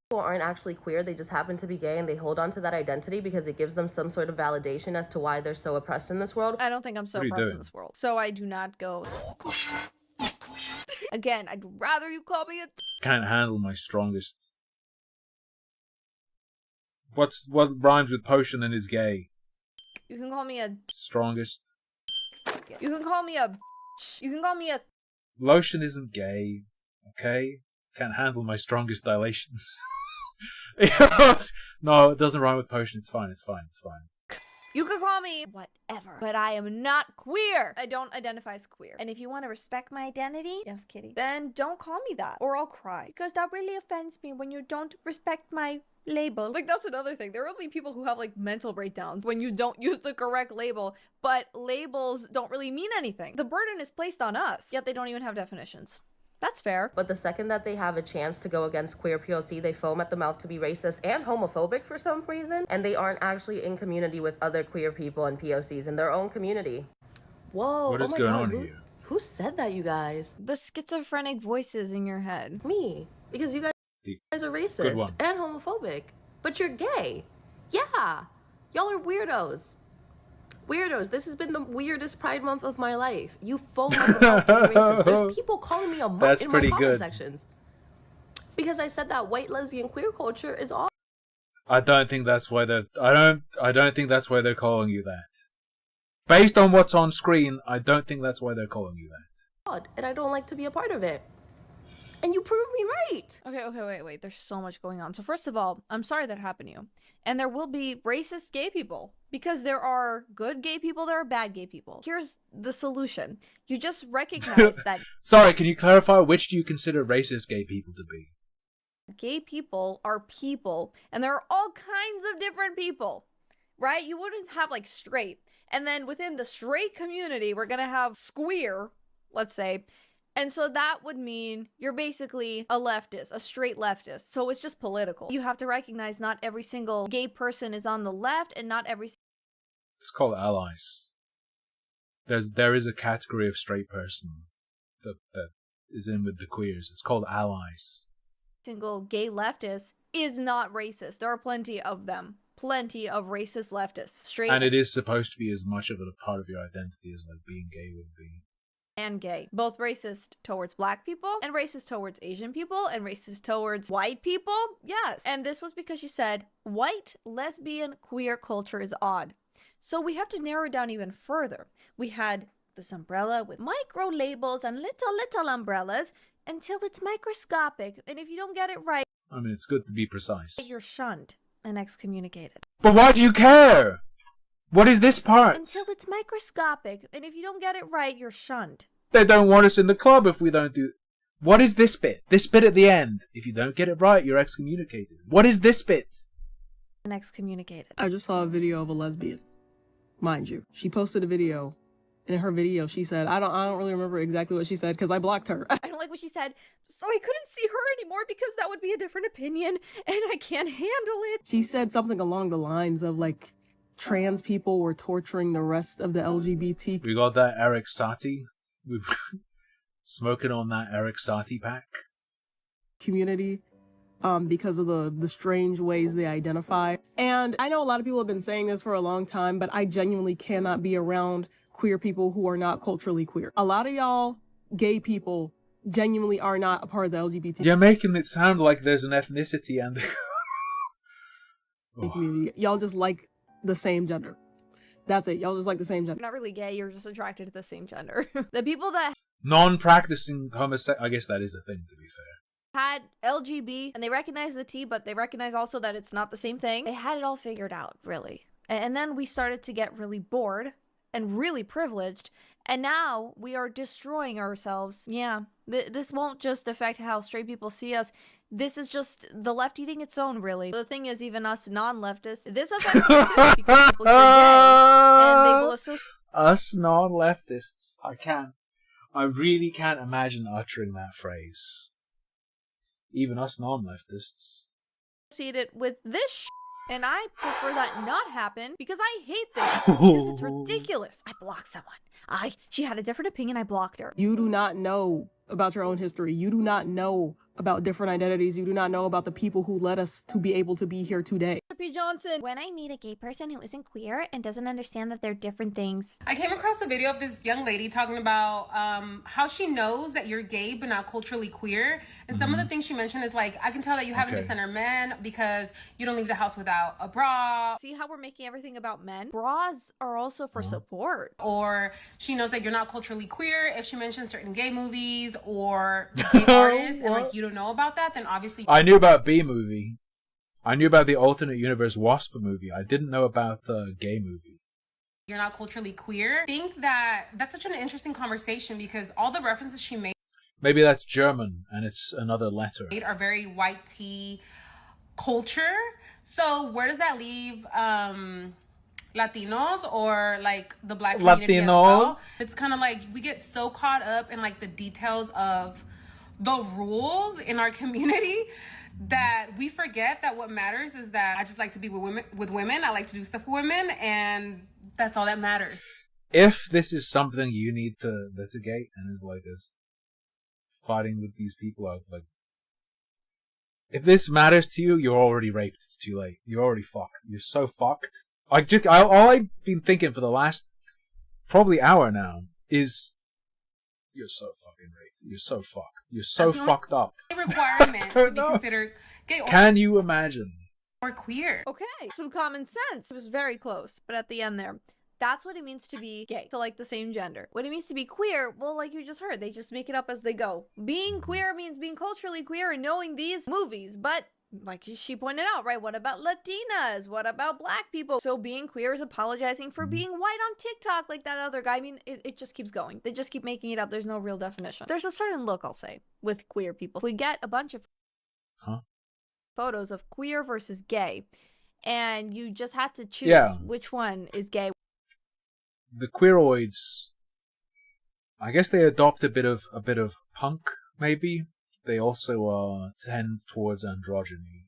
People aren't actually queer, they just happen to be gay, and they hold on to that identity because it gives them some sort of validation as to why they're so oppressed in this world. I don't think I'm so What are you oppressed in doing? this world. So I do not go... Again, I'd rather you call me a... Can't handle my strongest. What rhymes with potion and is gay? You can call me a... Strongest. You can call me a... You can call me a... Lotion isn't gay. Okay? Can't handle my strongest dilations. No, it doesn't rhyme with potion. It's fine. It's fine. It's fine. You can call me whatever, but I am not queer. I don't identify as queer. And if you want to respect my identity, yes, kitty, then don't call me that or I'll cry. Because that really offends me when you don't respect my label. Like, that's another thing. There will be people who have, like, mental breakdowns when you don't use the correct label, but labels don't really mean anything. The burden is placed on us, yet they don't even have definitions. That's fair. But the second that they have a chance to go against queer POC, they foam at the mouth to be racist and homophobic for some reason, and they aren't actually in community with other queer people and POCs in their own community. Whoa, What is going on here? Who said that, you guys? The schizophrenic voices in your head. Me. Because you guys are Good racist one. and homophobic. But you're gay. Yeah. Y'all are weirdos. Weirdos. This has been the weirdest Pride Month of my life. You foam at the mouth to be racist. There's people calling me a mutt That's in my pretty comment good. sections. Because I said that white lesbian queer culture is all I don't think that's why they're. I don't think that's why they're calling you that. Based on what's on screen, I don't think that's why they're calling you that. odd, and I don't like to be a part of it. And you proved me right. Okay, wait. There's so much going on. So first of all, I'm sorry that happened to you. And there will be racist gay people. Because there are good gay people, there are bad gay people. Here's the solution. You just recognize that Sorry, can you clarify which do you consider racist gay people to be? gay people are people. And there are all kinds of different people. Right? You wouldn't have like straight. And then within the straight community, we're going to have squeer, let's say. And so that would mean you're basically a leftist, a straight leftist. So it's just political. You have to recognize not every single gay person is on the left and not every It's called allies. There is a category of straight person that is in with the queers. It's called allies. single gay leftist is not racist. There are plenty of them. Plenty of racist leftists. Straight And it is supposed to be as much of a part of your identity as like being gay would be. and gay. Both racist towards black people and racist towards Asian people and racist towards white people. Yes. And this was because she said white, lesbian, queer culture is odd. So we have to narrow it down even further. We had this umbrella with micro labels and little umbrellas until it's microscopic. And if you don't get it right, I mean, it's good to be precise. you're shunned and excommunicated. But why do you care? What is this part? Until it's microscopic. And if you don't get it right, you're shunned. They don't want us in the club if we don't do... What is this bit? This bit at the end. If you don't get it right, you're excommunicated. What is this bit? And excommunicated. I just saw a video of a lesbian, mind you. She posted a video, and in her video she said, I don't really remember exactly what she said because I blocked her. I don't like what she said, so I couldn't see her anymore because that would be a different opinion, and I can't handle it. She said something along the lines of like, trans people were torturing the rest of the LGBT. We got that Eric Satie. We're smoking on that Eric Satie pack. Community. Because of the strange ways they identify. And I know a lot of people have been saying this for a long time, but I genuinely cannot be around queer people who are not culturally queer. A lot of y'all gay people genuinely are not a part of the LGBT You're making it sound like there's an ethnicity and... community. Y'all just like the same gender. That's it. Y'all just like the same gender. Not really gay, you're just attracted to the same gender. The people that Non-practicing homosexual. I guess that is a thing, to be fair. had LGB, and they recognize the T, but they recognize also that it's not the same thing. They had it all figured out, really. And then we started to get really bored and really privileged, and now we are destroying ourselves. Yeah, this won't just affect how straight people see us. This is just the left eating its own, really. The thing is, even us non-leftists, this affects us too, because people hear gay, and they will associate Us non-leftists. I really can't imagine uttering that phrase. Even us non-leftists. it with this and I prefer that not happen because I hate this because it's ridiculous. I blocked someone. She had a different opinion. I blocked her. You do not know about your own history. You do not know about different identities. You do not know about the people who led us to be able to be here today. P. Johnson. When I meet a gay person who isn't queer and doesn't understand that they're different things. I came across a video of this young lady talking about how she knows that you're gay but not culturally queer. And some of the things she mentioned is like, I can tell that you haven't been center men because you don't leave the house without a bra. See how we're making everything about men? Bras are also for support. Or she knows that you're not culturally queer if she mentions certain gay movies or gay artists and like you don't know about that, then obviously I knew about B-movie. I knew about the alternate universe Wasp movie. I didn't know about gay movie. You're not culturally queer. I think that that's such an interesting conversation because all the references she made Maybe that's German and it's another letter. are very white tea culture. So where does that leave Latinos or like the black community as well? It's kind of like we get so caught up in like the details of the rules in our community that we forget that what matters is that I just like to be with women. I like to do stuff with women, and that's all that matters. If this is something you need to litigate and is like us fighting with these people, like, if this matters to you, you're already raped. It's too late. You're already fucked. You're so fucked. All I've been thinking for the last probably hour now is, you're so fucking raped. You're so fucked. You're so fucked up. Requirement to be considered gay or Can you imagine? or queer. Okay, some common sense. It was very close, but at the end there. That's what it means to be gay, to like the same gender. What it means to be queer, well, like you just heard, they just make it up as they go. Being queer means being culturally queer and knowing these movies, but like she pointed out, right? What about Latinas? What about black people? So being queer is apologizing for being white on TikTok like that other guy. I mean, it just keeps going. They just keep making it up. There's no real definition. There's a certain look, I'll say, with queer people. We get a bunch of photos of queer versus gay, and you just had to choose which one is gay. The queeroids, I guess they adopt a bit of punk, maybe. They also tend towards androgyny.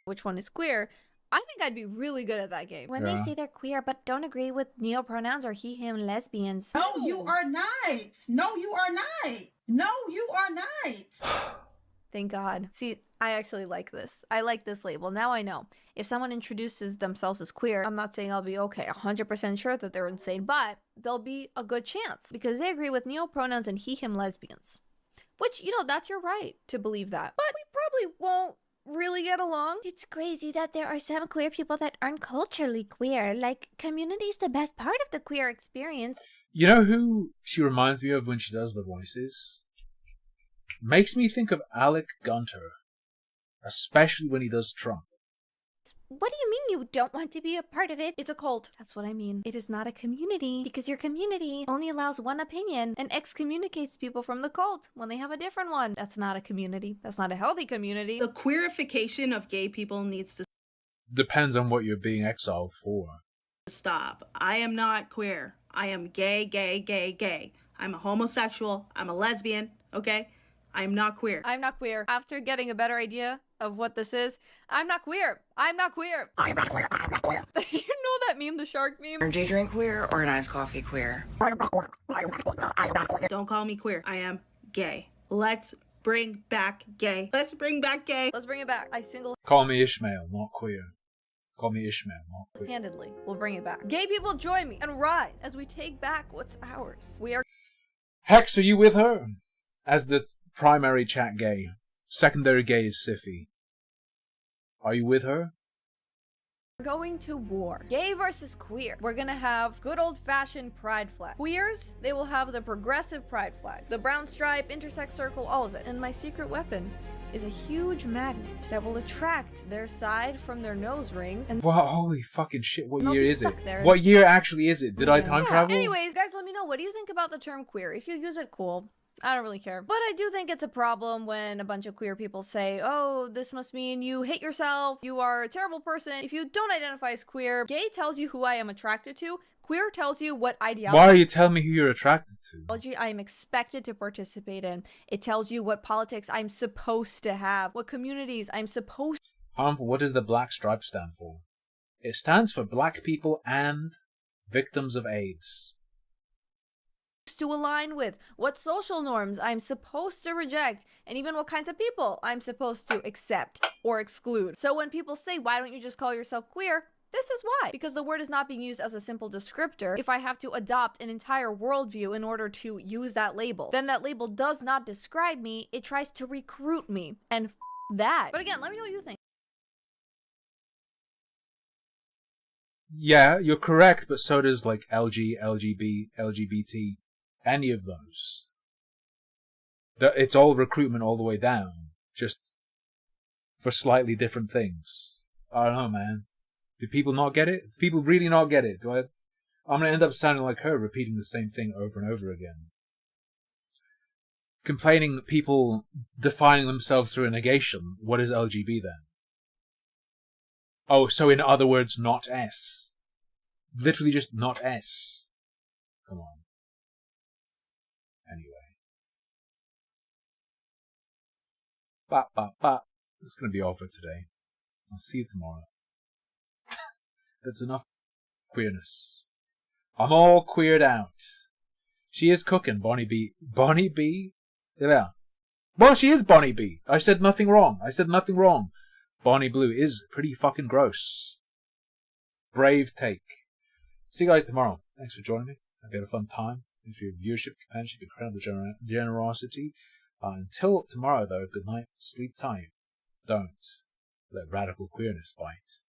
Which one is queer? I think I'd be really good at that game. When they say they're queer but don't agree with neopronouns or he, him, lesbians. No, you are not. No, you are not. No, you are not. Thank God. See, I actually like this. I like this label. Now I know. If someone introduces themselves as queer, I'm not saying I'll be 100% sure that they're insane, but there'll be a good chance because they agree with neopronouns and he, him, lesbians. Which, that's your right to believe that. But we probably won't really get along. It's crazy that there are some queer people that aren't culturally queer. Like, community's the best part of the queer experience. You know who she reminds me of when she does the voices? Makes me think of Alec Gunter. Especially when he does Trump. What do you mean you don't want to be a part of it? It's a cult. That's what I mean. It is not a community because your community only allows one opinion and excommunicates people from the cult when they have a different one. That's not a community. That's not a healthy community. The queerification of gay people needs to Depends on what you're being exiled for. stop. I am not queer. I am gay, gay, gay, gay. I'm a homosexual. I'm a lesbian. Okay? I'm not queer. I'm not queer. After getting a better idea of what this is, I'm not queer. I'm not queer. I'm not queer. I'm not queer. You know that meme, the shark meme? Energy drink queer or an iced coffee queer? Don't call me queer. I am gay. Let's bring back gay. Let's bring back gay. Let's bring it back. Call me Ishmael, not queer. Call me Ishmael, not queer. Handedly, we'll bring it back. Gay people, join me and rise as we take back what's ours. We are. Hex, are you with her? As the primary chat gay. Secondary gay is Siffy. Are you with her? We're going to war. Gay versus queer. We're gonna have good old-fashioned pride flag. Queers, they will have the progressive pride flag. The brown stripe, intersex circle, all of it. And my secret weapon is a huge magnet that will attract their side from their nose rings. And wow, holy fucking shit, what I'll year be is it? stuck there. What year actually is it? Did I time travel? Anyways, guys, let me know, what do you think about the term queer? If you use it, cool. I don't really care. But I do think it's a problem when a bunch of queer people say, oh, this must mean you hate yourself, you are a terrible person. If you don't identify as queer, gay tells you who I am attracted to, queer tells you what ideology Why are you telling me who you're attracted to? I am expected to participate in. It tells you what politics I'm supposed to have, what communities I'm supposed to. Harmful, what does the black stripe stand for? It stands for black people and victims of AIDS. To align with, what social norms I'm supposed to reject, and even what kinds of people I'm supposed to accept or exclude. So when people say, why don't you just call yourself queer? This is why. Because the word is not being used as a simple descriptor. If I have to adopt an entire worldview in order to use that label, then that label does not describe me, it tries to recruit me. And that. But again, let me know what you think. Yeah, you're correct, but so does like LGBT. Any of those. It's all recruitment all the way down, just for slightly different things. I don't know, man. Do people not get it? Do people really not get it? I'm gonna end up sounding like her, repeating the same thing over and over again. Complaining that people defining themselves through a negation. What is LGB then? Oh, so in other words, not S. Literally just not S. Come on. Anyway. It's going to be over today. I'll see you tomorrow. That's enough queerness. I'm all queered out. She is cooking, Bonnie B. Bonnie B? Yeah. Well, she is Bonnie B. I said nothing wrong. Bonnie Blue is pretty fucking gross. Brave take. See you guys tomorrow. Thanks for joining me. I've had a fun time. Thanks for your viewership, companionship, incredible generosity. Until tomorrow, though, good night, sleep tight. Don't let radical queerness bite.